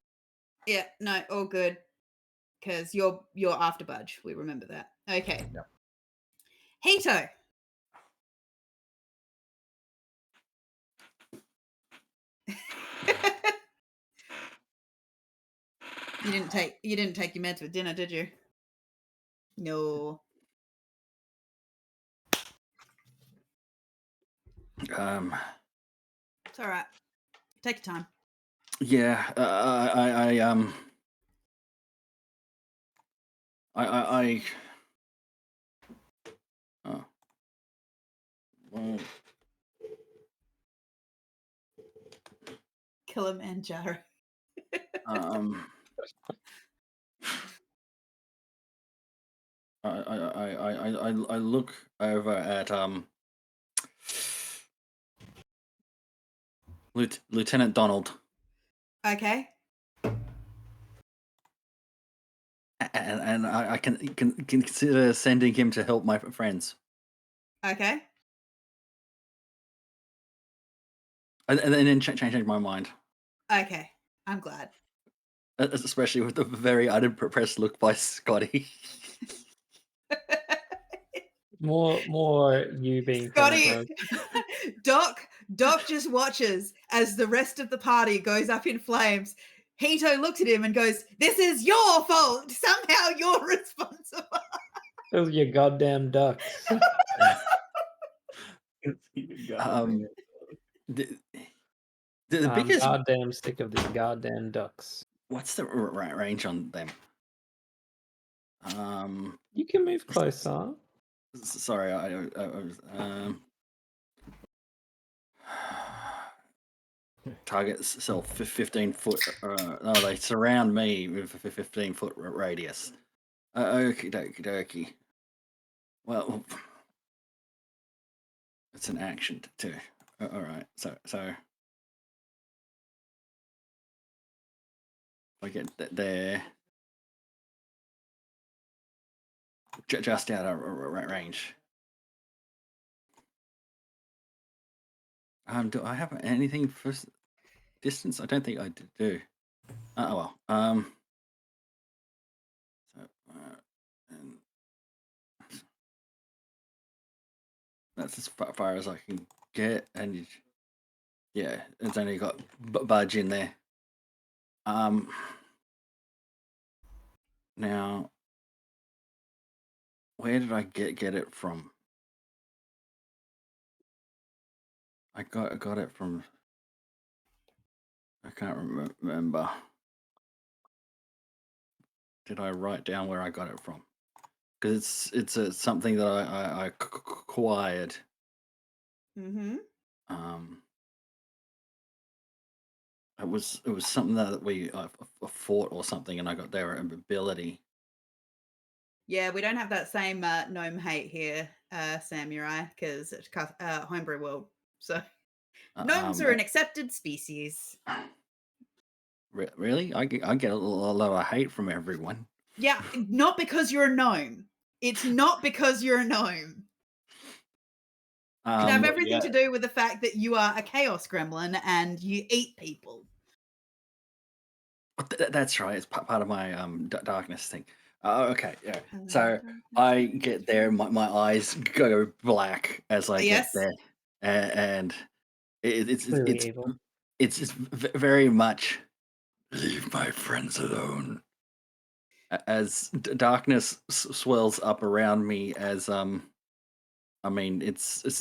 Yeah, no, all good. Because you're after Budge. We remember that. Okay. Yep. Hito. You didn't take your meds with dinner, did you? No. It's all right. Take your time. Yeah, oh. Well, Kilimanjaro. I look over at Lieutenant Donald, Okay. and I can consider sending him to help my friends, Okay. and then change my mind, Okay. I'm glad. especially with the very unimpressed look by Scotty. More you being Scotty, penigrose. Doc just watches as the rest of the party goes up in flames. Hito looks at him and goes, "This is your fault. Somehow you're responsible." Those are your goddamn ducks. The I'm biggest. goddamn sick of these goddamn ducks. What's the range on them? You can move closer. Sorry, I was target self 15 foot. No, they surround me with a 15-foot radius. Okie dokie. Well, it's an action too. All right, so if I get there, just out of range. Do I have anything for distance? I don't think I do. Oh well. So, and that's as far as I can get, and yeah, it's only got Budge in there. Now, where did I get it from? I got it from. I can't remember. Did I write down where I got it from? Because it's something that I acquired. Mm-hmm. It was something that we fought or something, and I got their ability. Yeah, we don't have that same gnome hate here, Samurai, because it's homebrew world. So gnomes are an accepted species. Really? I get a lot of hate from everyone. Yeah, not because you're a gnome. It's not because you're a gnome. Could have everything to do with the fact that you are a chaos gremlin and you eat people. That's right. It's part of my darkness thing. Okay, yeah. So I get there, my eyes go black as I get there, and it's evil. It's very much leave my friends alone. As darkness swells up around me, as I mean, it's as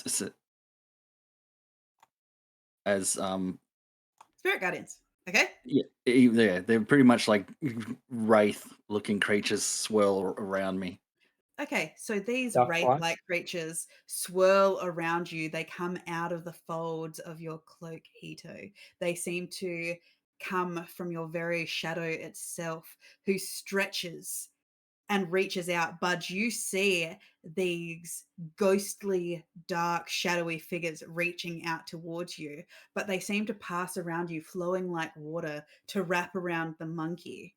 spirit guardians. Okay. Yeah, they're pretty much like wraith-looking creatures swirl around me. Okay, so these Duck wraith-like creatures swirl around you. They come out of the folds of your cloak, Hito. They seem to come from your very shadow itself, who stretches and reaches out. Budge, you see these ghostly, dark, shadowy figures reaching out towards you, but they seem to pass around you, flowing like water to wrap around the monkey.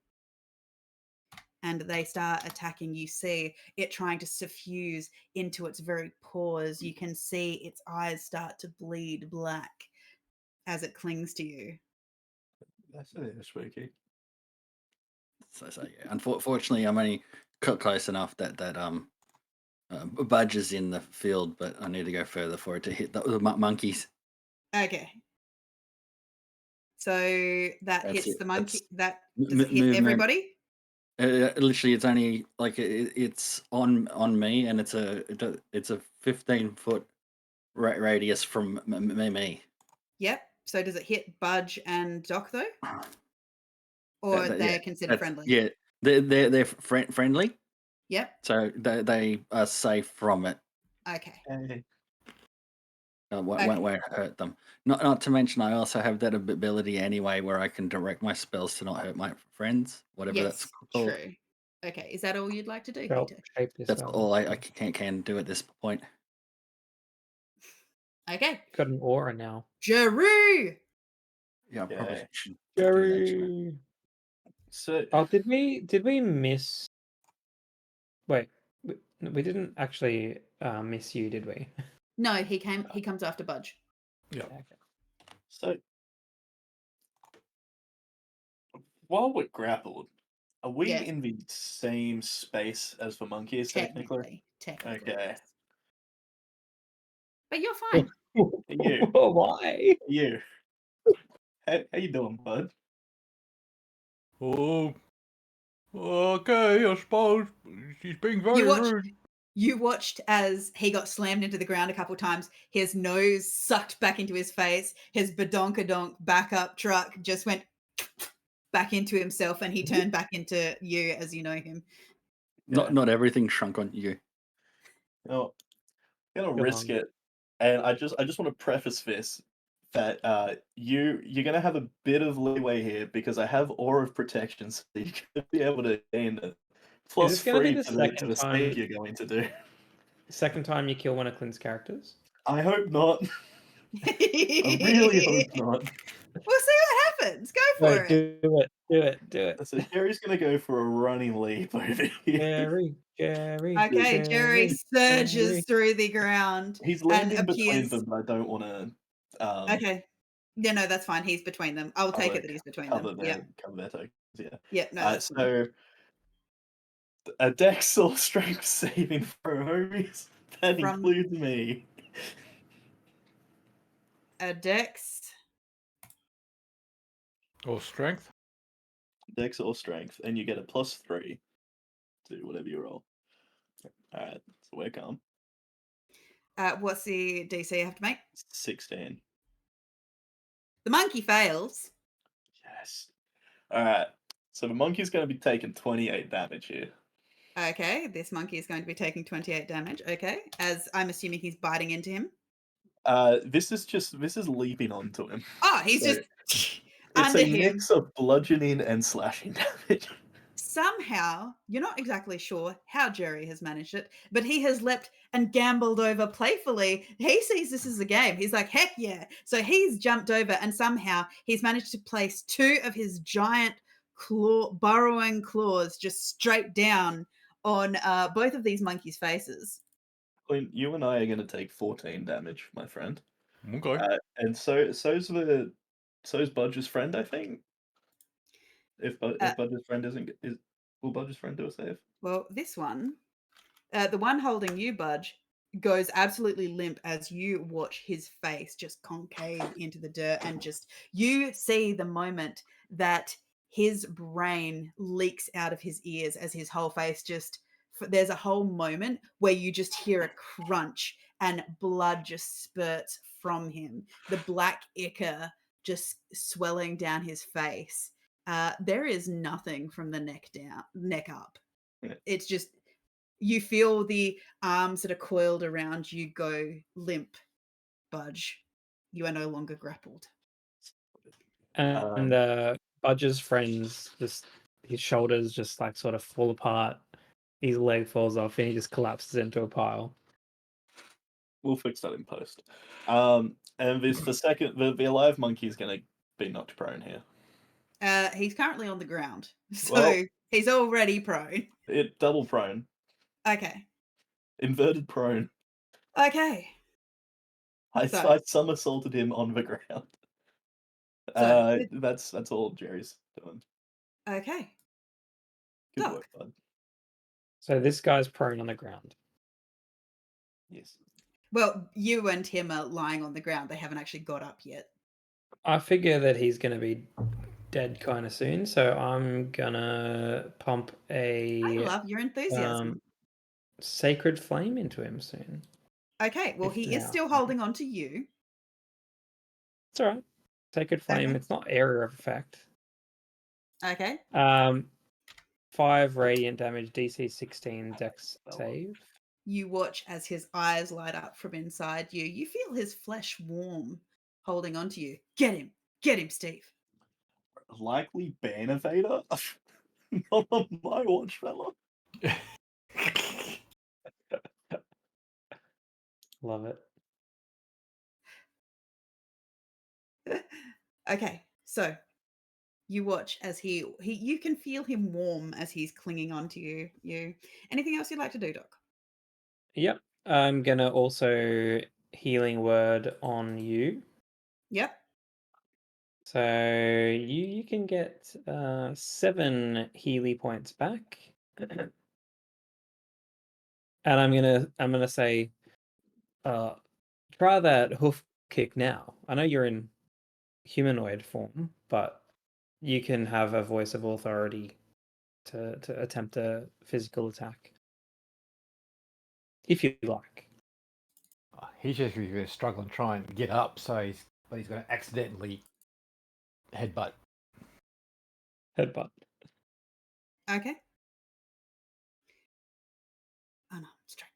And they start attacking. You see it trying to suffuse into its very pores. You can see its eyes start to bleed black as it clings to you. That's a little spooky. So yeah. Unfortunately, I'm only close enough that Budge is in the field, but I need to go further for it to hit the monkeys. Okay. So that That's hits it. the monkey. That's That does it hit movement. everybody? Literally, it's only like it's on me, and it's a 15-foot radius from me. Yep. So does it hit Budge and Doc though, or Yeah, they're considered friendly? yeah, they're friendly, Yep. so they are safe from it. Okay. Hey. Won't hurt them. Not to mention, I also have that ability anyway, where I can direct my spells to not hurt my friends, whatever that's Yes. called. True. Okay. Is that all you'd like to do, Shape Peter? this That's spell. all I can do at this point. Okay. Got an aura now. Jerry. Yeah, I probably Yeah. should do that. Jerry. So Oh, did we miss? Wait, we didn't actually miss you, did we? No, he comes after Budge. Yeah. Okay. so while we're grappled, are we Yes. in the same space as the monkeys technically? Technically. Okay. Yes. But you're fine. You. Why? You. How you doing, bud? Oh, okay, I suppose she's being very rude. You watched as he got slammed into the ground a couple times. His nose sucked back into his face. His badonkadonk backup truck just went back into himself, and he turned back into you as you know him. Yeah. Not everything shrunk on you. No, I'm gonna Go risk on. it, and I just want to preface this that you're gonna have a bit of leeway here because I have aura of protection, so you could be able to gain a plus this gonna be 3 the to the second time- save you're going to do. Second time you kill one of Clint's characters. I hope not. I really hope not. We'll see what happens. Go for Wait, it. do it. So Jerry's gonna go for a running leap over here. Jerry. Okay, Jerry surges Jerry. through the ground. He's and landing between appears. them, but I don't want to. Okay. Yeah, no, that's fine. He's between them. I'll take it that he's between cover them. their cover their tokens. Yeah. Yeah, no. That's fine. So a dex or strength saving throw, homies. That From- includes me. A dex. Or strength. Dex or strength, and you get a +3 to whatever you roll. Alright, so we're calm. What's the DC I have to make? 16. The monkey fails. Yes. Alright, so the monkey's going to be taking 28 damage here. Okay, this monkey is going to be taking 28 damage. Okay, as I'm assuming he's biting into him. This is leaping onto him. Oh, he's So, just It's under a him. mix of bludgeoning and slashing damage. Somehow, you're not exactly sure how Jerry has managed it, but he has leapt and gambled over playfully. He sees this as a game. He's like, heck yeah. So he's jumped over, and somehow he's managed to place two of his giant burrowing claws just straight down on both of these monkeys' faces. Clint, you and I are going to take 14 damage, my friend. Okay. And so's Budge's friend, I think. If Budge's friend will Budge's friend do a save? Well, this one, the one holding you, Budge, goes absolutely limp as you watch his face just concave into the dirt, and just you see the moment that his brain leaks out of his ears as his whole face just there's a whole moment where you just hear a crunch and blood just spurts from him, the black ichor just swelling down his face. There is nothing from the neck up. Yeah. It's just you feel the arms that are coiled around you go limp. Budge, you are no longer grappled. And Budge's friends, just his shoulders just like sort of fall apart, his leg falls off and he just collapses into a pile. We'll fix that in post. And the alive monkey is going to be knocked prone here. He's currently on the ground, so Well- he's already prone. It double prone, Okay. inverted prone. Okay. I So- somersaulted him on the ground. So- That's all Jerry's doing. Okay. Good Doc. work, bud. So this guy's prone on the ground. Yes. Well, you and him are lying on the ground. They haven't actually got up yet. I figure that he's going to be dead kind of soon, so I'm gonna pump I a love your enthusiasm. sacred flame into him soon. Okay, well, if he is now- still holding on to you. It's all right. Sacred flame. Okay. It's not area of effect. Okay. 5 radiant damage, DC 16 Dex save. You watch as his eyes light up from inside you. You feel his flesh warm, holding on to you. Get him. Get him, Steve. Likely ban evader? Not on my watch, fella. Love it. Okay, so you watch as he you can feel him warm as he's clinging onto you. Anything else you'd like to do, Doc? Yep. I'm gonna also healing word on you. Yep. So you can get 7 Healy points back. And I'm gonna say try that hoof kick now. I know you're in humanoid form, but you can have a voice of authority to attempt a physical attack. If you like. He's just going to struggle and try and get up, but he's going to accidentally headbutt. Headbutt. Okay. Oh no, strike.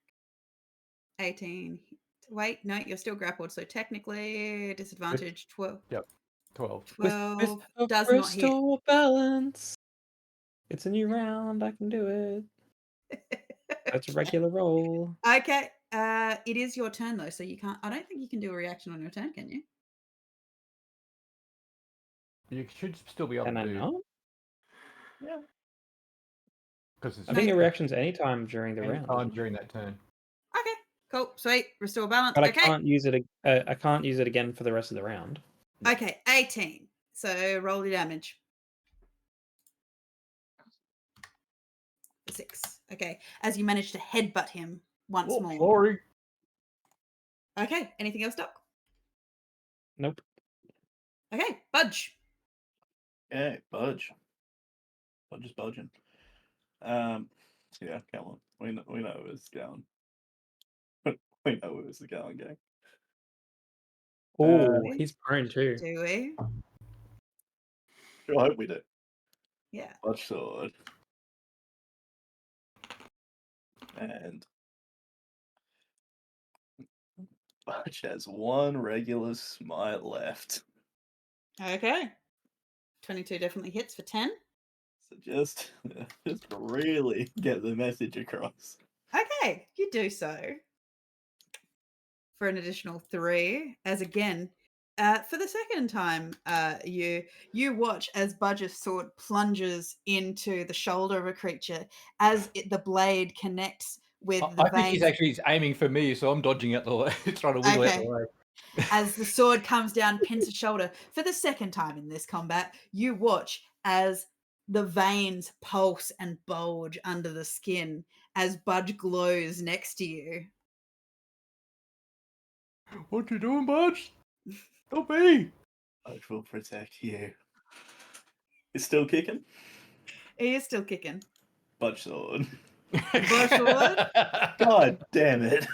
18. Wait, no, you're still grappled, so technically disadvantage 12. 12. 12 does not hit. Restore balance. It's a new round. I can do it. It's a regular roll. Okay. It is your turn though, so you can't. I don't think you can do a reaction on your turn, can you? You should still be able Can I to do... not? Yeah. Because it's I think No. a reaction's anytime during the any round. time isn't it? during that turn. Okay. Cool. Sweet. Restore balance. But I Okay. can't use it. I can't use it again for the rest of the round. Okay. 18. So roll your damage. 6. Okay. As you manage to headbutt him once Oh, more. sorry. Okay. Anything else, Doc? Nope. Okay. Budge. Yeah, budge. Budge is budging. Yeah, come on. We know where it's going. We know where it's going, gang. Oh, he's prone too. Do we? Sure, I hope we do. Yeah. Budge sword. And Budge has 1 regular smite left. Okay. 22 definitely hits for 10. So just really get the message across. Okay, you do so. For an additional 3, as again, for the second time, you watch as Budge's sword plunges into the shoulder of a creature as the blade connects with the I think he's veins. actually aiming for me, so I'm dodging out the way, trying to wiggle out Okay. the way. As the sword comes down, pins the shoulder. For the second time in this combat, you watch as the veins pulse and bulge under the skin as Budge glows next to you. What you doing, Budge? Don't be. Budge will protect you. It's still kicking? He is still kicking. Budge sword. Budge sword? God damn it.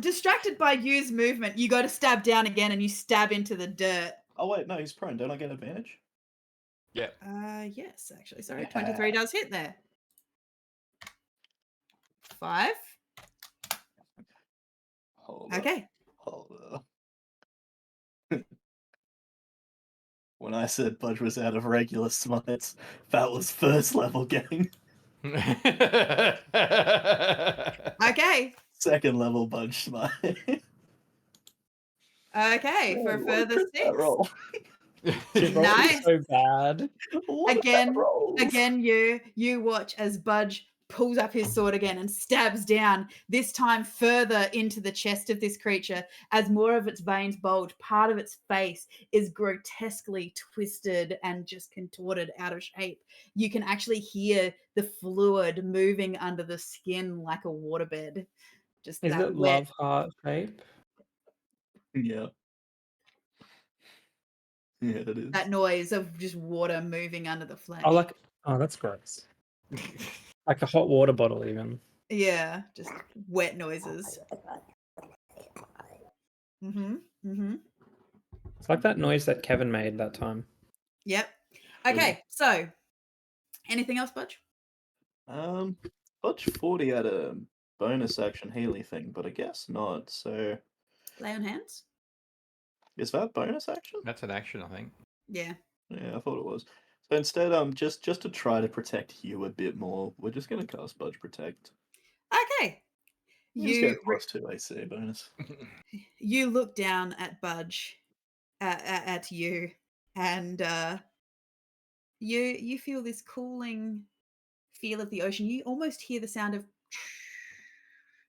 Distracted by Yu's movement, you go to stab down again and you stab into the dirt. Oh wait, no, he's prone. Don't I get advantage? Yeah. Yes, actually. Sorry, 23 does hit there. 5. Hold up. Okay. Hold up. When I said Budge was out of regular smites, that was first level, gang. Okay. Second level Budge Smite. Okay, for a Man, what a further crit that 6. roll. She rolled Nice. so bad. What Again, that rolls. again, you watch as Budge pulls up his sword again and stabs down, this time further into the chest of this creature as more of its veins bulge. Part of its face is grotesquely twisted and just contorted out of shape. You can actually hear the fluid moving under the skin like a waterbed. Just Is that it wet, love heart shape? Yeah. Yeah, it is. that noise of just water moving under the flesh. Oh, that's gross. Like a hot water bottle, even. Yeah, just wet noises. It's like that noise that Kevin made that time. Yep. Okay, so anything else, Budge? Budge 40 had a bonus action Healy thing, but I guess not. So Lay on hands? is that bonus action? That's an action, I think. Yeah. Yeah, I thought it was. So instead, just to try to protect you a bit more, we're just gonna cast Budge Protect. Okay. You just get a You +2 AC bonus. you look down at Budge, at you, and you feel this cooling feel of the ocean. You almost hear the sound of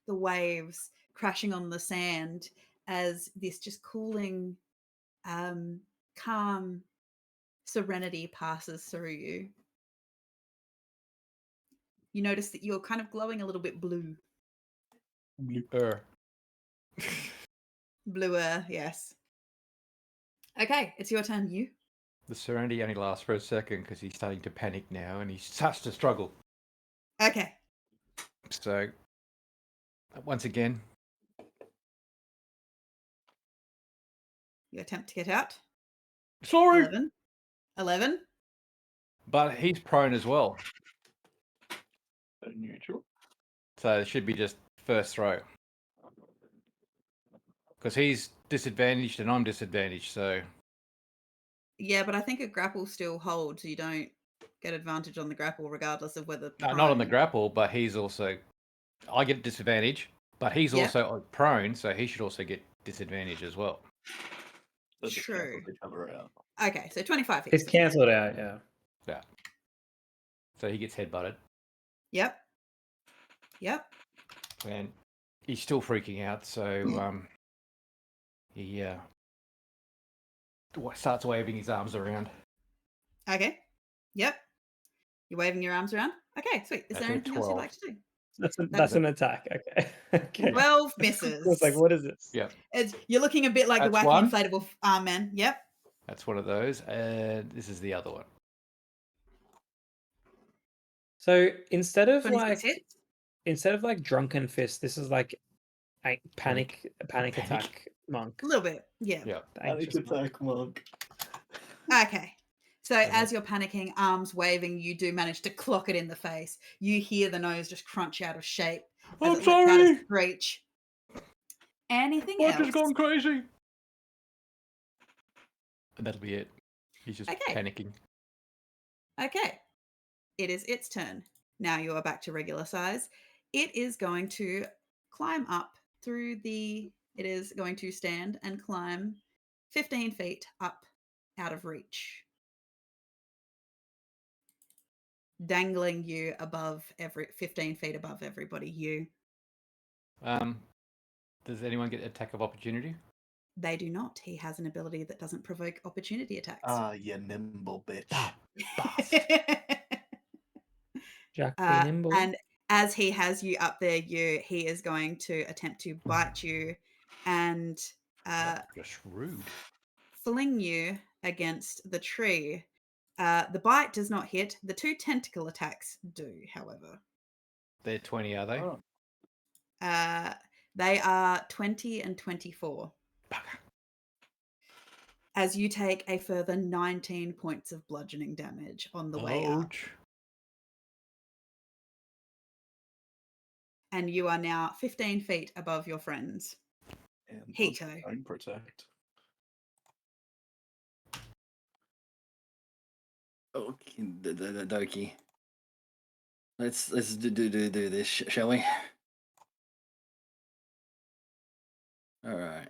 the waves crashing on the sand as this just cooling, calm serenity passes through you. You notice that you're kind of glowing a little bit blue. Bluer, yes. Okay, it's your turn, you. The serenity only lasts for a second because he's starting to panic now and he starts to struggle. Okay. So, once again, You attempt to get out. sorry, 11. 11. but he's prone as well. Neutral. So it should be just first throw. Because he's disadvantaged and I'm disadvantaged, so... Yeah, but I think a grapple still holds. You don't get advantage on the grapple regardless of whether No, not on the prone. grapple, but he's also... I get disadvantage, but he's Yep. also prone, so he should also get disadvantage as well. That just True. cancels each other out. Okay, so 25 It's hits. cancelled out, yeah. Yeah. So he gets headbutted. Yep. Yep. And he's still freaking out, so he starts waving his arms around. Okay. Yep. You're waving your arms around. Okay, sweet. Is I there do anything else you'd 12. like to do? That's an attack. Okay. Okay. 12 I misses. was like, what is this? Yeah, You're looking a bit like a That's wacky one. inflatable arm man. Yep. that's one of those. And this is the other one. So instead of 26 hits. like drunken fist, this is like a panic attack monk. A little bit. Yeah. Yeah. Panic Anxious monk. attack monk. Okay. So as you're panicking, arms waving, you do manage to clock it in the face. You hear the nose just crunch out of shape as I'm it lets out a sorry! screech. Anything I've else? just gone crazy! And that'll be it. He's just Okay. panicking. Okay. It is its turn. Now you are back to regular size. It is going to climb up through the... It is going to stand and climb 15 feet up out of reach. Dangling you above 15 feet above everybody. You. Does anyone get attack of opportunity? They do not. He has an ability that doesn't provoke opportunity attacks. Ah, you nimble bitch. Ah, Jack be nimble. And as he has you up there, he is going to attempt to bite you and That's just rude. fling you against the tree. The bite does not hit. The 2 tentacle attacks do, however. They're 20, are they? Oh. They are 20 and 24. Bugger. As you take a further 19 points of bludgeoning damage on the way up. Ouch. And you are now 15 feet above your friends. And Hito. Own protect. Okay, Doki. Let's do this, shall we? All right.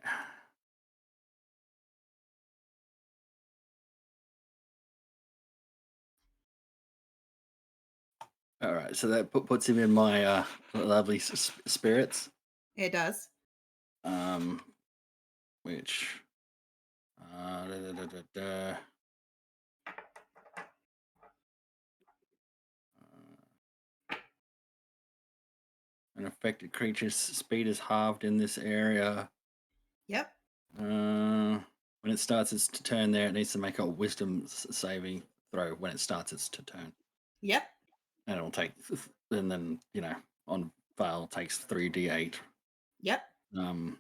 All right. So that puts him in my lovely spirits. It does. Which an affected creature's speed is halved in this area. Yep. When it starts its turn there, it needs to make a wisdom saving throw when it starts its turn. Yep. And it'll take, and then, on fail takes 3d8. Yep. No,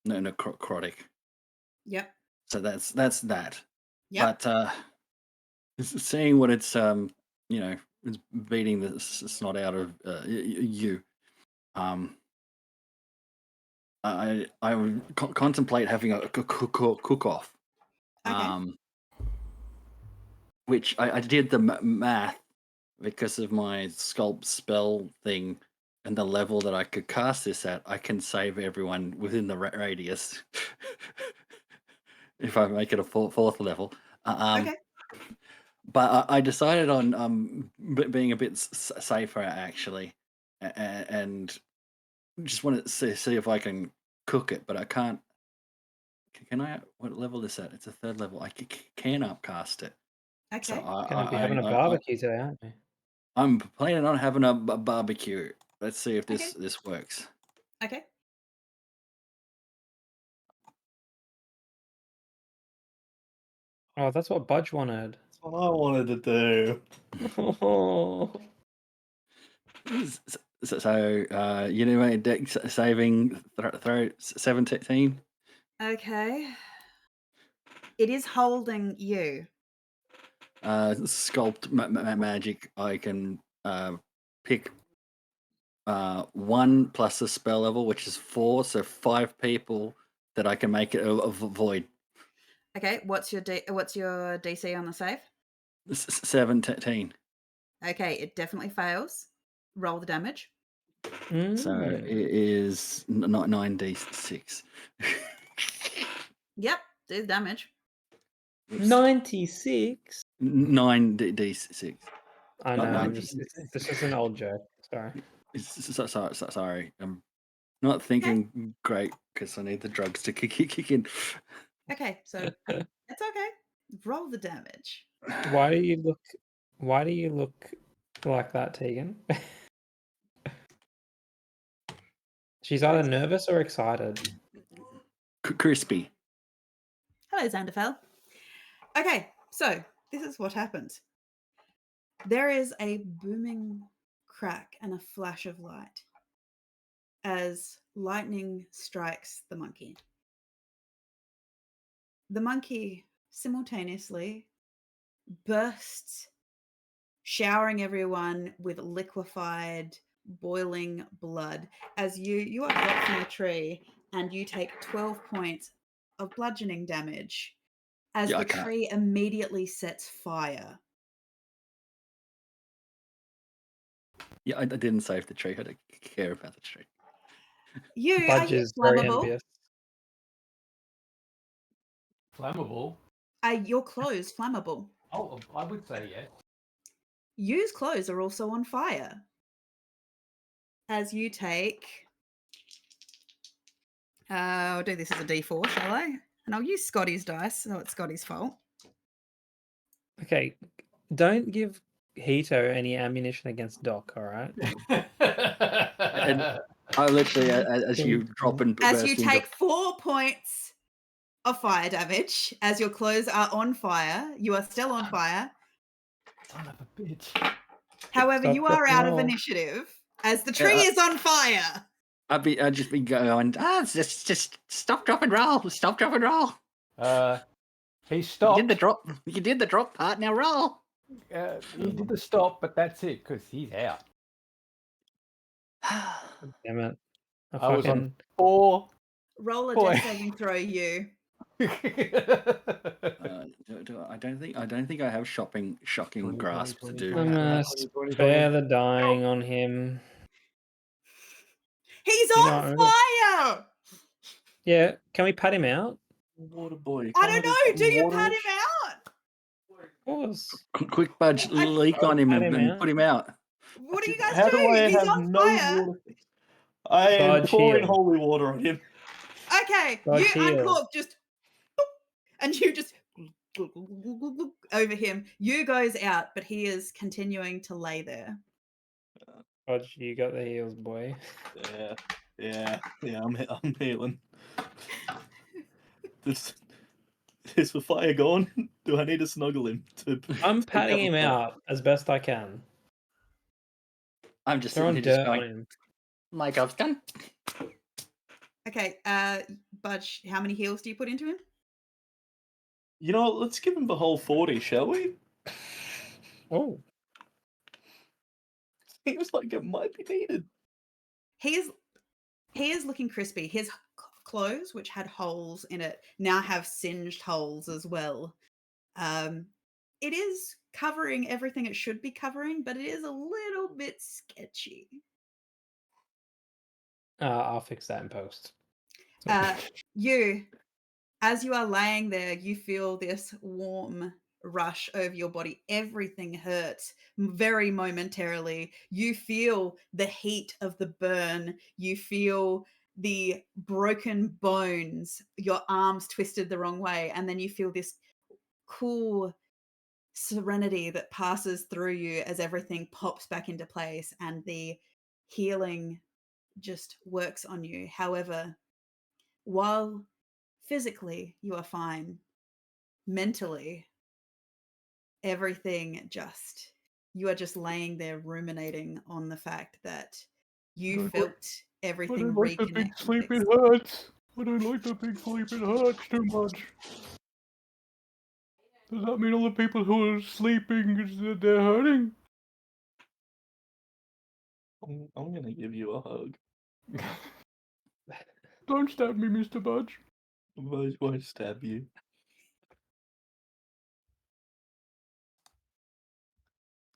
necrotic. Yep. So that's that. Yep. But seeing what it's, it's beating the snot out of you. I would contemplate having a cook off. Okay. Which I did the math because of my sculpt spell thing and the level that I could cast this at. I can save everyone within the radius if I make it a fourth level. Okay. But I decided on being a bit safer actually, and just want to see if I can cook it, but I can't. Can I? What level is that? It's a third level. I can upcast it. So Okay. Gonna be having a barbecue today, aren't we? I'm planning on having a barbecue. Let's see if Okay. this works. Okay. Oh, that's what Budge wanted. That's what I wanted to do. So you know, my deck saving throw 17. Okay. It is holding you. Sculpt magic. I can pick 1 plus a spell level, which is 4, so 5 people that I can make it a void. Okay. What's your DC on the save? 17. Okay. It definitely fails. Roll the damage. So it is not 9d6. Yep. Do the damage. 96. 9d6. I Not know. I'm 90. just. This is an old joke. Sorry. Sorry. I'm not thinking great because I need the drugs to kick in. Okay. So it's okay. Roll the damage. Why do you look like that, Tegan? She's either nervous or excited. Crispy. Hello, Xanderfell. Okay, so this is what happens. There is a booming crack and a flash of light as lightning strikes the monkey. The monkey simultaneously bursts, showering everyone with liquefied, boiling blood as you are dropped from the tree and you take 12 points of bludgeoning damage as Yeah, I the can't. tree immediately sets fire. Yeah, I didn't save the tree. I don't care about the tree. Are Budge you is very flammable? envious. Flammable? Are your clothes flammable? Oh, I would say yes. Yu's clothes are also on fire. As you take... I'll do this as a D4, shall I? And I'll use Scotty's dice, so it's Scotty's fault. Okay, don't give Hito any ammunition against Doc. All right. And I literally, as you drop and As burst you into... take 4 points of fire damage, as your clothes are on fire, you are still on fire. Son of a bitch. However, Stop, you drop, are and out of roll. initiative, as the tree is on fire. I'd just be going, just stop, drop, and roll. Stop, drop, and roll. He You stopped. did the drop. You did the drop part. Now roll. He did the stop, but that's it because he's out. Damn it! I was on 4. Roll a Boy. death saving throw, you. I don't think I have shocking 20, grasp to 20, do 20, I'm that. 20, gonna 20, 20, spare 20. the dying on him. He's You on know, fire! yeah, can we pat him out? Water boy. I can't don't have know. some Do you water? pat him out? Of course. Quick, Budge, leak on him Pat him and out. put him out. What do you guys How do I He's have on no fire. water? I am Budge pouring heal. holy water on him. Okay, Budge you heal. uncork just, and you just over him. You goes out, but he is continuing to lay there. Budge, you got the heals, boy. Yeah. I'm healing. Is the fire gone? Do I need to snuggle him? I'm take patting the him fire? out as best I can. I'm just Throwing sitting here just dirt on going, him. my job's done. Okay, Budge, how many heals do you put into him? You know what? Let's give him the whole 40, shall we? Oh, Seems like it might be needed. He is looking crispy. His clothes, which had holes in it, now have singed holes as well. It is covering everything it should be covering, but it is a little bit sketchy. I'll fix that in post. You, as you are laying there, you feel this warm rush over your body. Everything hurts very momentarily. You feel the heat of the burn. You feel the broken bones, your arms twisted the wrong way, and then you feel this cool serenity that passes through you as everything pops back into place and the healing just works on you. However, while physically you are fine, mentally everything just, you are just laying there ruminating on the fact that you I felt I everything don't like the big reconnect. sleep, it hurts. I don't like the big sleep, it hurts too much. Does that mean all the people who are sleeping they're hurting? I'm gonna give you a hug. Don't stab me, Mr. Budge. Why stab you?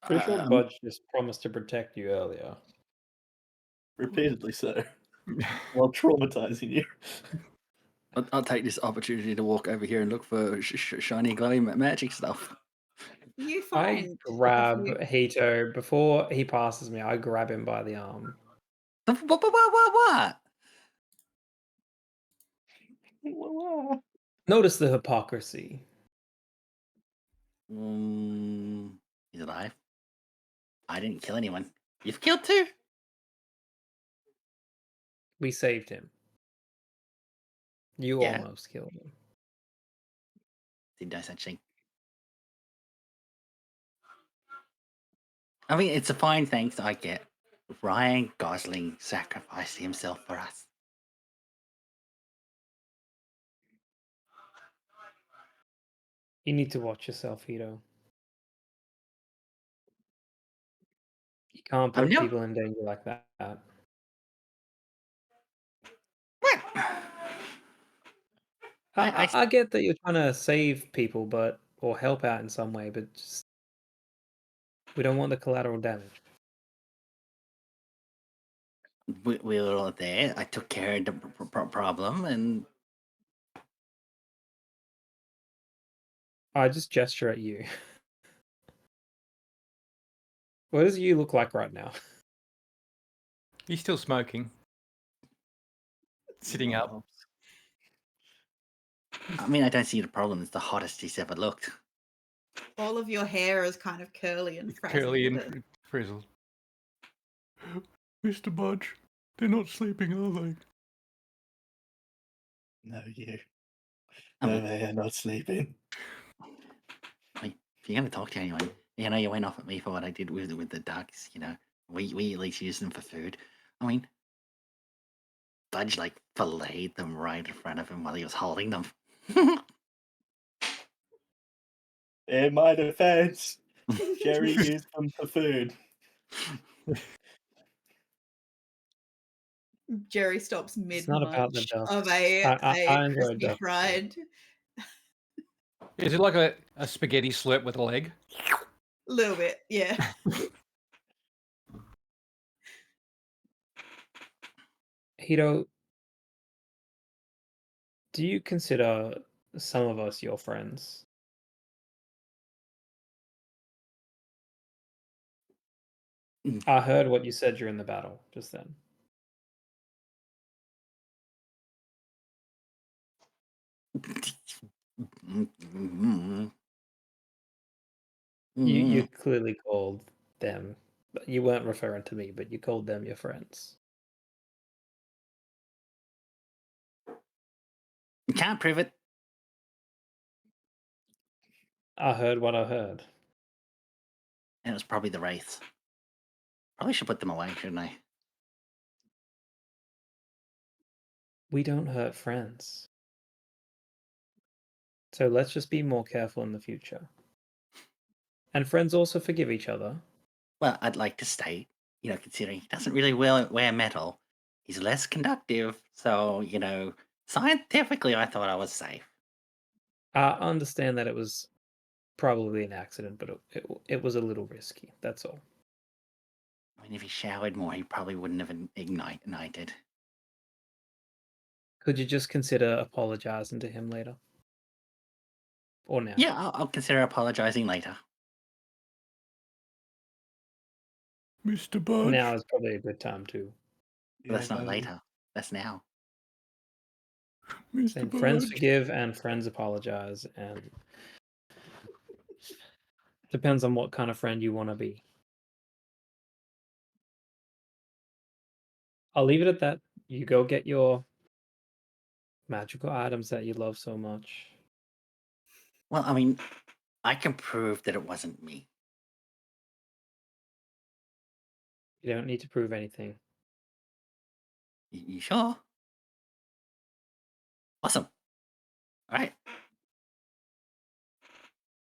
Pretty sure Um, Budge just promised to protect you earlier. Repeatedly so. While traumatizing you. I'll take this opportunity to walk over here and look for shiny, glowy magic stuff. You I find grab you, Hito before he passes me. I grab him by the arm. What? Notice the hypocrisy. He's alive. I didn't kill anyone. You've killed two. We saved him. You Yeah. almost killed him. Did no such thing. I mean, it's a fine thanks I get. Ryan Gosling sacrificed himself for us. You need to watch yourself, Hito. You can't I'm put never- people in danger like that. What? I get that you're trying to save people, or help out in some way, but just we don't want the collateral damage. We were all there. I took care of the problem, and I just gesture at you. What does you look like right now? He's still smoking. Sitting up. I mean, I don't see the problem. It's the hottest he's ever looked. all of your hair is kind of curly and frazzled. Curly a bit. and frizzled. Mr. Budge, they're not sleeping, are they? No, you. Um, No, they are not sleeping. If you're going to talk to anyone, you went off at me for what I did with the ducks. We at least use them for food. I mean, Budge filleted them right in front of him while he was holding them. In my defense, Jerry used them for food. Jerry stops It's not about the mid-munch ducks. of a I enjoy crispy ducks. fried. Is it like a spaghetti slurp with a leg? A little bit, yeah. Hito, do you consider some of us your friends? I heard what you said during the battle just then. You clearly called them. You weren't referring to me, but you called them your friends. You can't prove it. I heard what I heard. And it was probably the wraiths. Probably should put them away, shouldn't I? We don't hurt friends. So let's just be more careful in the future. And friends also forgive each other. Well, I'd like to state, considering he doesn't really wear metal, he's less conductive. So, scientifically, I thought I was safe. I understand that it was probably an accident, but it was a little risky. That's all. I mean, if he showered more, he probably wouldn't have ignited. Could you just consider apologizing to him later? Or now? Yeah, I'll consider apologizing later. Mr. Budge. Now is probably a good time too. But that's not later. That's now. Mr. Saying Budge. friends forgive and friends apologize, and depends on what kind of friend you want to be. I'll leave it at that. You go get your magical items that you love so much. Well, I mean, I can prove that it wasn't me. You don't need to prove anything. You sure? Awesome. All right.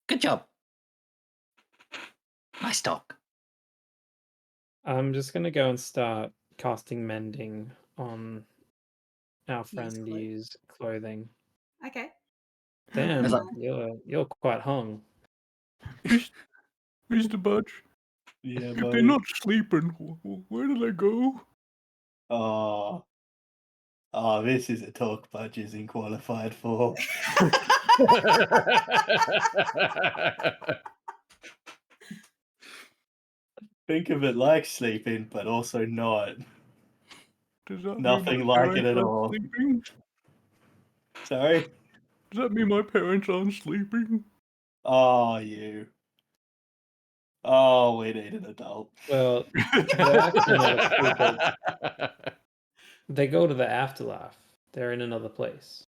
Good job. Nice talk. I'm just gonna go and start casting mending on our friend Yu's clothing. Okay. Damn, like- you're quite hung. Mr. Budge, Yeah, if they're not sleeping, where do they go? Oh, this is a talk Budge isn't qualified for. Think of it like sleeping, but also not. Does that Nothing mean my like it parents at aren't all. sleeping? Sorry? Does that mean my parents aren't sleeping? Oh, you. Oh, we need an adult. Well, they're actually not asleep. They go to the afterlife. They're in another place.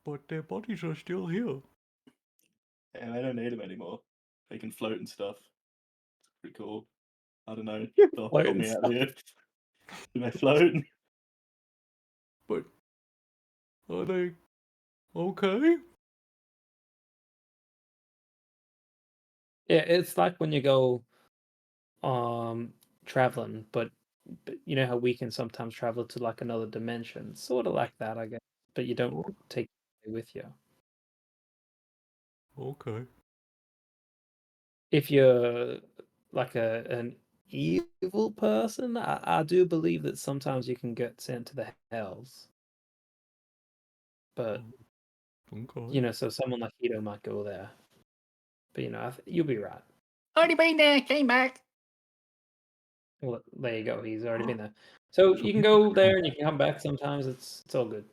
But their bodies are still here. Yeah, I don't need them anymore. They can float and stuff. It's pretty cool. I don't know. They'll Float help and me out stuff. here. Do they float? But are they okay? Yeah, it's like when you go traveling, but you know how we can sometimes travel to like another dimension. Sort of like that, I guess. But you don't take it with you. Okay. If you're like an evil person, I do believe that sometimes you can get sent to the hells. But Okay. so someone like Hito might go there. But you'll be right. Already been there, came back. Well, there you go. He's already been there. So you can go there and you can come back sometimes. It's all good.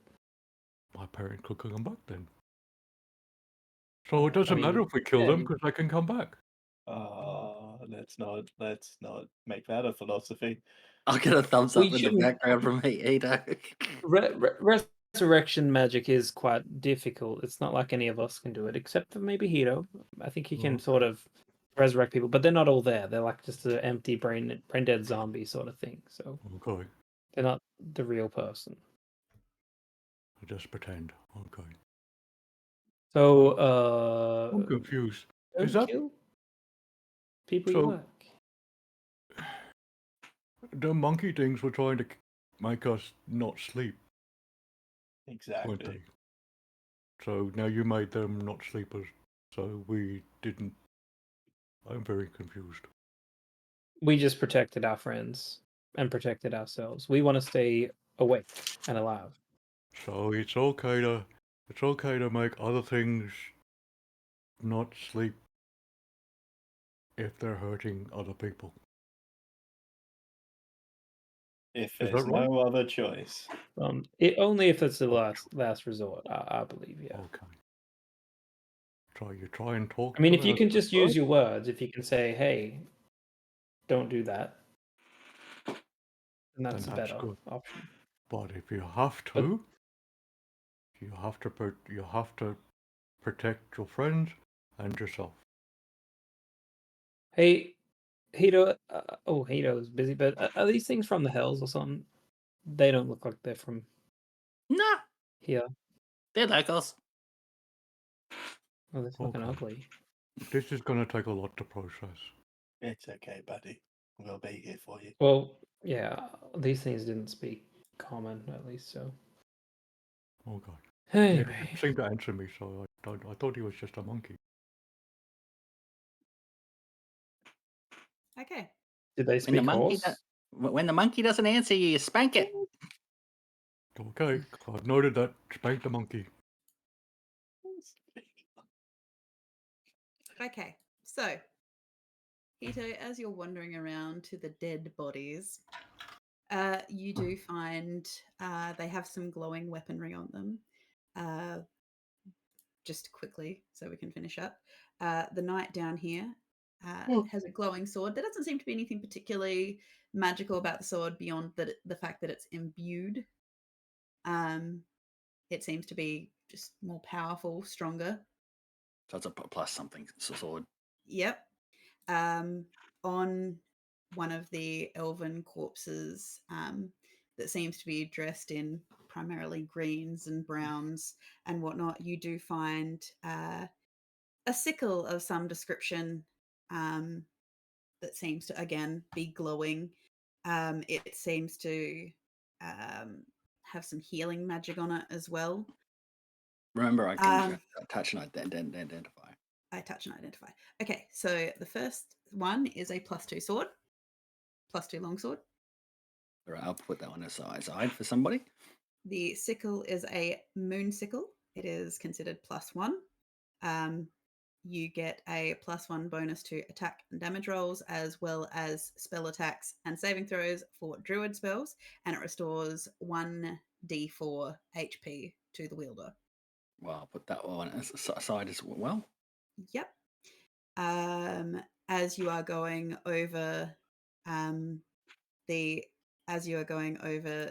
My parents could come back then. So it doesn't mean, matter if we kill yeah, them because they can come back. Let's not make that a philosophy. I'll get a thumbs We up in the shouldn't- background from Hito. Resurrection magic is quite difficult. It's not like any of us can do it, except for maybe Hito. I think he can sort of resurrect people, but they're not all there. They're like just an empty brain dead zombie sort of thing. So Okay. they're not the real person. I just pretend. Okay. So I'm confused. don't Is that kill people you So- like. the monkey things were trying to make us not sleep, weren't Exactly. they? So now you made them not sleepers. So we didn't. I'm very confused. We just protected our friends and protected ourselves. We want to stay awake and alive. So it's okay to make other things not sleep if they're hurting other people. If Is there's that right? no other choice. Only if it's the last resort, I believe. Yeah. Okay. So you try and talk. I mean, to if you them can as just well? use your words, if you can say, "Hey, don't do that," then that's a that's better good. option. But if you have But- to, you have to protect your friends and yourself. Hey, Hito. Hito's busy. But are these things from the Hells or something? They don't look like they're from Nah, here. they're locals. Oh, they're fucking Okay. ugly. This is going to take a lot to process. It's okay, buddy. We'll be here for you. Well, yeah, these things didn't speak common, at least. So Okay. anyway, He didn't seem to answer me, so I thought he was just a monkey. Okay. did they speak horse? When the monkey doesn't answer you, you spank it. Okay, I've noted that. Spank the monkey. Okay. So, Hito, as you're wandering around to the dead bodies, you do find they have some glowing weaponry on them. Just quickly, so we can finish up. The knight down here has a glowing sword. There doesn't seem to be anything particularly magical about the sword beyond the fact that it's imbued. It seems to be just more powerful, stronger. So it's a plus something sword. Yep. On one of the elven corpses that seems to be dressed in primarily greens and browns and whatnot, you do find a sickle of some description that seems to, again, be glowing. It seems to have some healing magic on it as well. Remember, I can touch and identify. I touch and identify. Okay, so the first one is a +2 sword, +2 longsword. All right, I'll put that one aside for somebody. The sickle is a moon sickle. It is considered +1. You get a +1 bonus to attack and damage rolls, as well as spell attacks and saving throws for druid spells, and it restores 1d4 HP to the wielder. Well, I'll put that one aside as well. Yep. As you are going over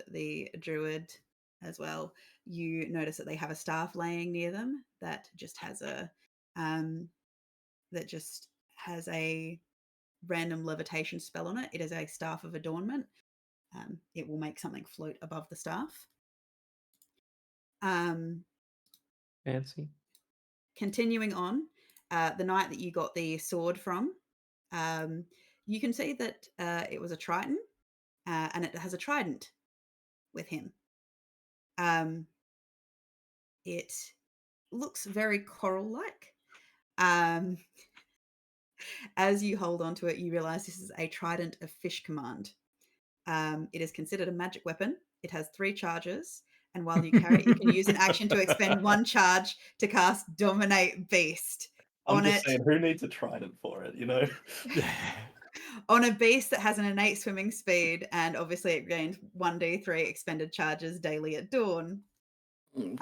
the druid as well, you notice that they have a staff laying near them that just has a random levitation spell on it. It is a staff of adornment. It will make something float above the staff. Fancy. Continuing on, the knight that you got the sword from, you can see that it was a Triton, and it has a trident with him. It looks very coral-like. As you hold on to it, you realize this is a trident of fish command. It is considered a magic weapon. It has 3 charges, and while you carry it, you can use an action to expend 1 charge to cast Dominate Beast. I'm on just it. saying, who needs a trident for it, you know? On a beast that has an innate swimming speed, and obviously it gains 1d3 expended charges daily at dawn. We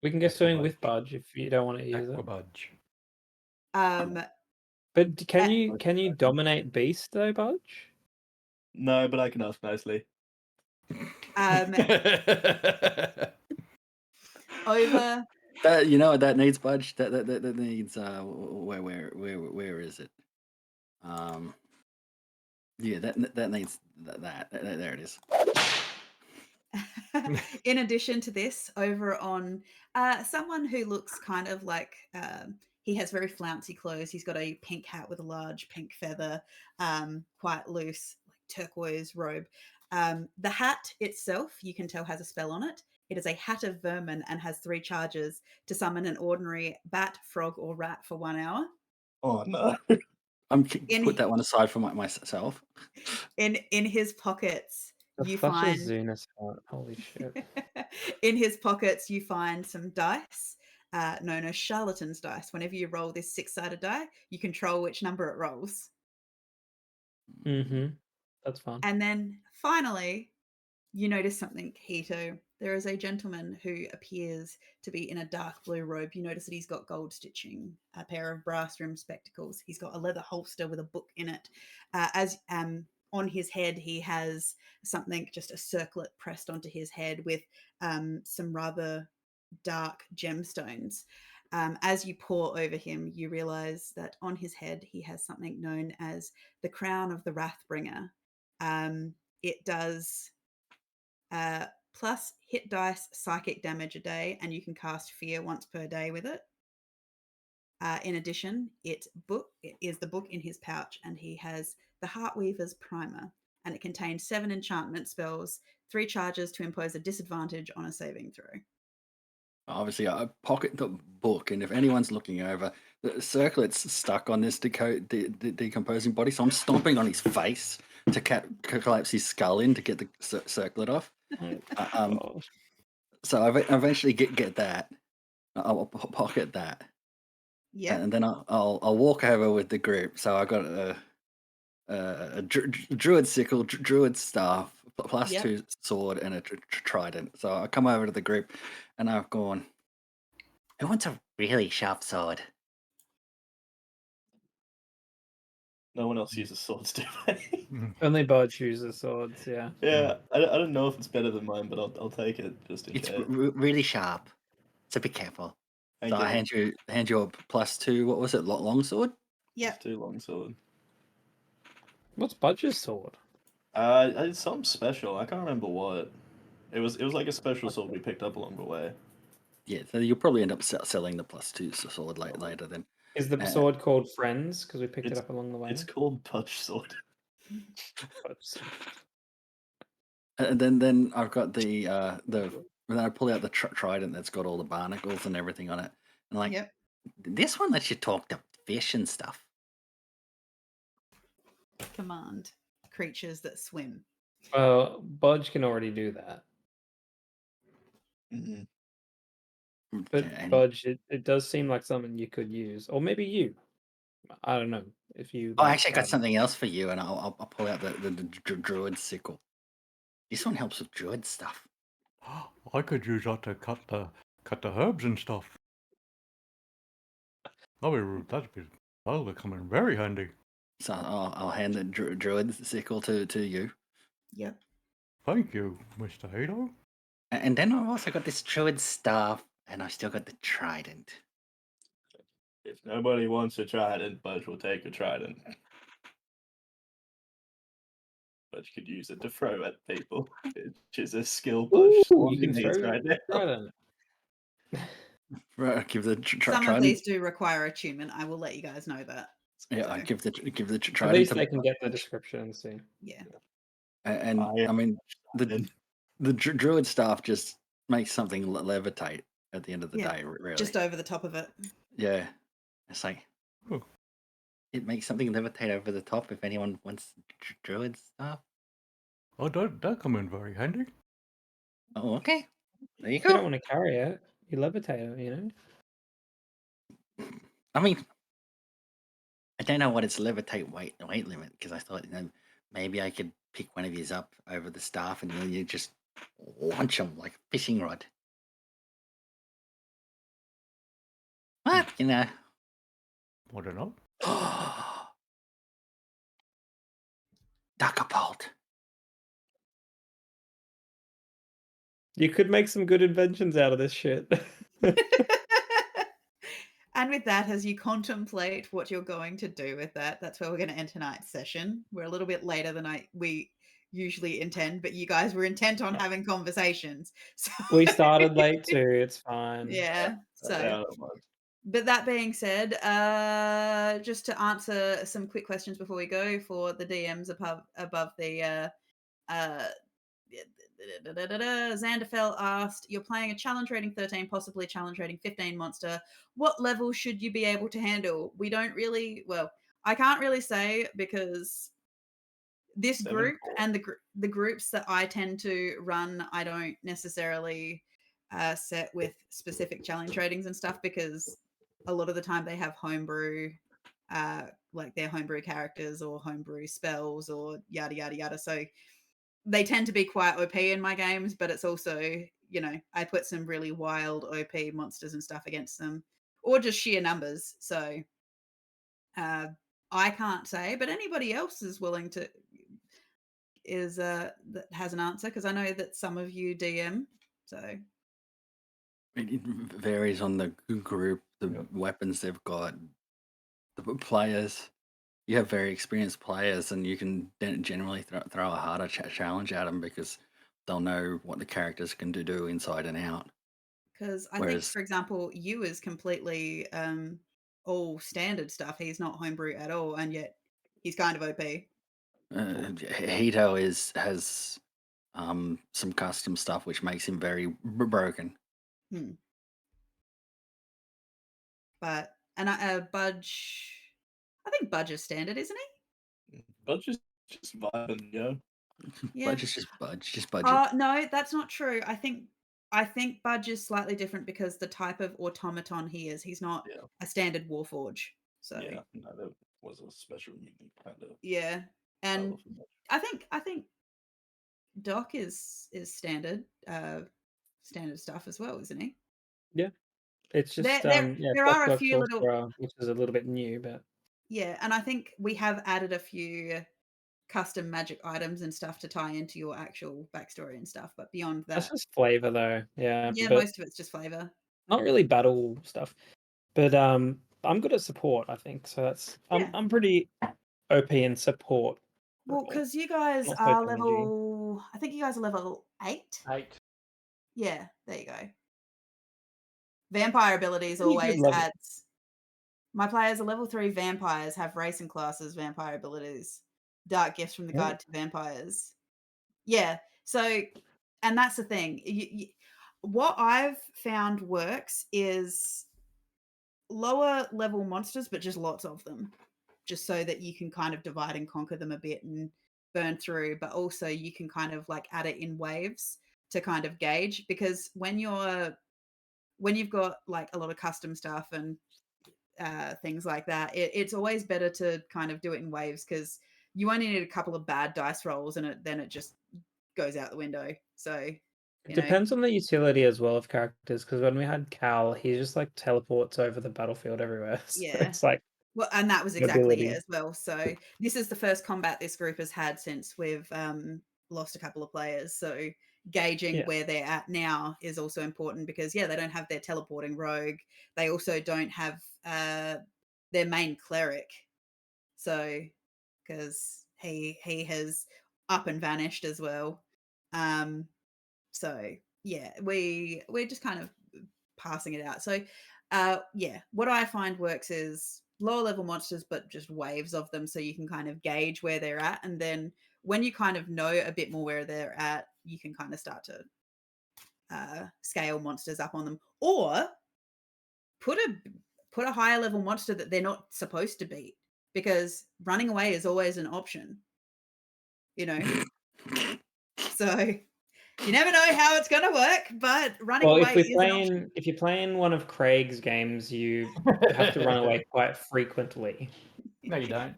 can go swimming with Aquabudge. Budge if you don't want to use it. Aquabudge. But can you dominate Beast though, Budge? No, but I can ask nicely. Over That you know what that needs, Budge. That needs where is it? Yeah, that needs that. There it is. in addition to this, over on someone who looks kind of like he has very flouncy clothes. He's got a pink hat with a large pink feather, quite loose, like turquoise robe. The hat itself, you can tell, has a spell on it. It is a hat of vermin and has 3 charges to summon an ordinary bat, frog, or rat for 1 hour. Oh no. In Put that one aside for myself. in his pockets, That's you such a find Xunus heart. Holy shit. in his pockets you find some dice, known as charlatan's dice. Whenever you roll this 6-sided die, you control which number it rolls. Mm-hmm. That's fun. And then finally, you notice something, Hito. There is a gentleman who appears to be in a dark blue robe. You notice that he's got gold stitching, a pair of brass rimmed spectacles. He's got a leather holster with a book in it. On his head, he has something, just a circlet pressed onto his head with some rather dark gemstones. As you pore over him, you realize that on his head he has something known as the crown of the Wrathbringer. It does plus hit dice psychic damage a day, and you can cast fear once per day with it. In addition, it is the book in his pouch, and he has the Heartweaver's Primer, and it contains 7 enchantment spells, 3 charges to impose a disadvantage on a saving throw. Obviously, I pocket the book, and if anyone's looking over, the circlet's stuck on this decomposing body, so I'm stomping on his face to collapse his skull in to get the circlet off. Oh, So I eventually get that. I'll pocket that, Yeah. and then I'll walk over with the group. So I got a druid sickle, druid staff, plus Yep. 2 sword, and a trident. So I come over to the group, and I've gone, who wants a really sharp sword? No one else uses swords, do they? only Bodge uses swords, yeah. Yeah, I don't know if it's better than mine, but I'll take it just in It's case. really sharp, so be careful. Thank So I you. hand you a plus 2. What was it? Longsword? Yep. It's too long sword. What's Bodge's sword? It's something special. I can't remember what. It was like a special sword we picked up along the way. Yeah, so you'll probably end up selling the plus 2 sword later then. Is the sword called Friends? Because we picked it up along the way. It's called Touch Sword. And then I've got the then I pull out the trident that's got all the barnacles and everything on it, and like Yep. this one lets you talk to fish and stuff. Command creatures that swim. Well, Bodge can already do that. Mm-hmm. But And Bodge, it does seem like something you could use. Or maybe you. I don't know. If you I like, actually got something else for you, and I'll pull out the druid sickle. This one helps with druid stuff. I could use that to cut the herbs and stuff. That'll come in very handy. So I'll hand the druid sickle to you. Yep. Thank you, Mr. Hado. And then I've also got this druid staff, and I've still got the trident. If nobody wants a trident, Budge will take a trident. Budge could use it to throw at people, which is a skill Budge you can needs throw right now. trident. Right, give the Some trident. of these do require attunement. I will let you guys know that. Yeah, I So, give the trident. At least to they can get the description and see. yeah. And I mean the druid staff just makes something levitate at the end of the Yeah, day. Really, Just over the top of it. yeah. It's like Oh. it makes something levitate over the top. If anyone wants druid stuff. Oh, that'll come in very handy. Oh, okay. There you If you don't go. want to carry it, you levitate it, you know? I mean, I don't know what its levitate weight limit, because I thought, maybe I could pick one of these up over the staff and then you just launch them like a fishing rod. But, I don't know. Duckapult. You could make some good inventions out of this shit. And with that, as you contemplate what you're going to do with that, that's where we're going to end tonight's session. We're a little bit later than we usually intend, but you guys were intent on having conversations. So We started late too. It's fine. yeah. So, Yeah, I don't mind. but that being said, just to answer some quick questions before we go for the DMs above the Xanderfell asked, you're playing a challenge rating 13, possibly challenge rating 15 monster. What level should you be able to handle? We don't really, well, I can't really say because this 7, group 4. and the groups that I tend to run, I don't necessarily set with specific challenge ratings and stuff because a lot of the time they have homebrew, like their homebrew characters or homebrew spells or yada yada yada. So they tend to be quite OP in my games, but it's also, you know, I put some really wild OP monsters and stuff against them, or just sheer numbers. So I can't say, but anybody else is willing to that has an answer because I know that some of you DM. So It varies on the group, the Yep. weapons they've got, the players. You have very experienced players, and you can generally throw a harder challenge at them because they'll know what the characters can do inside and out. because I think, Whereas for example, you is completely all standard stuff. He's not homebrew at all, and yet he's kind of OP. Hito has some custom stuff which makes him very broken. But Budge, I think Budge is standard, isn't he? But just vibing, yeah. Yeah. Budge, just budget. Oh no, that's not true. I think Budge is slightly different because the type of automaton he is. He's not Yeah. a standard Warforge. So Yeah, no, that was a special unique kind of yeah. And power for Budge. I think Doc is standard standard stuff as well, isn't he? Yeah. It's just There are a Clockwork few little Sorcerer, which is a little bit new, but yeah, and I think we have added a few custom magic items and stuff to tie into your actual backstory and stuff, but beyond that's that, just flavor though. Yeah, yeah, but most of it's just flavor. not really battle stuff. But I'm good at support, I think. So that's Yeah. I'm pretty OP in support. Well, role. because you guys Not so are damagey. level, I think you guys are level 8. 8. Yeah, there you go. Vampire abilities Pretty good always level. adds. My players are level 3 vampires, have racing classes, vampire abilities, dark gifts from the Yeah. Guide to Vampires. Yeah, so, and that's the thing. What I've found works is lower level monsters, but just lots of them, just so that you can kind of divide and conquer them a bit and burn through, but also you can kind of like add it in waves to kind of gauge, because when you've got like a lot of custom stuff and things like that, it's always better to kind of do it in waves because you only need a couple of bad dice rolls and then it just goes out the window. So It depends on the utility as well of characters, because when we had Cal, he just like teleports over the battlefield everywhere. So Yeah. it's like well, and that was an exactly ability. it as well. So this is the first combat this group has had since we've lost a couple of players. So gauging where they're at now is also important because they don't have their teleporting rogue. They also don't have their main cleric. So because he has up and vanished as well. So yeah, we're just kind of passing it out. So what I find works is lower level monsters, but just waves of them so you can kind of gauge where they're at. And then when you kind of know a bit more where they're at, you can kind of start to scale monsters up on them, or put a higher level monster that they're not supposed to beat, because running away is always an option, so you never know how it's going to work, but running away is an option. If you're playing one of Craig's games, you have to run away quite frequently. No, you don't.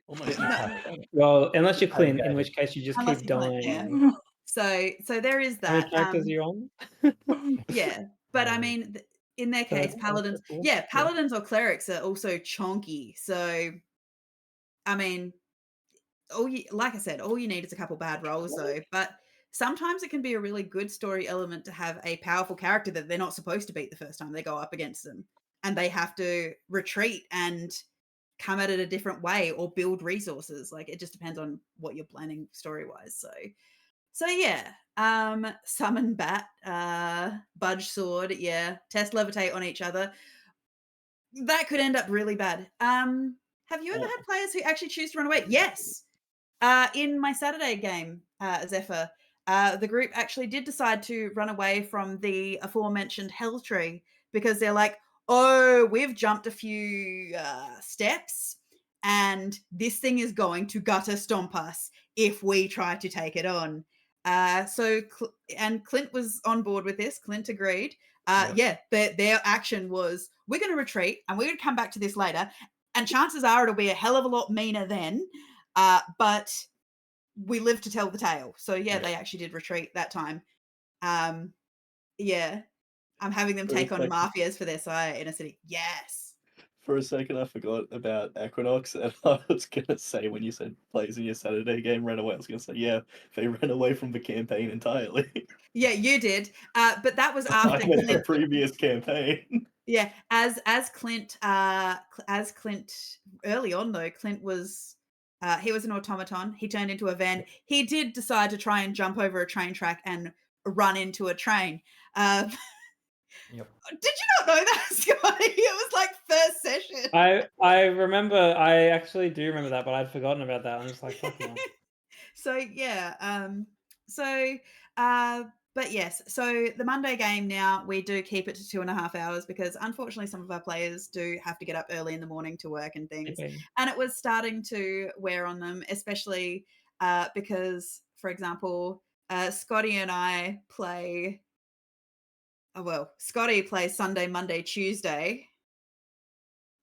Almost No. entirely. Well, unless you're Clint, in Okay. which case you just Unless keep you're Clint, dying. So there is How many that. characters are you on? Yeah, but I mean, in their case, Third, paladins. fourth, Yeah, paladins or clerics are also chonky. So, I mean, like I said, all you need is a couple bad rolls, though. But sometimes it can be a really good story element to have a powerful character that they're not supposed to beat the first time they go up against them, and they have to retreat and come at it a different way or build resources. Like, it just depends on what you're planning story wise. So yeah, summon bat, budge sword, test levitate on each other. That could end up really bad. Have you ever had players who actually choose to run away? Yes. In my Saturday game, Zephyr, the group actually did decide to run away from the aforementioned hell tree because they're like, oh, we've jumped a few steps and this thing is going to gutter stomp us if we try to take it on. And Clint was on board with this. Clint agreed. Yeah, their action was, we're going to retreat and we're going to come back to this later. And chances are it'll be a hell of a lot meaner then. But we live to tell the tale. So yeah, they actually did retreat that time. Yeah, I'm having them take on mafias for their inner city. Yes. For a second, I forgot about Equinox, and I was gonna say when you said plays in your Saturday game ran away, I was gonna say they ran away from the campaign entirely. Yeah, you did. But that was I after meant the Clint. previous campaign. Yeah, as Clint early on though, Clint was he was an automaton. He turned into a van. He did decide to try and jump over a train track and run into a train. Yep. Did you not know that, Scotty? It was like first session. I remember. I actually do remember that, but I'd forgotten about that. I'm just like, fuck yeah. So yeah, but yes, so the Monday game now we do keep it to 2.5 hours because unfortunately some of our players do have to get up early in the morning to work and things, and it was starting to wear on them, especially because, for example, Scotty and I play. Oh well, Scotty plays Sunday, Monday, Tuesday.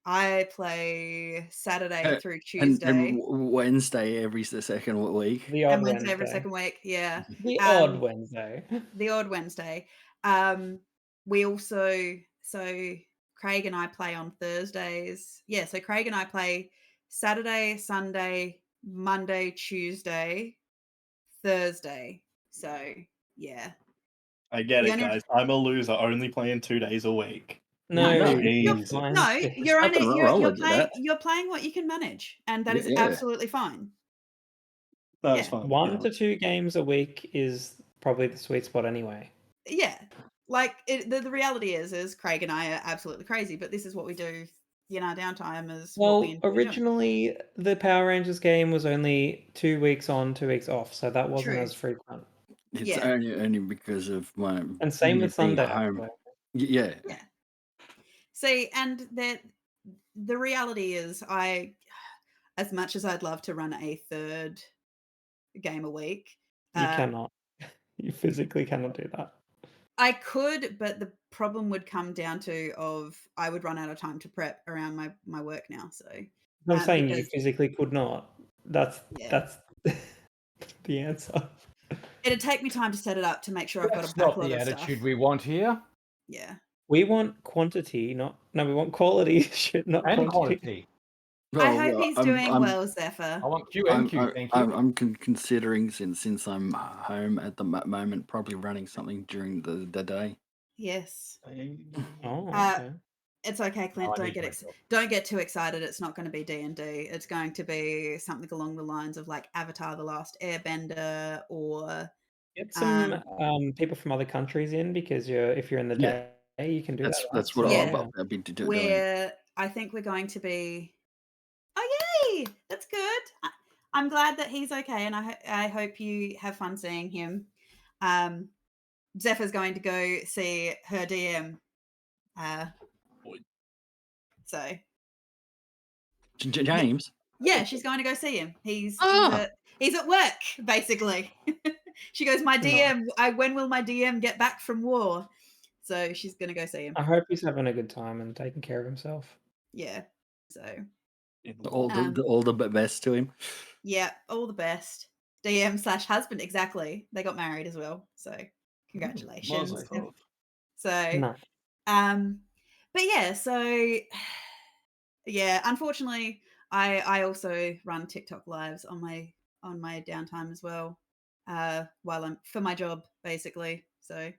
I play Saturday through Tuesday. And Wednesday every second week. The odd and Wednesday Wednesday. every second week, yeah. The odd Wednesday. The odd Wednesday. We also, so Craig and I play on Thursdays. Yeah, so Craig and I play Saturday, Sunday, Monday, Tuesday, Thursday. So yeah. I get it, guys. I'm a loser, only playing 2 days a week. No, you're Jesus. fine. No, you're Nothing only wrong you're with playing that. you're playing what you can manage, and that is Yeah. absolutely fine. That's Yeah. fine. 1 to 2 games a week is probably the sweet spot anyway. Yeah, like the reality is Craig and I are absolutely crazy, but this is what we do in our downtime. Is what we Well, enjoy doing. originally the Power Rangers game was only 2 weeks on, 2 weeks off, so that wasn't True. as frequent. It's Yeah. only because of my And same with being Sunday. home. actually. Yeah. Yeah. See, and the reality is, as much as I'd love to run a third game a week, You cannot. You physically cannot do that. I could, but the problem would come down to I would run out of time to prep around my work now. So I'm saying you because- physically could not. That's the answer. it'd take me time to set it up to make sure I've got That's a not backlog the of attitude stuff. we want here. Yeah. We want quantity, we want quality shit, not And quantity. quantity. I hope he's doing well, Zephyr. I want Q and Q, thank you. I'm considering since I'm home at the moment, probably running something during the day. Yes. Oh, okay. It's okay, Clint. I need to Don't get too excited. It's not going to be D&D. It's going to be something along the lines of like Avatar: The Last Airbender, or Get some people from other countries in, because if you're in the Yeah. day, you can do that. That's right? what Yeah. I'll be doing. where I think we're going to be. Oh yay! That's good. I'm glad that he's okay, and I hope you have fun seeing him. Zephyr's going to go see her DM. So James. yeah, she's going to go see him. He's Ah. he's at work basically. She goes, my DM. When will my DM get back from war? So she's going to go see him. I hope he's having a good time and taking care of himself. Yeah. So All the best to him. yeah, all the best. DM/husband, exactly. They got married as well. So congratulations. So No. but yeah, so yeah, unfortunately I also run TikTok lives on my downtime as well. While I'm for my job, basically. So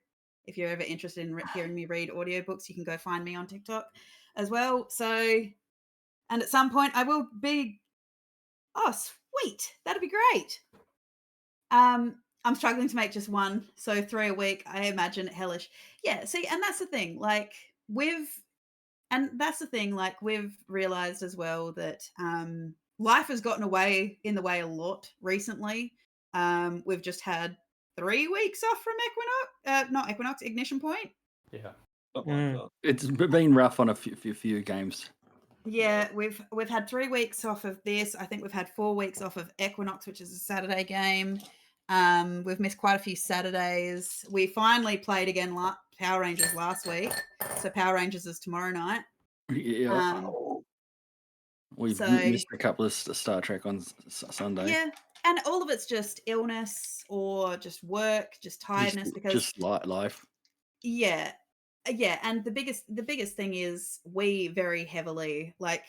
if you're ever interested in hearing me read audiobooks, you can go find me on TikTok as well. So, and at some point I will be. Oh, sweet! That'd be great. I'm struggling to make just one, so 3 a week. I imagine hellish. Yeah. See, and that's the thing. Like we've realized as well that life has gotten in the way a lot recently. We've just had 3 weeks off from Ignition Point. Yeah. Something like that. It's been rough on a few games. Yeah, we've had 3 weeks off of this. I think we've had 4 weeks off of Equinox, which is a Saturday game. We've missed quite a few Saturdays. We finally played again Power Rangers last week, so Power Rangers is tomorrow night. Yeah, we've so- missed a couple of Star Trek on Sunday. Yeah, and all of it's just illness or just work, just tiredness. Because just life. yeah, and the biggest thing is we very heavily, like,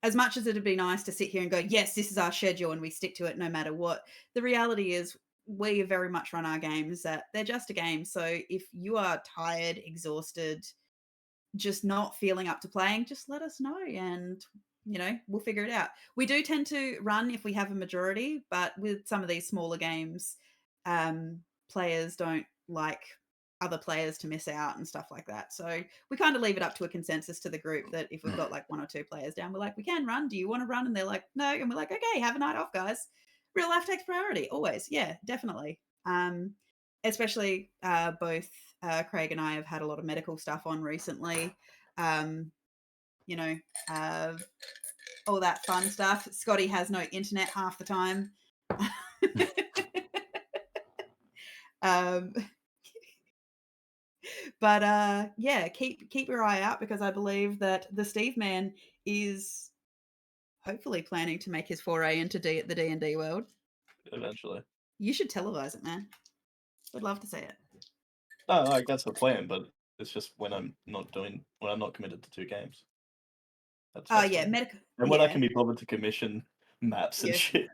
as much as it'd be nice to sit here and go, yes, this is our schedule and we stick to it no matter what, the reality is we very much run our games that they're just a game. So if you are tired, exhausted, just not feeling up to playing, just let us know and, we'll figure it out. We do tend to run if we have a majority, but with some of these smaller games, players don't like other players to miss out and stuff like that. So we kind of leave it up to a consensus to the group that if we've got like 1 or 2 players down, we're like, we can run. Do you want to run? And they're like, no. And we're like, okay, have a night off, guys. Real life takes priority. Always. Yeah, definitely. Especially both Craig and I have had a lot of medical stuff on recently. All that fun stuff. Scotty has no internet half the time. But yeah, keep your eye out, because I believe that the Steve Man is hopefully planning to make his foray into the D&D world. Eventually. You should televise it, man. I'd love to see it. No, like that's the plan, but it's just when I'm not committed to 2 games. That's yeah, medical. And when I can be bothered to commission maps and Yeah. shit.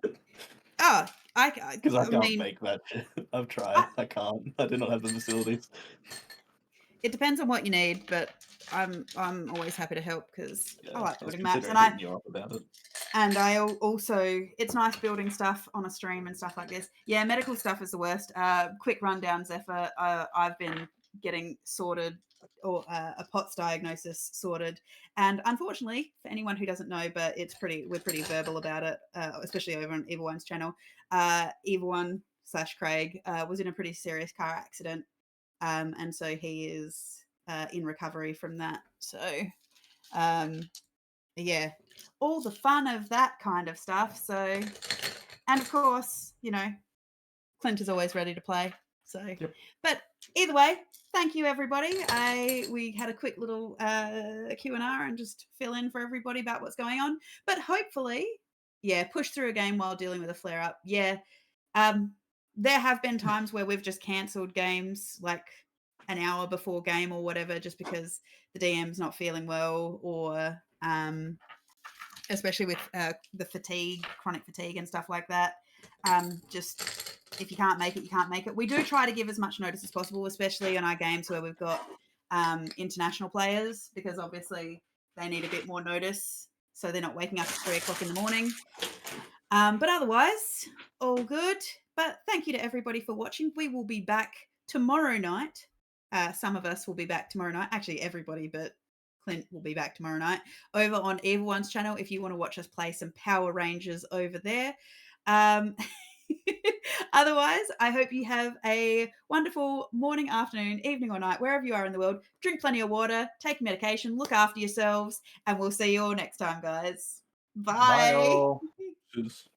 Oh, Because I can't mean, make that shit. I've tried. I can't. I do not have the facilities. it depends on what you need, but I'm always happy to help because I like I was building maps, considering and hitting you up about it. And I also, it's nice building stuff on a stream and stuff like this. Yeah, medical stuff is the worst. Quick rundown, Zephyr. I've been getting sorted, or a POTS diagnosis sorted. And unfortunately, for anyone who doesn't know, but we're pretty verbal about it, especially over on Evil One's channel. Evil One / Craig was in a pretty serious car accident. And so he is in recovery from that. So, yeah, all the fun of that kind of stuff. So, and of course, Clint is always ready to play. So, Yep. But either way, thank you, everybody. We had a quick little Q&R and just fill in for everybody about what's going on. But hopefully, push through a game while dealing with a flare-up. Yeah, there have been times where we've just cancelled games like an hour before game or whatever, just because the DM's not feeling well, or especially with the fatigue, chronic fatigue and stuff like that. Just if you can't make it, you can't make it. We do try to give as much notice as possible, especially on our games where we've got international players, because obviously they need a bit more notice, so they're not waking up at 3 o'clock in the morning. But otherwise, all good. But thank you to everybody for watching. We will be back tomorrow night. Some of us will be back tomorrow night. Actually, everybody, but Clint will be back tomorrow night over on Evil One's channel if you want to watch us play some Power Rangers over there. Otherwise, I hope you have a wonderful morning, afternoon, evening, or night, wherever you are in the world. Drink plenty of water, take medication, look after yourselves, and we'll see you all next time, guys. Bye. Bye all. Just